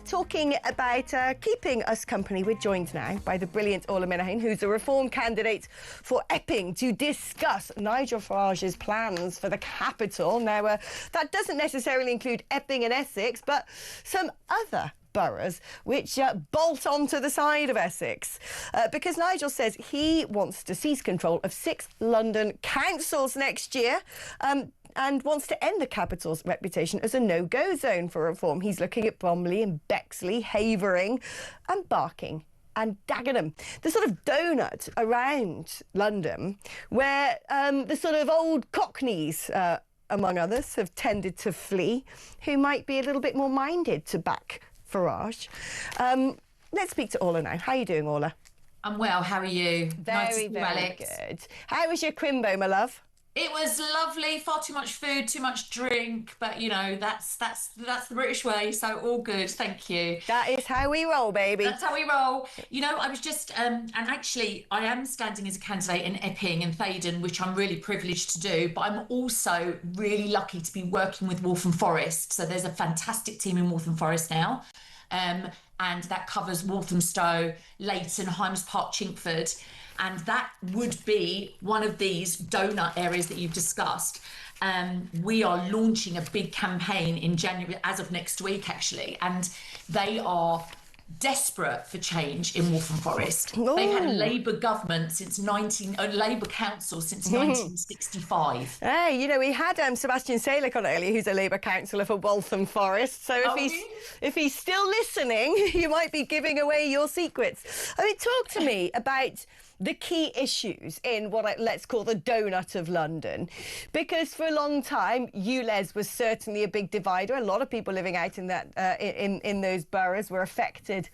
Talking about keeping us company, we're joined now by the brilliant Orla Minahane, who's a Reform candidate for Epping, to discuss Nigel Farage's plans for the capital. Now, that doesn't necessarily include Epping and Essex, but some other boroughs which bolt onto the side of Essex, because Nigel says he wants to seize control of 6 London councils next year, and wants to end the capital's reputation as a no-go zone for reform. He's looking at Bromley and Bexley, Havering and Barking and Dagenham, the sort of donut around London where the sort of old cockneys, among others, have tended to flee, who might be a little bit more minded to back Farage. Let's speak to Orla now. How are you doing, Orla? I'm well. How are you? Very, very good. How was your Crimbo, my love? It was lovely. Far too much food, too much drink, but you know that's the British way. So all good. Thank you. That is how we roll, baby. That's how we roll. You know, I was just and actually I am standing as a candidate in Epping and Thaden, which I'm really privileged to do. But I'm also really lucky to be working with Waltham Forest. So there's a fantastic team in Waltham Forest now. And that covers Walthamstow, Leighton, Hymes Park, Chinkford. And that would be one of these donut areas that you've discussed. We are launching a big campaign in January, as of next week, actually. And they are desperate for change in Waltham Forest. Ooh. They've had a Labour government since Labour council since 1965. Hey, you know, we had Sebastian Salick on earlier, who's a Labour councillor for Waltham Forest. So if he's still listening, you might be giving away your secrets. I mean, talk to me about the key issues in what let's call the donut of London, because for a long time ULEZ was certainly a big divider. A lot of people living out in that in those boroughs were affected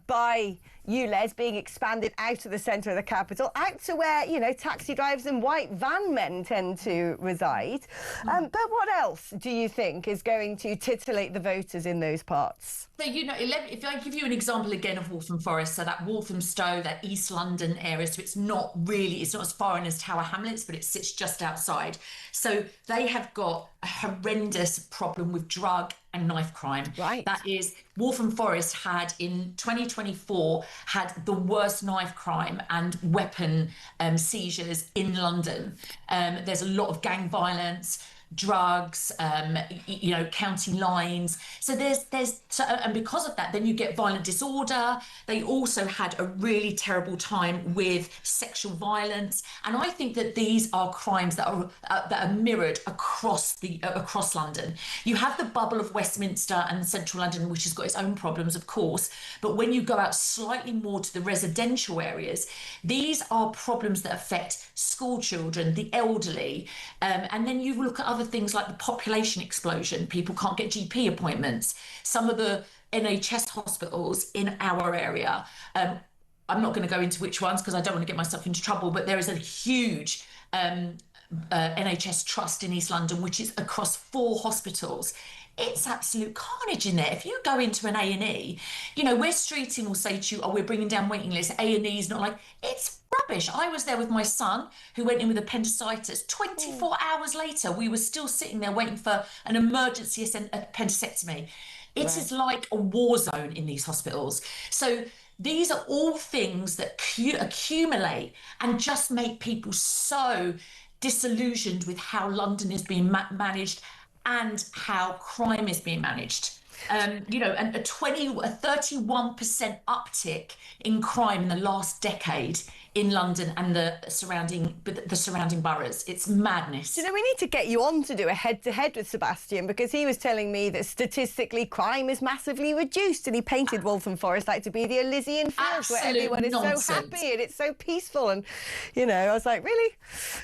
by ULEZ being expanded out of the centre of the capital, out to where, you know, taxi drivers and white van men tend to reside. But what else do you think is going to titillate the voters in those parts? So, you know, if I give you an example again of Waltham Forest, so that Walthamstow, that East London area, so it's not as far in as Tower Hamlets, but it sits just outside. So they have got a horrendous problem with drug and knife crime. Right. That is, Waltham Forest had in 2024 had the worst knife crime and weapon seizures in London. There's a lot of gang violence. drugs, counting lines. So and because of that, then you get violent disorder. They also had a really terrible time with sexual violence. And I think that these are crimes that are mirrored across London. You have the bubble of Westminster and central London, which has got its own problems, of course. But when you go out slightly more to the residential areas, these are problems that affect school children, the elderly. And then you look at other things like the population explosion. People can't get GP appointments. Some of the NHS hospitals in our area, I'm not going to go into which ones because I don't want to get myself into trouble, but there is a huge NHS trust in East London, which is across 4 hospitals. It's absolute carnage in there. If you go into an A&E, where Streeting will say to you, oh, we're bringing down waiting lists, A&E is not like, it's rubbish. I was there with my son who went in with appendicitis. 24 hours later, we were still sitting there waiting for an emergency appendectomy. It is like a war zone in these hospitals. So these are all things that accumulate and just make people so disillusioned with how London is being managed and how crime is being managed. And a 31% uptick in crime in the last decade in London and the surrounding boroughs. It's madness. We need to get you on to do a head-to-head with Sebastian, because he was telling me that statistically crime is massively reduced, and he painted Waltham Forest like to be the Elysian Fields, where everyone is so happy and it's so peaceful. And I was like, really?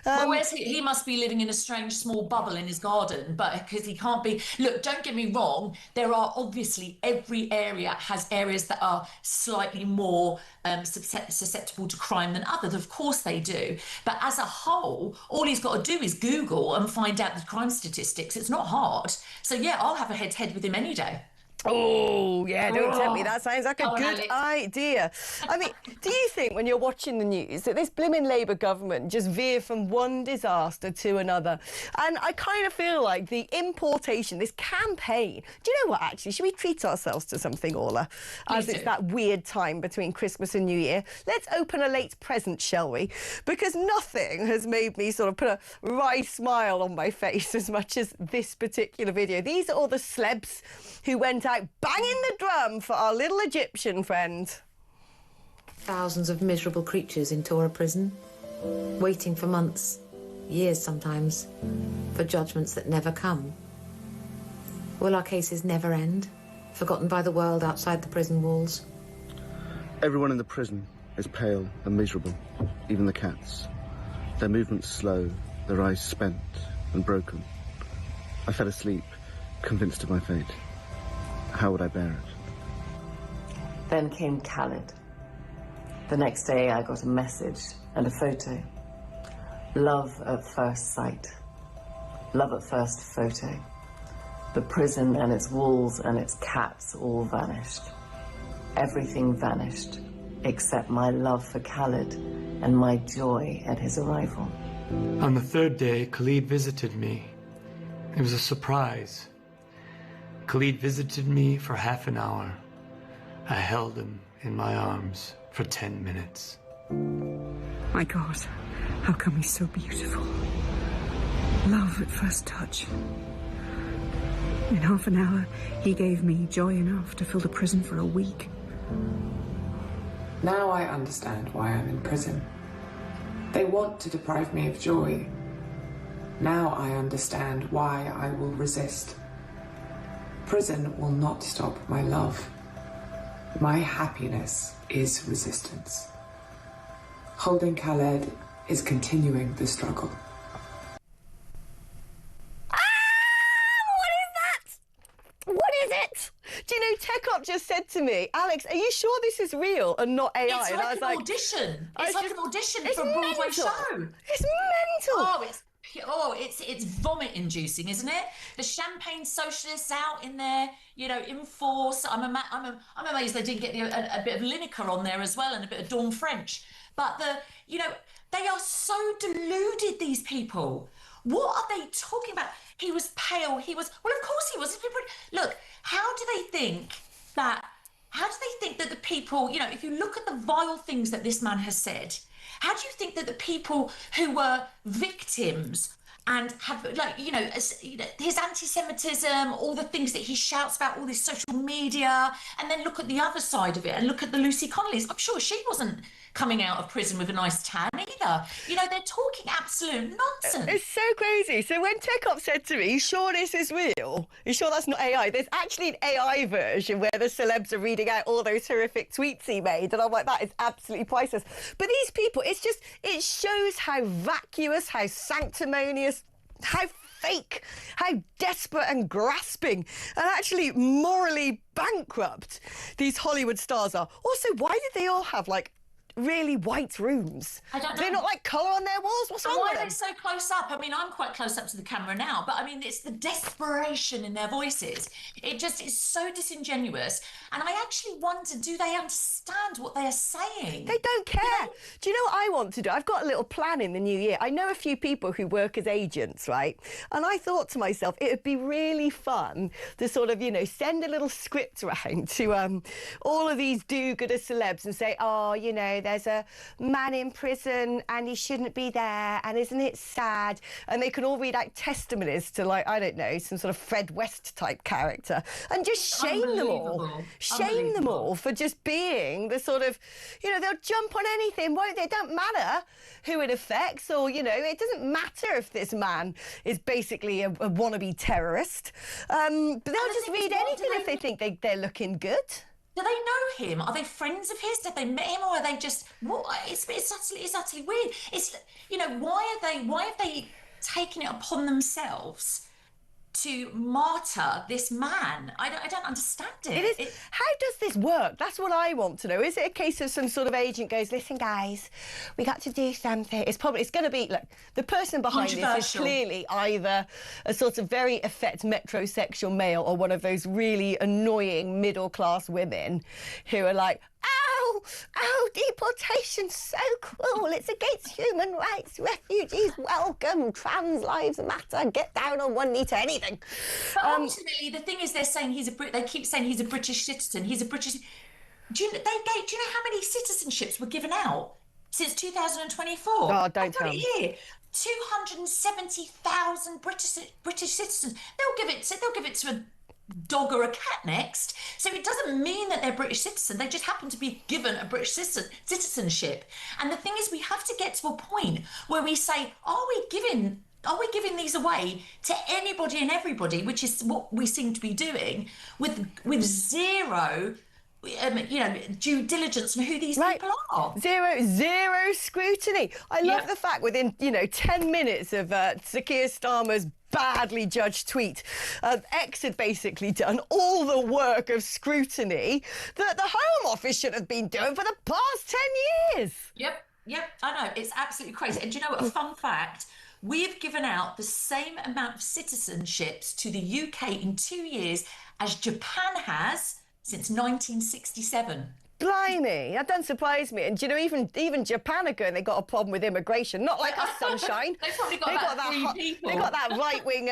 Well, he must be living in a strange small bubble in his garden, but because he can't be. Look, don't get me wrong. There are obviously, every area has areas that are slightly more susceptible to crime than others. Of course they do. But as a whole, all he's got to do is Google and find out the crime statistics. It's not hard. So yeah, I'll have a head-to-head with him any day. Oh, yeah, don't tempt me. That sounds like a good idea. I mean, do you think when you're watching the news that this blimmin' Labour government just veer from one disaster to another? And I kind of feel like the importation, this campaign, do you know what, actually? Should we treat ourselves to something, Orla? As it's that weird time between Christmas and New Year. Let's open a late present, shall we? Because nothing has made me sort of put a wry smile on my face as much as this particular video. These are all the celebs who went out banging the drum for our little Egyptian friend. Thousands of miserable creatures in Torah prison, waiting for months, years sometimes, for judgments that never come. Will our cases never end, forgotten by the world outside the prison walls? Everyone in the prison is pale and miserable, even the cats. Their movements slow, their eyes spent and broken. I fell asleep, convinced of my fate. How would I bear it? Then came Khaled. The next day I got a message and a photo. Love at first sight. Love at first photo. The prison and its walls and its cats all vanished. Everything vanished except my love for Khaled and my joy at his arrival. On the 3rd day, Khalid visited me. It was a surprise. Khalid visited me for half an hour. I held him in my arms for 10 minutes. My God, how come he's so beautiful? Love at first touch. In half an hour, he gave me joy enough to fill the prison for a week. Now I understand why I'm in prison. They want to deprive me of joy. Now I understand why I will resist. Prison will not stop my love. My happiness is resistance. Holding Khaled is continuing the struggle. What is it? Do you know, Tekop just said to me, Alex, are you sure this is real and not AI? It's and like I was an audition. It's like an audition it's for a Broadway mental. show. It's mental. It's vomit-inducing, isn't it? The champagne socialists out in there, in force. I'm amazed they didn't get a bit of Lineker on there as well and a bit of Dawn French. But they are so deluded, these people. What are they talking about? He was pale. Well, of course he was. Look, how do they think that the people, if you look at the vile things that this man has said, how do you think that the people who were victims and have, like, you know, his anti-Semitism, all the things that he shouts about, all this social media, and then look at the other side of it and look at the Lucy Connollys. I'm sure she wasn't coming out of prison with a nice tan either. You know, they're talking absolute nonsense. It's so crazy. So when Tekop said to me, "You sure this is real? You sure that's not AI?" There's actually an AI version where the celebs are reading out all those horrific tweets he made, and I'm like, that is absolutely priceless. But these people, it shows how vacuous, how sanctimonious, how fake, how desperate and grasping and actually morally bankrupt these Hollywood stars are. Also, why did they all have, like, really white rooms? I don't know. They're not like colour on their walls? What's wrong Why with are them? they so close up? I mean, I'm quite close up to the camera now, but I mean, it's the desperation in their voices. It just is so disingenuous. And I actually wonder, do they understand what they are saying? They don't care. Do you know what I want to do? I've got a little plan in the new year. I know a few people who work as agents, right? And I thought to myself, it would be really fun to sort of, you know, send a little script around to all of these do-gooder celebs and say, oh, you know, there's a man in prison and he shouldn't be there, and isn't it sad? And they can all read out testimonies to, like, I don't know, some sort of Fred West type character, and just shame them all. Shame them all for just being the sort of, you know, they'll jump on anything, won't they? It don't matter who it affects, or, you know, it doesn't matter if this man is basically a wannabe terrorist. But they'll just read anything if they think they're looking good. Do they know him? Are they friends of his? Have they met him, or are they just? What? It's utterly weird. It's, you know, why have they taken it upon themselves to martyr this man? I don't understand it. It is. How does this work? That's what I want to know. Is it a case of some sort of agent goes, listen, guys, we got to do something? It's going to be, look, the person behind this is clearly either a sort of very effete metrosexual male or one of those really annoying middle-class women who are like, oh, deportation's so cruel. It's against human rights. Refugees welcome. Trans lives matter. Get down on one knee to anything. But ultimately, the thing is, they're saying they keep saying he's a British citizen. He's a British. Do you know how many citizenships were given out since 2024? Oh, don't tell me. Here, 270,000 British citizens. They'll give it to a dog or a cat next. So it doesn't mean that they're British citizens. They just happen to be given a British citizenship. And the thing is, we have to get to a point where we say, are we giving these away to anybody and everybody, which is what we seem to be doing, with zero due diligence on who these people are. Zero scrutiny. I love the fact within, 10 minutes of Sir Keir Starmer's badly judged tweet, X had basically done all the work of scrutiny that the Home Office should have been doing for the past 10 years. Yep, I know. It's absolutely crazy. And do you know what? A fun fact, we've given out the same amount of citizenships to the UK in 2 years as Japan has since 1967. Blimey, that doesn't surprise me. And even Japan are going, they got a problem with immigration. Not like us, sunshine. They've probably got about 3 people. They got that right-wing,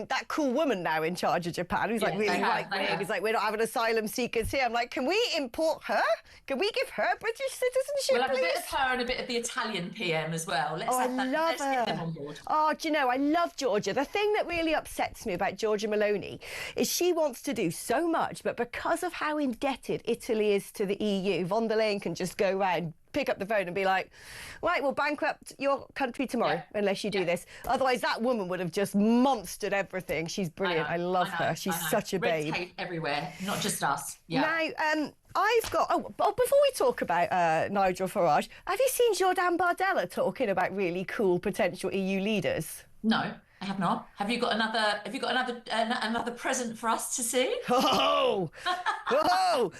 that cool woman now in charge of Japan who's like really right-wing. He's like, we're not having asylum seekers here. I'm like, can we import her? Can we give her British citizenship, We'll have please? a bit of her and a bit of the Italian PM as well. Let's get them on board. Oh, do you know, I love Georgia. The thing that really upsets me about Giorgia Meloni is she wants to do so much, but because of how indebted Italy is to the EU, von der Leyen can just go round, pick up the phone and be like, right, we'll bankrupt your country tomorrow unless you do this. Otherwise, that woman would have just monstered everything. She's brilliant. I love her. She's such a babe. Red tape everywhere, not just us. Yeah. Now, I've got... before we talk about Nigel Farage, have you seen Jordan Bardella talking about really cool potential EU leaders? No, I have not. Have you got another present for us to see? Oh!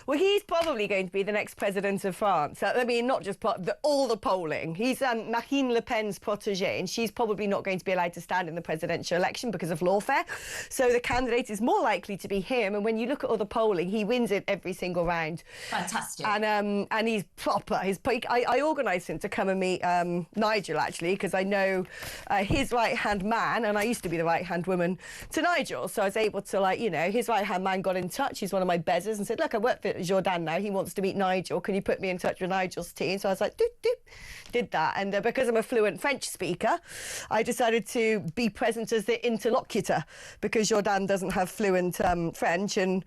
Well, he's probably going to be the next president of France. I mean, not just all the polling. He's Marine Le Pen's protégé, and she's probably not going to be allowed to stand in the presidential election because of lawfare. So the candidate is more likely to be him. And when you look at all the polling, he wins it every single round. Fantastic. And he's proper. I organised him to come and meet Nigel, actually, because I know his right-hand man, and when I used to be the right-hand woman to Nigel. So I was able to, like, you know, his right-hand man got in touch. He's one of my bezzers and said, look, I work for Jordan now. He wants to meet Nigel. Can you put me in touch with Nigel's team? So I was like, doop, doop. Did that. And because I'm a fluent French speaker, I decided to be present as the interlocutor because Jordan doesn't have fluent French and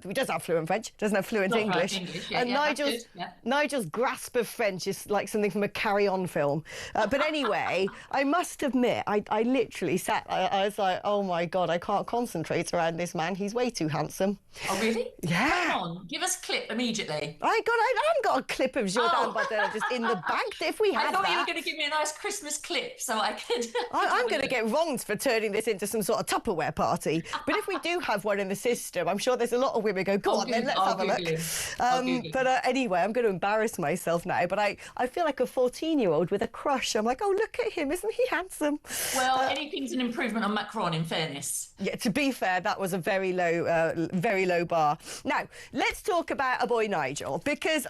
he does have fluent French, doesn't have fluent Not English. yeah, And that's good, Nigel's grasp of French is like something from a Carry On film. But anyway, I must admit, I literally sat, I was like, oh my God, I can't concentrate around this man. He's way too handsome. Oh, really? Yeah. Come on, give us a clip immediately. I haven't got a clip of Jordan Bardella just in the bank. If we had I thought that, you were going to give me a nice Christmas clip so I could... I'm going to get wronged for turning this into some sort of Tupperware party. But if we do have one in the system, I'm sure there's a lot of women go, go on then, let's have a look. But anyway, I'm going to embarrass myself now. But I feel like a 14-year-old with a crush. I'm like, oh, look at him. Isn't he handsome? Well, anything's an improvement on Macron, in fairness. Yeah, to be fair, that was a very low bar. Now, let's talk about a boy Nigel, because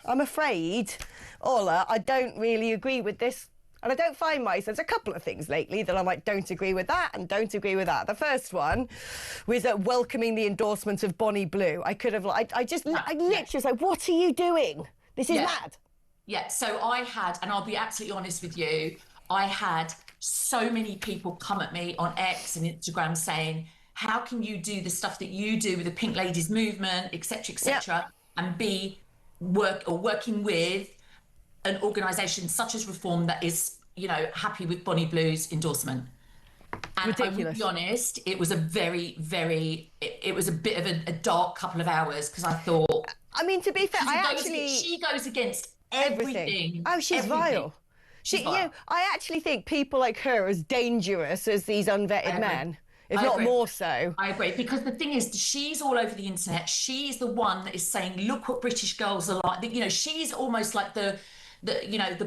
I'm afraid, Orla, I don't really agree with this. And I don't find myself, there's a couple of things lately that I'm like, don't agree with that and don't agree with that. The first one was welcoming the endorsement of Bonnie Blue. I could have, I literally was like, what are you doing? This is mad. Yeah, so I had, and I'll be absolutely honest with you, I had so many people come at me on X and Instagram saying, how can you do the stuff that you do with the Pink Ladies movement, etc., and be working with an organisation such as Reform that is, you know, happy with Bonnie Blue's endorsement. And ridiculous. I will be honest, it was a it was a bit of a dark couple of hours because I thought... I mean, to be fair, she goes against everything. Oh, she's vile. You know, I actually think people like her are as dangerous as these unvetted men. If not more so. I agree, because the thing is, she's all over the internet. She's the one that is saying, look what British girls are like. You know, she's almost like the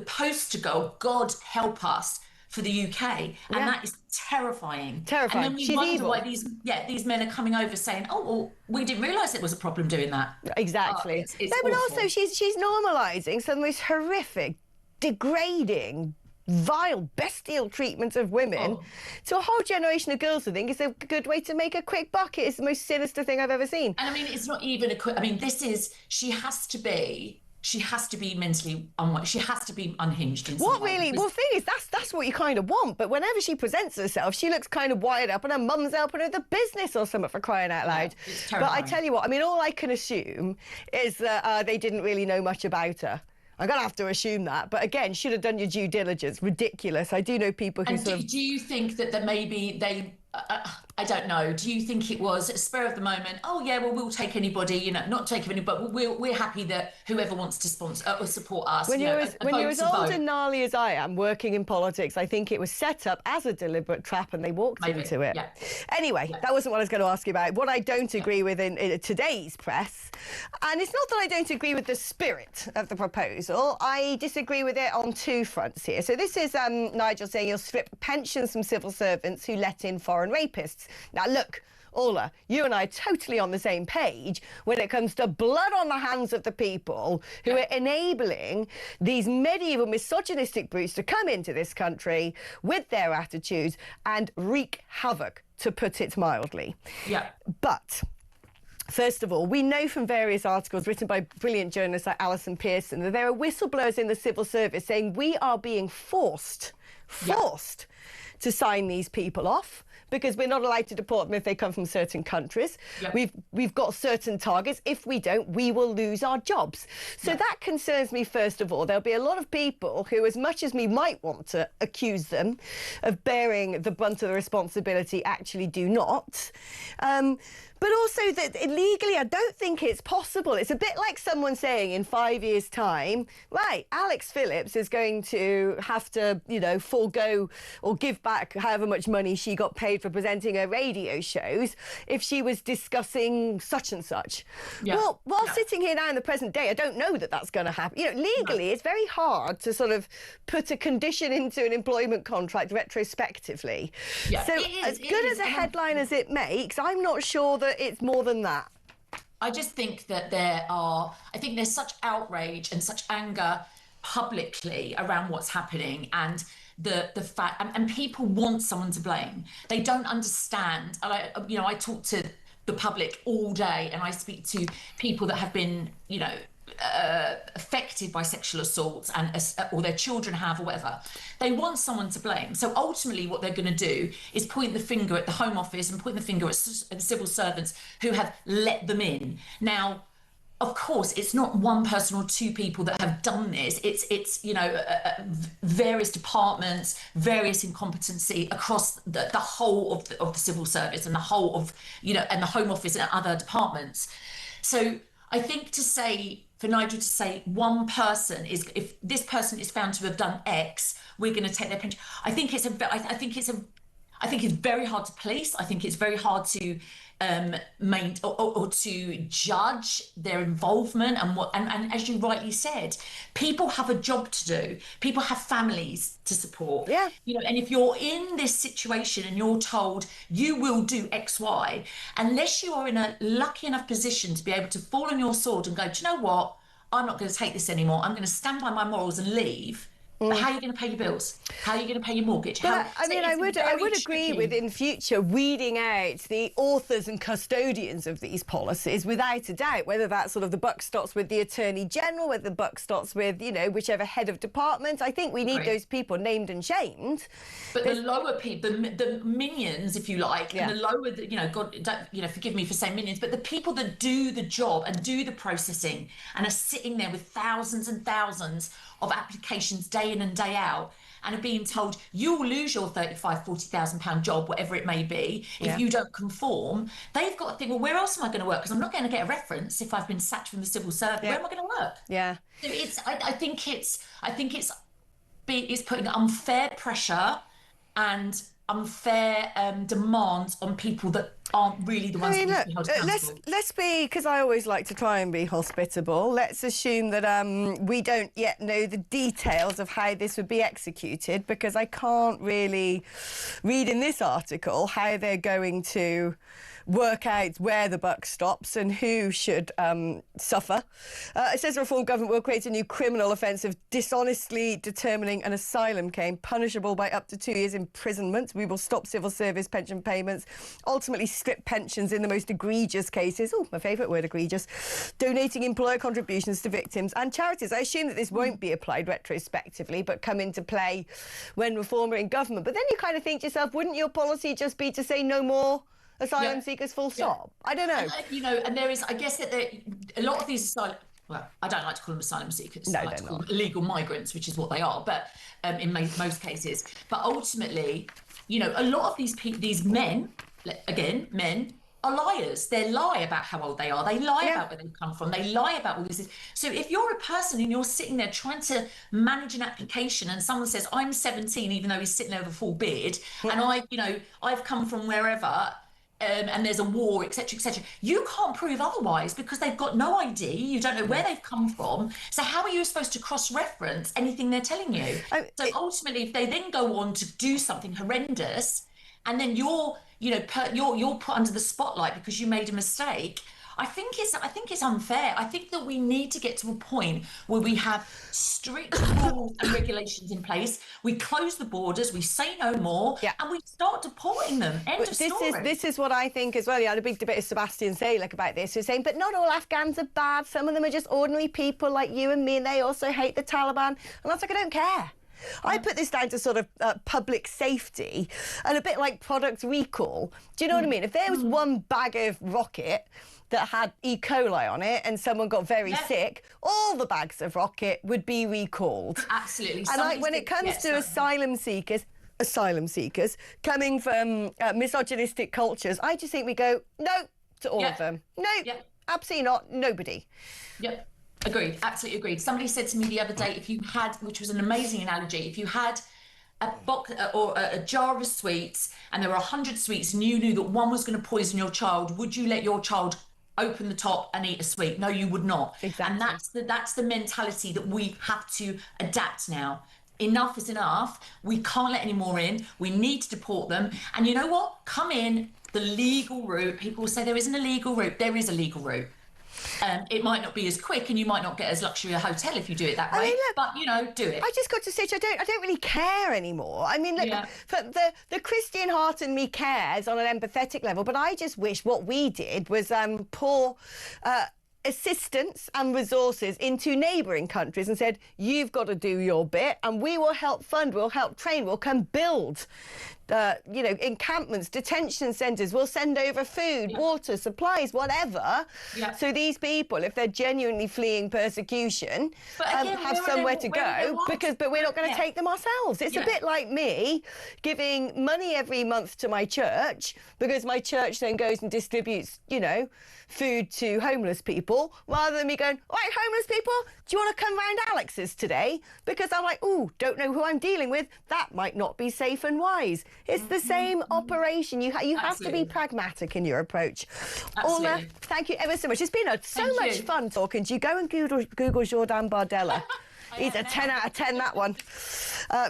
poster girl, God help us, for the UK. And that is terrifying. Terrifying. And then we wonder why these men are coming over saying, oh, well, we didn't realise it was a problem doing that. Exactly. It's no, but awful. also she's normalising some of this horrific, degrading, vile, bestial treatment of women to a whole generation of girls who think it's a good way to make a quick buck. It's the most sinister thing I've ever seen. And I mean, it's not even a quick... I mean, she has to be mentally unwell. She has to be unhinged in some way. Well, the thing is, that's what you kind of want. But whenever she presents herself, she looks kind of wired up and her mum's helping her with the business or something, for crying out loud. Yeah, it's but terrifying. I tell you what, I mean, all I can assume is that they didn't really know much about her. I'm going to have to assume that. But again, should have done your due diligence. Ridiculous. I do know people who do you think that maybe they... I don't know. Do you think it was a spur of the moment? Oh yeah, well we'll take anybody. You know, not take anybody, but we're happy that whoever wants to sponsor or support us. When you're as old vote. and gnarly as I am, working in politics, I think it was set up as a deliberate trap, and they walked into it. Yeah. Anyway, that wasn't what I was going to ask you about. What I don't agree with in today's press, and it's not that I don't agree with the spirit of the proposal. I disagree with it on two fronts here. So this is Nigel saying you'll strip pensions from civil servants who let in foreign rapists. Now, look, Orla, you and I are totally on the same page when it comes to blood on the hands of the people who are enabling these medieval misogynistic brutes to come into this country with their attitudes and wreak havoc, to put it mildly. Yeah. But... first of all, we know from various articles written by brilliant journalists like Alison Pearson that there are whistleblowers in the civil service saying we are being forced to sign these people off because we're not allowed to deport them if they come from certain countries. Yeah. We've got certain targets. If we don't, we will lose our jobs. So that concerns me, first of all. There'll be a lot of people who, as much as we might want to accuse them of bearing the brunt of the responsibility, actually do not. But also that illegally, I don't think it's possible. It's a bit like someone saying in 5 years' time, right, Alex Phillips is going to have to, you know, forego or give back however much money she got paid for presenting her radio shows if she was discussing such and such. Yeah. Well, while sitting here now in the present day, I don't know that that's going to happen. You know, legally, it's very hard to sort of put a condition into an employment contract retrospectively. Yeah. So as good as a headline as it makes, I'm not sure that it's more than that. I just think that there's such outrage and such anger publicly around what's happening and the fact, and people want someone to blame. They don't understand. And I talk to the public all day, and I speak to people that have been, affected by sexual assaults, and or their children have, or whatever. They want someone to blame. So ultimately what they're going to do is point the finger at the Home Office and point the finger at the civil servants who have let them in. Now, of course, it's not one person or two people that have done this. It's various departments, various incompetency across the whole of the civil service and the whole of, and the Home Office and other departments. So I think for Nigel to say one person if this person is found to have done X, we're going to take their pension. I think it's very hard to police. I think it's very hard to or to judge their involvement and as you rightly said, people have a job to do. People have families to support. Yeah. And if you're in this situation and you're told you will do X, Y, unless you are in a lucky enough position to be able to fall on your sword and go, do you know what? I'm not going to take this anymore. I'm going to stand by my morals and leave. But how are you going to pay your bills? How are you going to pay your mortgage? I would agree with, in future, weeding out the authors and custodians of these policies, without a doubt, whether that's sort of the buck stops with the Attorney General, whether the buck stops with, whichever head of department. I think we need those people named and shamed. But the lower people, the minions, if you like, and the lower, God, forgive me for saying minions, but the people that do the job and do the processing and are sitting there with thousands and thousands of applications day in and day out, and are being told you will lose your £35,000-40,000 job, whatever it may be, if you don't conform. They've got to think, well, where else am I going to work? Because I'm not going to get a reference if I've been sacked from the civil service. Where am I going to work? Yeah. So I think it's putting unfair pressure and unfair demands on people that aren't really the ones that need to be held accountable. Let's be, because I always like to try and be hospitable, let's assume that we don't yet know the details of how this would be executed, because I can't really read in this article how they're going to work out where the buck stops and who should suffer. It says the reform government will create a new criminal offence of dishonestly determining an asylum claim, punishable by up to 2 years imprisonment. We will stop civil service pension payments, ultimately strip pensions in the most egregious cases. Oh, my favourite word, egregious. Donating employer contributions to victims and charities. I assume that this won't be applied retrospectively, but come into play when Reform are in government. But then you kind of think to yourself, wouldn't your policy just be to say no more asylum seekers, full stop? I don't know. And there is, I guess that a lot of these asylum, well, I don't like to call them asylum seekers. I like to call them illegal migrants, which is what they are, but in most cases. But ultimately, a lot of these men, again, men, are liars. They lie about how old they are. They lie about where they've come from. They lie about all this. So if you're a person and you're sitting there trying to manage an application and someone says, I'm 17, even though he's sitting there with a full beard, and I've come from wherever, and there's a war, etc., etc. You can't prove otherwise because they've got no ID. You don't know where they've come from. So how are you supposed to cross-reference anything they're telling you? So ultimately, if they then go on to do something horrendous, and then you're put under the spotlight because you made a mistake, I think it's unfair. I think that we need to get to a point where we have strict rules and regulations in place. We close the borders, we say no more, and we start deporting them. End of story. This is what I think as well. You had a big debate with Sebastian Salek about this, who's saying, but not all Afghans are bad. Some of them are just ordinary people like you and me, and they also hate the Taliban. And I was like, I don't care. I put this down to sort of public safety and a bit like product recall. Do you know what I mean? If there was one bag of rocket that had E. coli on it and someone got very sick, all the bags of rocket would be recalled. Absolutely. And when it comes to asylum seekers coming from misogynistic cultures, I just think we go, no, to all of them. No, absolutely not. Nobody. Yep. Agreed, absolutely agreed. Somebody said to me the other day, if you had, which was an amazing analogy, if you had a box or a jar of sweets and there were 100 sweets and you knew that one was going to poison your child, would you let your child open the top and eat a sweet? No, you would not. Exactly. And that's the mentality that we have to adapt now. Enough is enough. We can't let any more in. We need to deport them. And you know what? Come in the legal route. People will say there isn't a legal route. There is a legal route. It might not be as quick, and you might not get as luxury a hotel if you do it that way. I mean, look, but do it. I just got to say, I don't really care anymore. I mean, look, the Christian heart in me cares on an empathetic level, but I just wish what we did was pour assistance and resources into neighbouring countries and said, you've got to do your bit and we will help fund, we'll help train, we'll come build encampments, detention centres, we'll send over food, water, supplies, whatever. So these people, if they're genuinely fleeing persecution, have somewhere to go, but we're not going to take them ourselves. It's a bit like me giving money every month to my church because my church then goes and distributes, food to homeless people, rather than me going, right, homeless people, do you want to come round Alex's today? Because I'm like, ooh, don't know who I'm dealing with. That might not be safe and wise. It's the same operation. You have to be pragmatic in your approach. Orla, thank you ever so much. It's been so much fun talking to you. Go and Google Jordan Bardella. He's a 10 out of 10, that one.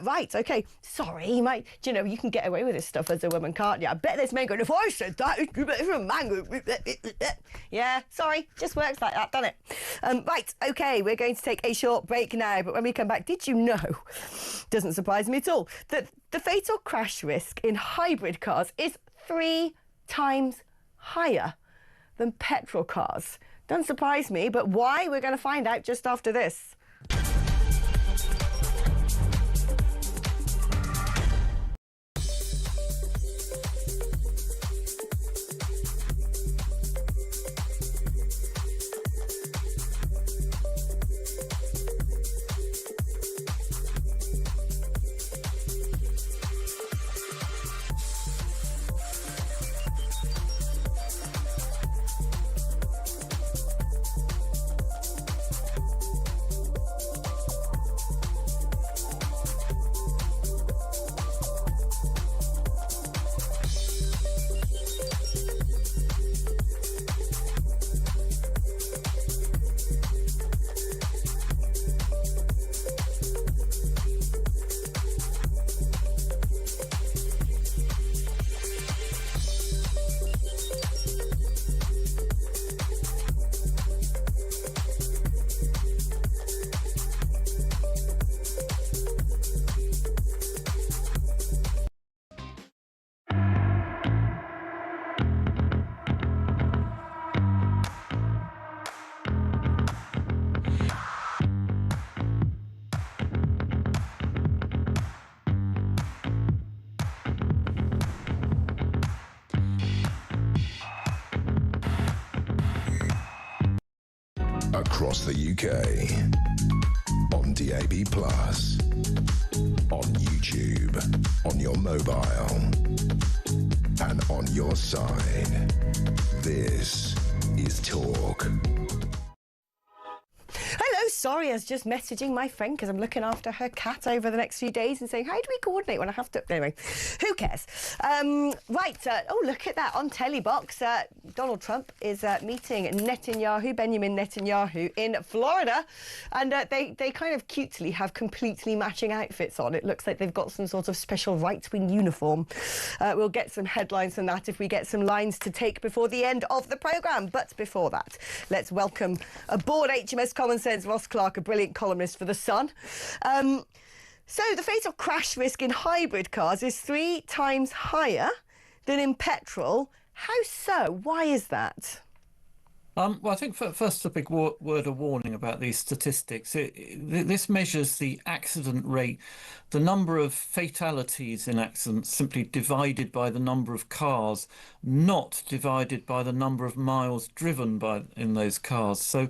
Right, OK. Sorry, you can get away with this stuff as a woman, can't you? I bet there's men going, if I said that, it's a man. Yeah, sorry, just works like that, doesn't it? Right, OK, we're going to take a short break now, but when we come back, did you know, doesn't surprise me at all, that the fatal crash risk in hybrid cars is 3 times higher than petrol cars? Doesn't surprise me, but why? We're going to find out just after this. Across the UK, on DAB+, on YouTube, on your mobile, and on your side. This is Talk. Hello, sorry, I was just messaging my friend because I'm looking after her cat over the next few days and saying, how do we coordinate when I have to... Anyway, who cares? Oh, look at that. On Telebox, Donald Trump is meeting Benjamin Netanyahu in Florida. And they kind of cutely have completely matching outfits on. It looks like they've got some sort of special right-wing uniform. We'll get some headlines from that if we get some lines to take before the end of the programme. But before that, let's welcome aboard HMS Common Sense Ross Clark, a brilliant columnist for The Sun. So the fatal crash risk in hybrid cars is 3 times higher than in petrol. How so? Why is that? Well, I think first a big word of warning about these statistics. This measures the accident rate, the number of fatalities in accidents simply divided by the number of cars, not divided by the number of miles driven in those cars. So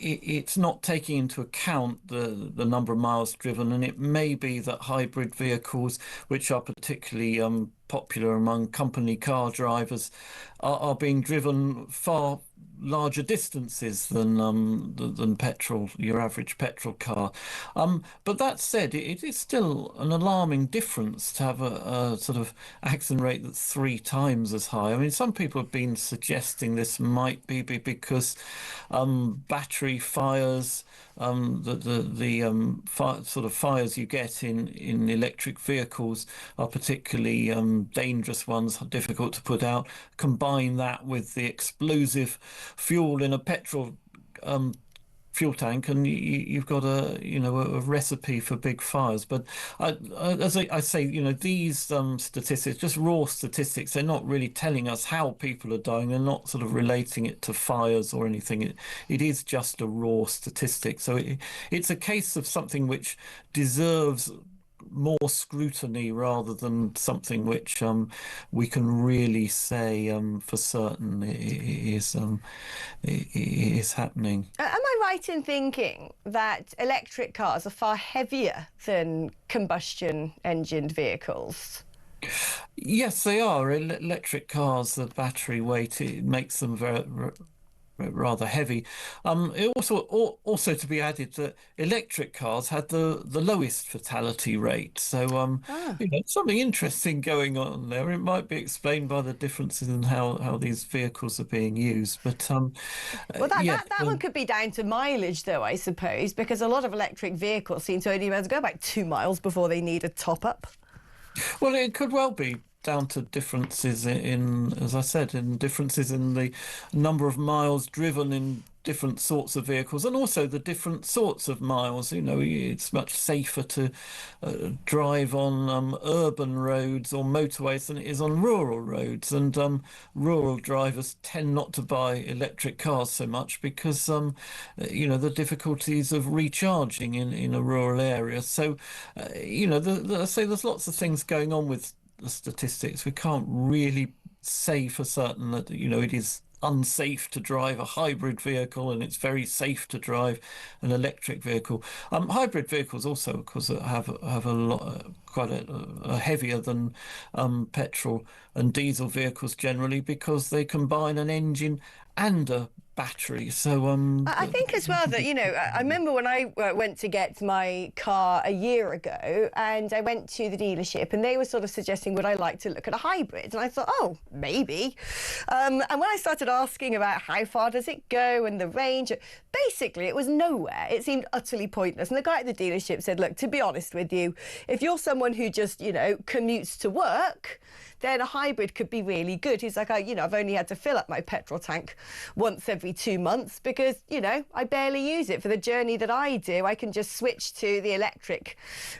it's not taking into account the number of miles driven, and it may be that hybrid vehicles, which are particularly popular among company car drivers, are being driven far larger distances than petrol, your average petrol car. But that said, it is still an alarming difference to have a sort of accident rate that's 3 times as high. I mean, some people have been suggesting this might be because battery fires, sort of fires you get in electric vehicles are particularly dangerous ones, difficult to put out, combined combine that with the explosive fuel in a petrol fuel tank, and you've got a recipe for big fires. But as I say, these statistics, just raw statistics, they're not really telling us how people are dying. They're not sort of relating it to fires or anything. It is just a raw statistic. So it's a case of something which deserves more scrutiny rather than something which we can really say for certain is happening. Am I right in thinking that electric cars are far heavier than combustion engined vehicles? Yes, they are. Electric cars, the battery weight, it makes them rather heavy. It also to be added that electric cars had the lowest fatality rate. So something interesting going on there. It might be explained by the differences in how these vehicles are being used. But well, that one could be down to mileage, though, I suppose, because a lot of electric vehicles seem to only be able to go about 2 miles before they need a top up. Well, it could well be down to differences in, as I said, in differences in the number of miles driven in different sorts of vehicles, and also the different sorts of miles. It's much safer to drive on urban roads or motorways than it is on rural roads, and rural drivers tend not to buy electric cars so much because the difficulties of recharging in a rural area. So I say there's lots of things going on with the statistics. We can't really say for certain that it is unsafe to drive a hybrid vehicle and it's very safe to drive an electric vehicle. Hybrid vehicles also, of course, have a lot quite a heavier than petrol and diesel vehicles generally, because they combine an engine and a battery. So I think as well that I remember when I went to get my car a year ago, and I went to the dealership and they were sort of suggesting, would I like to look at a hybrid? And I thought, oh, maybe. And when I started asking about how far does it go and the range, basically it was nowhere. It seemed utterly pointless. And the guy at the dealership said, look, to be honest with you, if you're someone who just commutes to work, then a hybrid could be really good. He's like, I've only had to fill up my petrol tank once every 2 months because, I barely use it for the journey that I do. I can just switch to the electric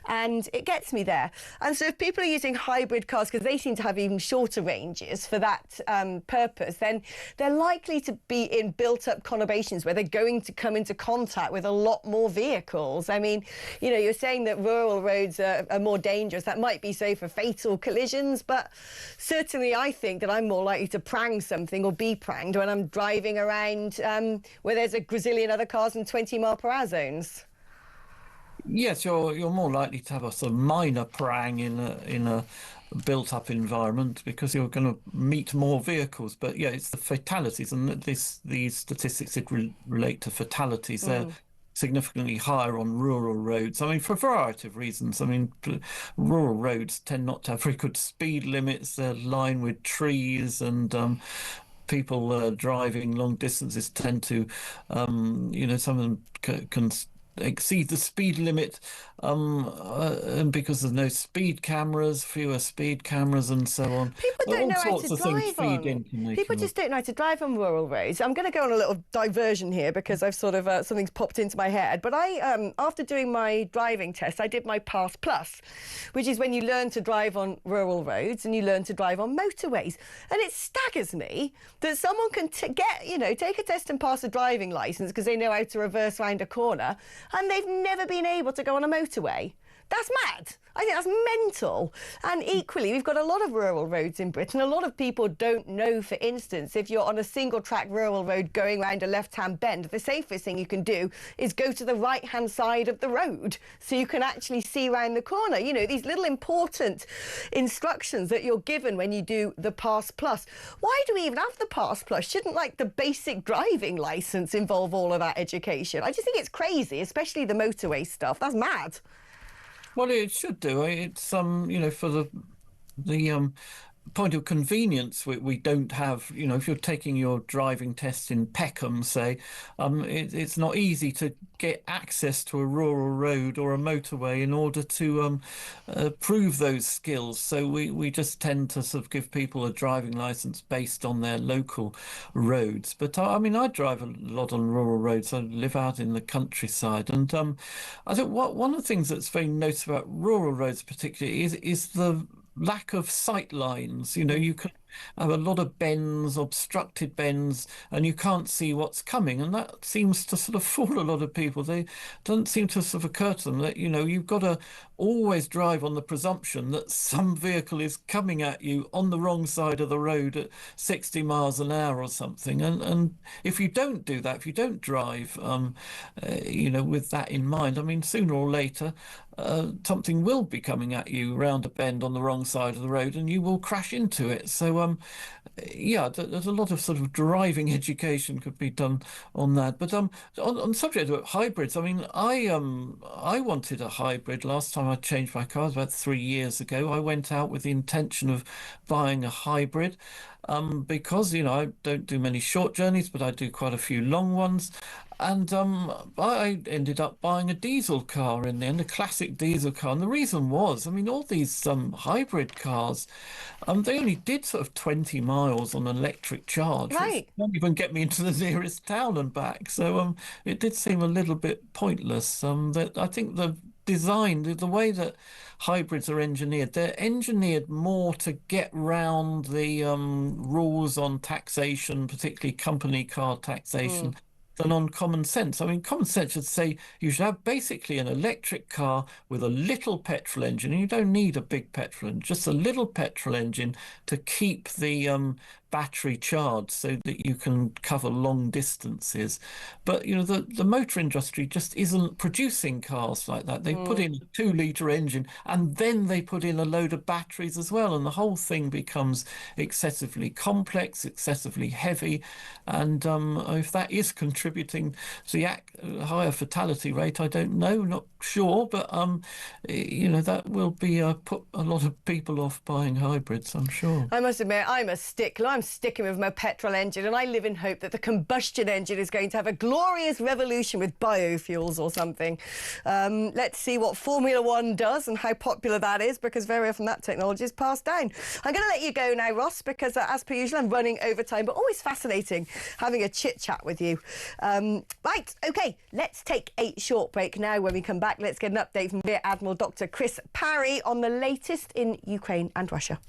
and it gets me there. And so if people are using hybrid cars because they seem to have even shorter ranges for that purpose, then they're likely to be in built-up conurbations where they're going to come into contact with a lot more vehicles. I mean, you're saying that rural roads are more dangerous. That might be so for fatal collisions, but certainly I think that I'm more likely to prang something or be pranged when I'm driving around where there's a gazillion other cars in 20-mile-per-hour zones. Yes, you're more likely to have a sort of minor prang in a built-up environment because you're going to meet more vehicles. But yeah, it's the fatalities, and these statistics did relate to fatalities. They're significantly higher on rural roads. I mean, for a variety of reasons. I mean, rural roads tend not to have very good speed limits. They're lined with trees, and people driving long distances tend to, some of them can exceed the speed limit and because there's no speed cameras, fewer speed cameras and so on. People don't know how to drive on. People just don't know how to drive on rural roads. I'm going to go on a little diversion here because I've sort of something's popped into my head. But I, after doing my driving test, I did my Pass Plus, which is when you learn to drive on rural roads and you learn to drive on motorways. And it staggers me that someone can take a test and pass a driving licence because they know how to reverse round a corner, and they've never been able to go on a motorway. That's mad. I think that's mental. And equally, we've got a lot of rural roads in Britain. A lot of people don't know, for instance, if you're on a single-track rural road going round a left-hand bend, the safest thing you can do is go to the right-hand side of the road so you can actually see round the corner. These little important instructions that you're given when you do the Pass Plus. Why do we even have the Pass Plus? Shouldn't, the basic driving licence involve all of that education? I just think it's crazy, especially the motorway stuff. That's mad. Well, it should do. It's for the point of convenience, we don't have, you know, if you're taking your driving test in Peckham, say, it's not easy to get access to a rural road or a motorway in order to prove those skills. So we just tend to sort of give people a driving license based on their local roads. But I mean, I drive a lot on rural roads. I live out in the countryside, and I think one of the things that's very noticeable about rural roads particularly is the lack of sight lines. You know, you can have a lot of bends, obstructed bends, and you can't see what's coming, and that seems to sort of fool a lot of people. They don't seem to sort of occur to them that, you know, you've got to always drive on the presumption that some vehicle is coming at you on the wrong side of the road at 60 miles an hour or something, and if you don't do that, if you don't drive you know, with that in mind, I mean, sooner or later something will be coming at you round a bend on the wrong side of the road, and you will crash into it. So yeah, there's a lot of sort of driving education could be done on that. But on the subject of hybrids, I mean, I wanted a hybrid last time I changed my car, about 3 years ago. I went out with the intention of buying a hybrid. Because, you know, I don't do many short journeys, but I do quite a few long ones. And I ended up buying a diesel car in the end, a classic diesel car. And the reason was, I mean, all these hybrid cars, they only did sort of 20 miles on an electric charge. Right. Which won't even get me into the nearest town and back. So it did seem a little bit pointless. That I think the design, the way that hybrids are engineered, they're engineered more to get round the rules on taxation, particularly company car taxation, than on common sense. I mean, common sense should say you should have basically an electric car with a little petrol engine, and you don't need a big petrol engine, just a little petrol engine to keep the battery charged so that you can cover long distances. But, you know, the motor industry just isn't producing cars like that. They put in a 2-litre engine, and then they put in a load of batteries as well, and the whole thing becomes excessively complex, excessively heavy. And if that is contributing to the higher fatality rate, I don't know, not sure, but you know, that will be put a lot of people off buying hybrids, I'm sure. I must admit, I'm a stickler. I'm sticking with my petrol engine, and I live in hope that the combustion engine is going to have a glorious revolution with biofuels or something. Let's see what Formula One does and how popular that is, because very often that technology is passed down. I'm going to let you go now, Ross, because as per usual, I'm running over time, but always fascinating having a chit-chat with you. Right, OK, let's take a short break now. When we come back, let's get an update from Rear Admiral Dr. Chris Parry on the latest in Ukraine and Russia.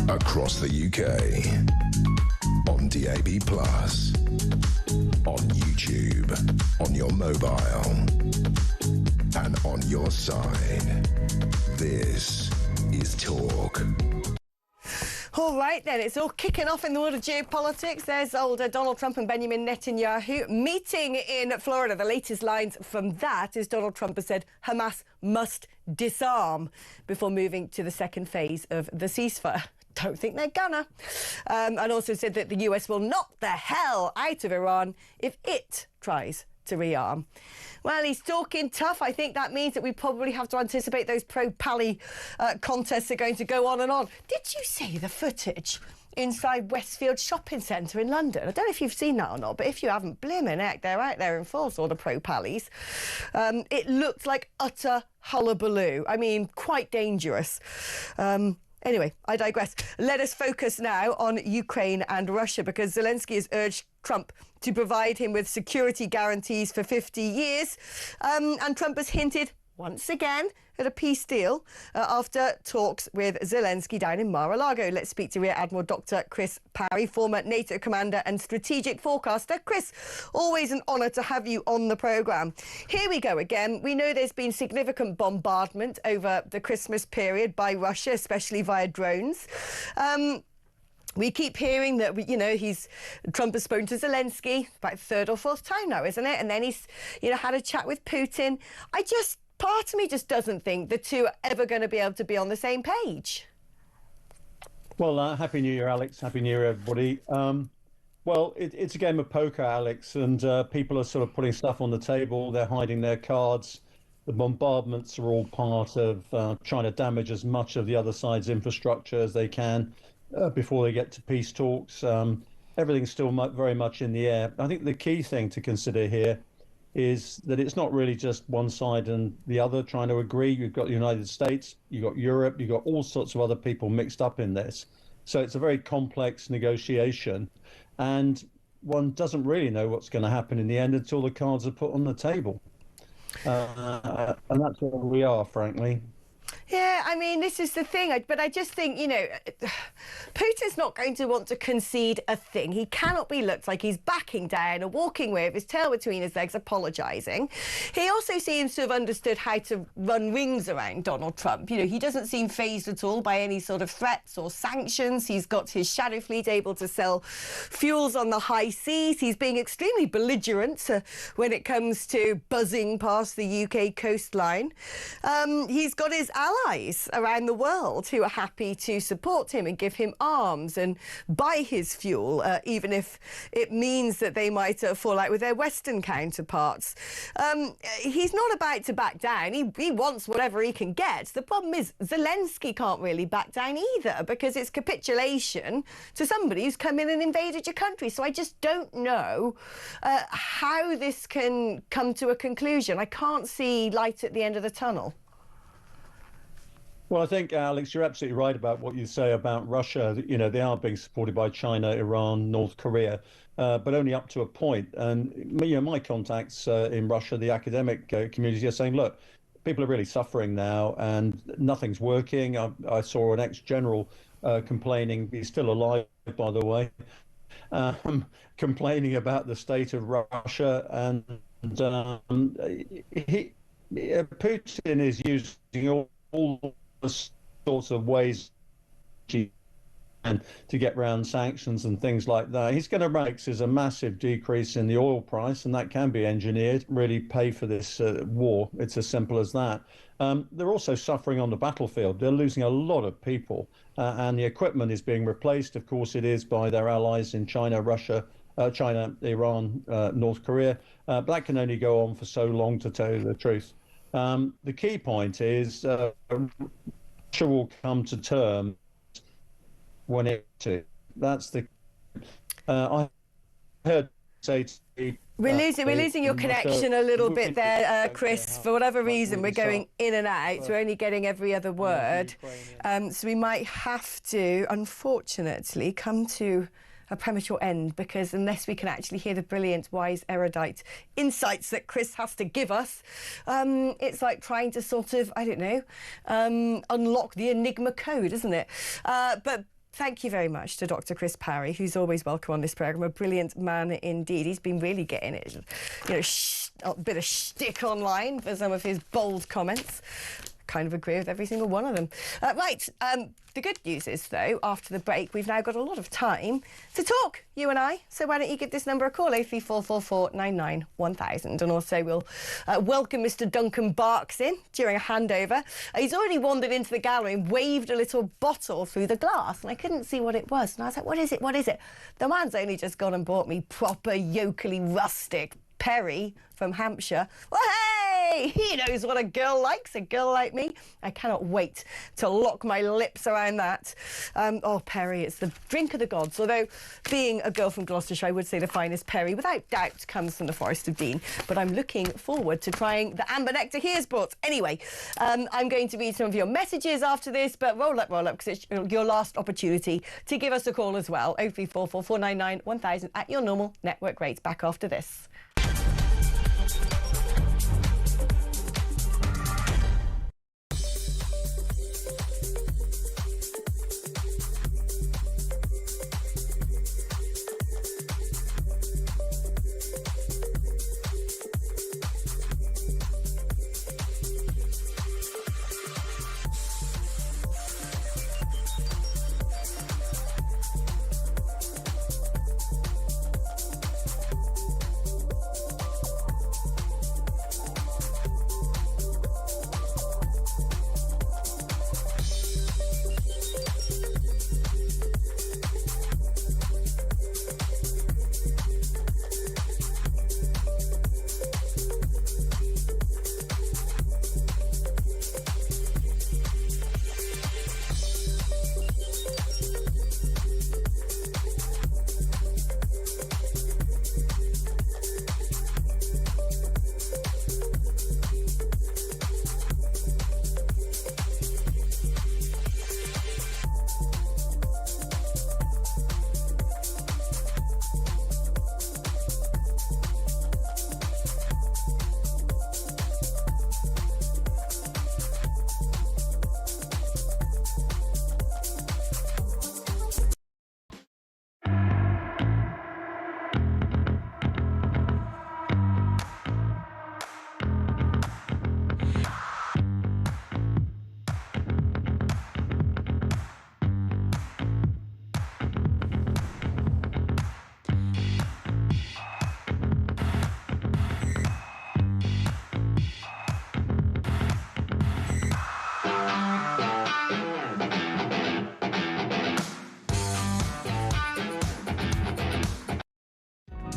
Across the UK, on DAB+, on YouTube, on your mobile, and on your side. This is Talk. All right, then, it's all kicking off in the world of geopolitics. There's old Donald Trump and Benjamin Netanyahu meeting in Florida. The latest lines from that is Donald Trump has said Hamas must disarm before moving to the second phase of the ceasefire. Don't think they're gonna. And also said that the US will knock the hell out of Iran if it tries to rearm. Well, he's talking tough. I think that means that we probably have to anticipate those pro-Pally contests are going to go on and on. Did you see the footage inside Westfield Shopping Centre in London? I don't know if you've seen that or not, but if you haven't, blimmin' heck, they're out there in force, all the pro-Pallies. It looked like utter hullabaloo. I mean, quite dangerous. Anyway, I digress. Let us focus now on Ukraine and Russia, because Zelensky has urged Trump to provide him with security guarantees for 50 years. And Trump has hinted once again at a peace deal after talks with Zelensky down in Mar-a-Lago. Let's speak to Rear Admiral Dr. Chris Parry, former NATO commander and strategic forecaster. Chris, always an honour to have you on the programme. Here we go again. We know there's been significant bombardment over the Christmas period by Russia, especially via drones. We keep hearing that, Trump has spoken to Zelensky about third or fourth time now, isn't it? And then he's, had a chat with Putin. Part of me just doesn't think the two are ever going to be able to be on the same page. Well, Happy New Year, Alex. Happy New Year, everybody. Well, it's a game of poker, Alex, and people are sort of putting stuff on the table. They're hiding their cards. The bombardments are all part of trying to damage as much of the other side's infrastructure as they can before they get to peace talks. Everything's still very much in the air. I think the key thing to consider here is that it's not really just one side and the other trying to agree. You've got the United States, you've got Europe, you've got all sorts of other people mixed up in this. So it's a very complex negotiation, and one doesn't really know what's going to happen in the end until the cards are put on the table. And that's where we are, frankly. Yeah, I mean, this is the thing. But I just think, Putin's not going to want to concede a thing. He cannot be looked like he's backing down or walking away with his tail between his legs, apologising. He also seems to have understood how to run rings around Donald Trump. He doesn't seem fazed at all by any sort of threats or sanctions. He's got his shadow fleet able to sell fuels on the high seas. He's being extremely belligerent when it comes to buzzing past the UK coastline. He's got his allies around the world who are happy to support him and give him arms and buy his fuel, even if it means that they might fall out with their Western counterparts. He's not about to back down. He wants whatever he can get. The problem is Zelensky can't really back down either, because it's capitulation to somebody who's come in and invaded your country. So I just don't know how this can come to a conclusion. I can't see light at the end of the tunnel. Well, I think, Alex, you're absolutely right about what you say about Russia. They are being supported by China, Iran, North Korea, but only up to a point. And my contacts in Russia, the academic community, are saying, look, people are really suffering now and nothing's working. I saw an ex-general complaining, he's still alive, by the way, complaining about the state of Russia. And Putin is using all the sorts of ways and to get around sanctions and things like that. He's going to make a massive decrease in the oil price, and that can be engineered, really pay for this war. It's as simple as that. They're also suffering on the battlefield. They're losing a lot of people, and the equipment is being replaced. Of course, it is by their allies in China, Russia, China, Iran, North Korea. But that can only go on for so long, to tell you the truth. The key point is Russia will come to terms when it to. That's the. I heard say. We're losing your connection a little bit there, Chris. For whatever reason, we're going in and out. We're only getting every other word. So we might have to, unfortunately, come to a premature end, because unless we can actually hear the brilliant, wise, erudite insights that Chris has to give us, it's like trying to sort of, I don't know, unlock the Enigma code, isn't it? But thank you very much to Dr. Chris Parry, who's always welcome on this programme, a brilliant man indeed. He's been really getting it, a bit of shtick online for some of his bold comments. Kind of agree with every single one of them. The good news is, though, after the break, we've now got a lot of time to talk, you and I. So why don't you give this number a call, 03444 99 1000. And also we'll welcome Mr. Duncan Barks in during a handover. He's already wandered into the gallery and waved a little bottle through the glass, and I couldn't see what it was. And I was like, what is it? What is it? The man's only just gone and bought me proper yokely rustic Perry from Hampshire. Well, hey, he knows what a girl likes, a girl like me. I cannot wait to lock my lips around that. Oh, Perry, it's the drink of the gods. Although, being a girl from Gloucestershire, I would say the finest Perry, without doubt, comes from the Forest of Dean. But I'm looking forward to trying the amber nectar he has brought. Anyway, I'm going to read some of your messages after this, but roll up, because it's your last opportunity to give us a call as well. 0344 499 1000 at your normal network rates. Back after this.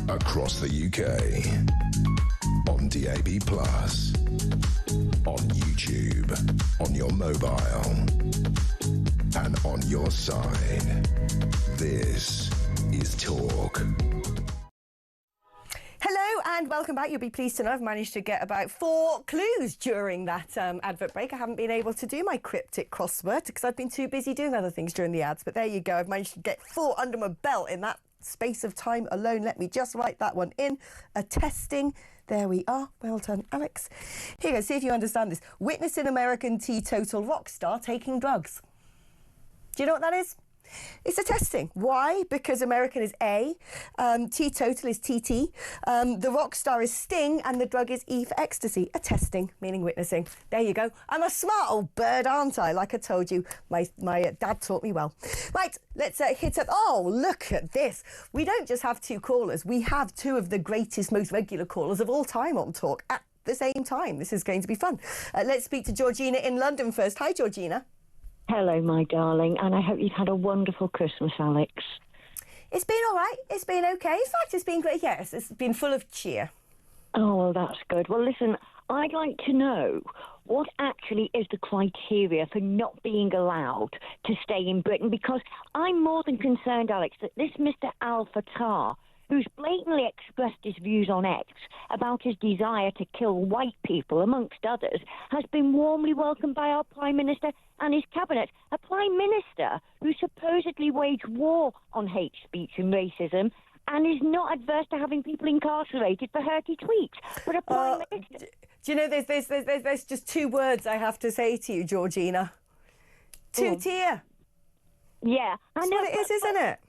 Across the UK, on DAB+, on YouTube, on your mobile, and on your side. This is Talk. Hello and welcome back. You'll be pleased to know I've managed to get about 4 clues during that advert break. I haven't been able to do my cryptic crossword because I've been too busy doing other things during the ads. But there you go. I've managed to get 4 under my belt in that space of time alone. Let me just write that one in. Attesting. There we are. Well done, Alex. Here you go. See if you understand this. Witnessing American teetotal rock star taking drugs. Do you know what that is? It's attesting. Why? Because American is A, teetotal is TT, the rock star is Sting, and the drug is E for ecstasy. Attesting, meaning witnessing. There you go. I'm a smart old bird, aren't I? Like I told you, my dad taught me well. Right, let's hit up. Oh, look at this. We don't just have 2 callers. We have 2 of the greatest, most regular callers of all time on Talk at the same time. This is going to be fun. Let's speak to Georgina in London first. Hi, Georgina. Hello, my darling, and I hope you've had a wonderful Christmas, Alex. It's been all right. It's been okay. In fact, it's been great. Yes, it's been full of cheer. Oh, well, that's good. Well, listen, I'd like to know what actually is the criteria for not being allowed to stay in Britain, because I'm more than concerned, Alex, that this Mr. Al Fatah, who's blatantly expressed his views on X about his desire to kill white people, amongst others, has been warmly welcomed by our Prime Minister and his cabinet. A Prime Minister who supposedly waged war on hate speech and racism and is not adverse to having people incarcerated for hurty tweets. But a Prime Minister... Do you know, there's just 2 words I have to say to you, Georgina. 2-tier. Yeah, I know. That's what it is, isn't it?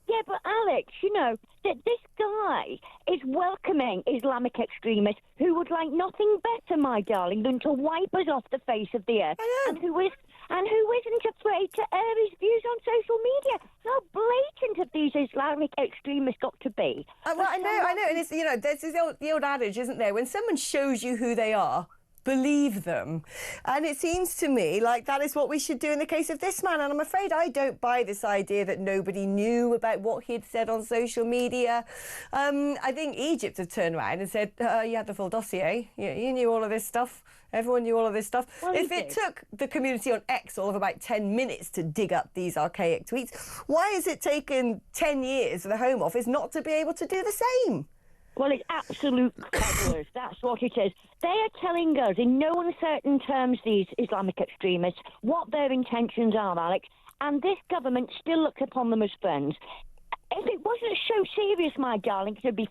Yeah, but Alex, you know, that this guy is welcoming Islamic extremists who would like nothing better, my darling, than to wipe us off the face of the earth. And who isn't afraid to air his views on social media. How blatant have these Islamic extremists got to be? Well, I know, and it's, you know, there's the old adage, isn't there? When someone shows you who they are, believe them. And it seems to me like that is what we should do in the case of this man. And I'm afraid I don't buy this idea that nobody knew about what he'd said on social media. I think Egypt have turned around and said, you had the full dossier. You knew all of this stuff. Everyone knew all of this stuff. Well, if it took the community on X all of about 10 minutes to dig up these archaic tweets, why has it taken 10 years for the Home Office not to be able to do the same? Well, it's absolute cobblers. That's what it is. They are telling us in no uncertain terms, these Islamic extremists, what their intentions are, Alex, and this government still looks upon them as friends. If it wasn't so serious, my darling, it would be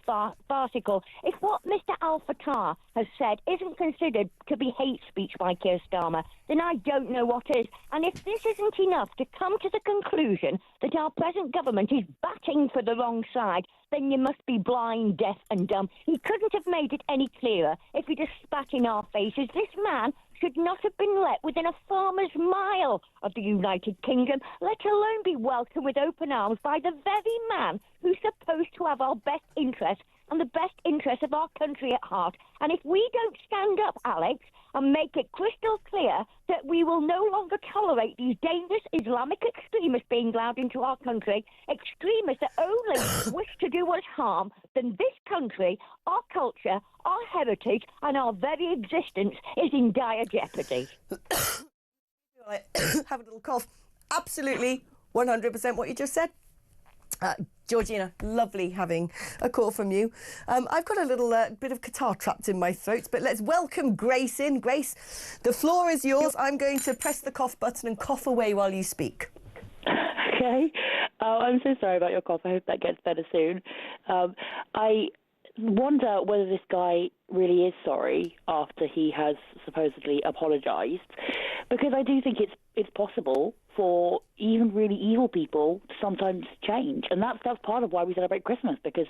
farcical. If what Mr. Al-Fattah has said isn't considered to be hate speech by Keir Starmer, then I don't know what is. And if this isn't enough to come to the conclusion that our present government is batting for the wrong side, then you must be blind, deaf and dumb. He couldn't have made it any clearer if he just spat in our faces. This man should not have been let within a farmer's mile of the United Kingdom, let alone be welcomed with open arms by the very man who's supposed to have our best interests and the best interests of our country at heart. And if we don't stand up, Alex, and make it crystal clear that we will no longer tolerate these dangerous Islamic extremists being allowed into our country, extremists that only wish to do us harm, then this country, our culture, our heritage and our very existence is in dire jeopardy. Have a little cough. Absolutely 100% what you just said. Georgina, lovely having a call from you. I've got a little bit of catarrh trapped in my throat, but let's welcome Grace in. Grace, the floor is yours. I'm going to press the cough button and cough away while you speak. Okay. I'm so sorry about your cough. I hope that gets better soon. I wonder whether this guy really is sorry after he has supposedly apologised, because I do think it's possible for even really evil people to sometimes change, and that's part of why we celebrate Christmas, because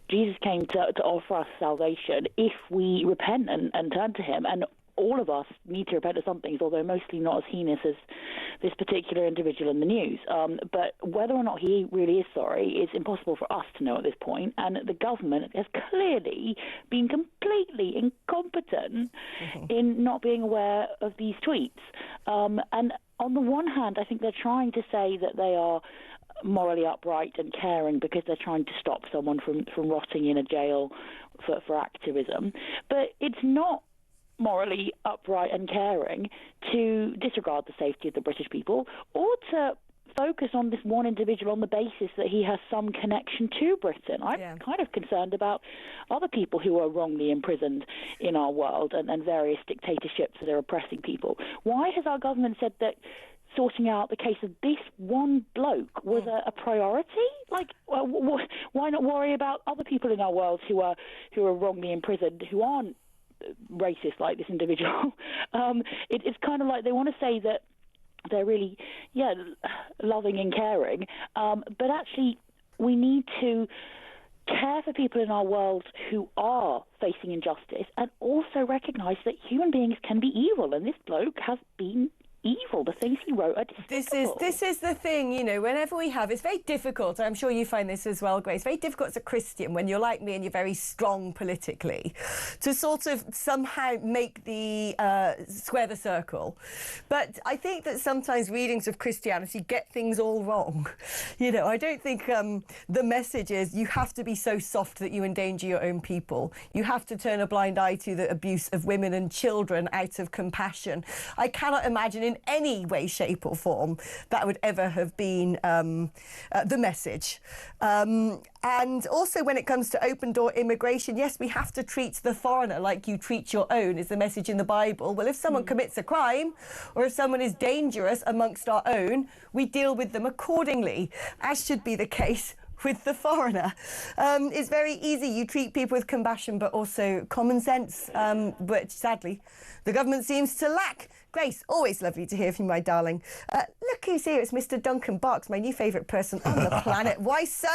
Jesus came to offer us salvation if we repent and turn to him. And all of us need to repent of some things, although mostly not as heinous as this particular individual in the news. But whether or not he really is sorry is impossible for us to know at this point. And the government has clearly been completely incompetent in not being aware of these tweets. And on the one hand, I think they're trying to say that they are morally upright and caring because they're trying to stop someone from rotting in a jail for activism. But it's not morally upright and caring to disregard the safety of the British people or to focus on this one individual on the basis that he has some connection to Britain. I'm kind of concerned about other people who are wrongly imprisoned in our world and various dictatorships that are oppressing people. Why has our government said that sorting out the case of this one bloke was a priority? Like, why not worry about other people in our world who are wrongly imprisoned, who aren't racist like this individual? It's kind of like they want to say that they're really loving and caring, but actually we need to care for people in our world who are facing injustice and also recognise that human beings can be evil, and this bloke has been evil. The things he wrote are despicable. This is the thing, you know, whenever we have, it's very difficult, I'm sure you find this as well, Grace, very difficult as a Christian when you're like me and you're very strong politically to sort of somehow make the square the circle. But I think that sometimes readings of Christianity get things all wrong. You know, I don't think the message is you have to be so soft that you endanger your own people. You have to turn a blind eye to the abuse of women and children out of compassion. I cannot imagine in any way, shape or form that would ever have been the message. And also when it comes to open door immigration, yes, we have to treat the foreigner like you treat your own, is the message in the Bible. Well, if someone commits a crime or if someone is dangerous amongst our own, we deal with them accordingly, as should be the case with the foreigner. It's very easy. You treat people with compassion, but also common sense, which sadly the government seems to lack. Grace, always lovely to hear from you, my darling. Look who's here. It's Mr. Duncan Barks, my new favourite person on the planet. Why so?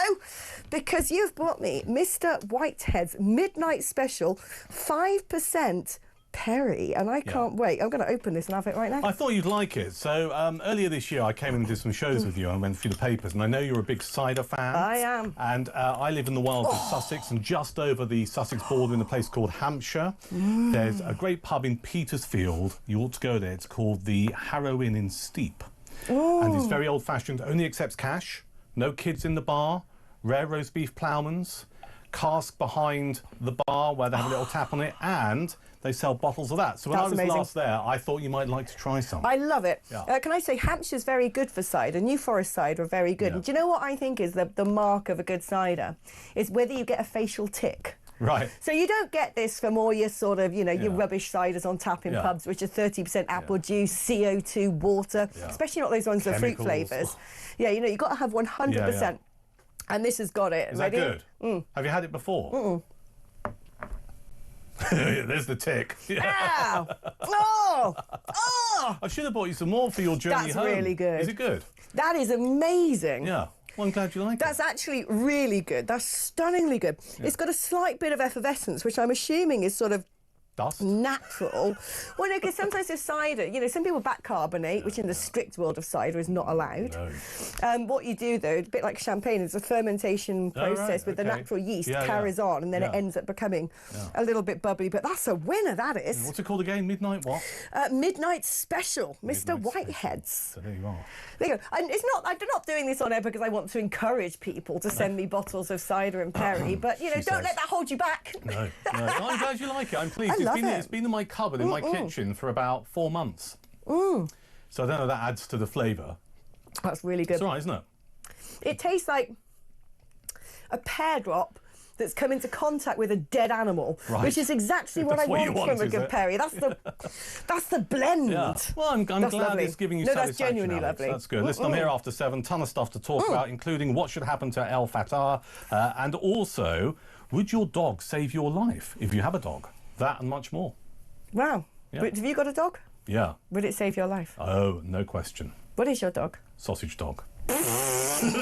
Because you've brought me Mr. Whitehead's Midnight Special 5% Perry, and I can't wait. I'm going to open this and have it right now. I thought you'd like it. So earlier this year, I came and did some shows with you and went through the papers, and I know you're a big cider fan. I am. And I live in the wilds of Sussex, and just over the Sussex border in a place called Hampshire, there's a great pub in Petersfield. You ought to go there. It's called the Harrow Inn in Steep. And it's very old-fashioned, only accepts cash, no kids in the bar, rare roast beef ploughmans, cask behind the bar where they have a little tap on it, and they sell bottles of that. So when I was last there, I thought you might like to try some. I love it. Yeah. Can I say Hampshire's very good for cider. New Forest cider are very good. Yeah. And do you know what I think is the mark of a good cider? Is whether you get a facial tick. Right. So you don't get this from all your sort of, your rubbish ciders on tap in pubs, which are 30% apple juice, CO2, water, especially not those ones with fruit flavours. Yeah, you've got to have 100%. And this has got it. Is Ready? that good? Have you had it before? There's the tick. Ow! Oh! Oh! I should have bought you some more for your journey home. That's really good. Is it good? That is amazing. Yeah. Well, I'm glad you like it. That's actually really good. That's stunningly good. Yeah. It's got a slight bit of effervescence, which I'm assuming is sort of dust? Natural. Well, no, because sometimes with cider, some people back carbonate, which in the strict world of cider is not allowed. No. What you do, though, a bit like champagne, is a fermentation process with the natural yeast carries on, and then it ends up becoming a little bit bubbly. But that's a winner, that is. What's it called again? Midnight what? Midnight Special, Mr. Whitehead's. So there you are. There you go. And I'm not doing this on air because I want to encourage people to send me bottles of cider and perry, but, don't let that hold you back. No. I'm glad you like it. I'm pleased. It's been in my cupboard in my kitchen for about 4 months. So I don't know if that adds to the flavour. That's really good. It's all right, isn't it? It tastes like a pear drop that's come into contact with a dead animal, which is exactly what I want from a good perry. That's the blend. Yeah. Well, I'm glad lovely. it's giving you that's satisfaction, genuinely Alex. lovely. That's good. Listen, I'm here after 7. Ton of stuff to talk about, including what should happen to El Fatah, and also, would your dog save your life if you have a dog? That and much more. Wow. Yeah. Have you got a dog? Yeah. Would it save your life? Oh, no question. What is your dog? Sausage dog. How's it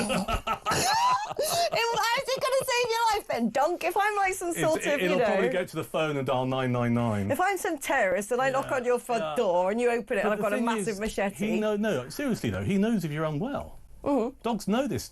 going to save your life then, Dunk? If I'm like some sort of, It'll probably go to the phone and dial 999. If I'm some terrorist and I knock on your front door and you open it and I've got a massive machete. No, seriously though, he knows if you're unwell. Dogs know this stuff.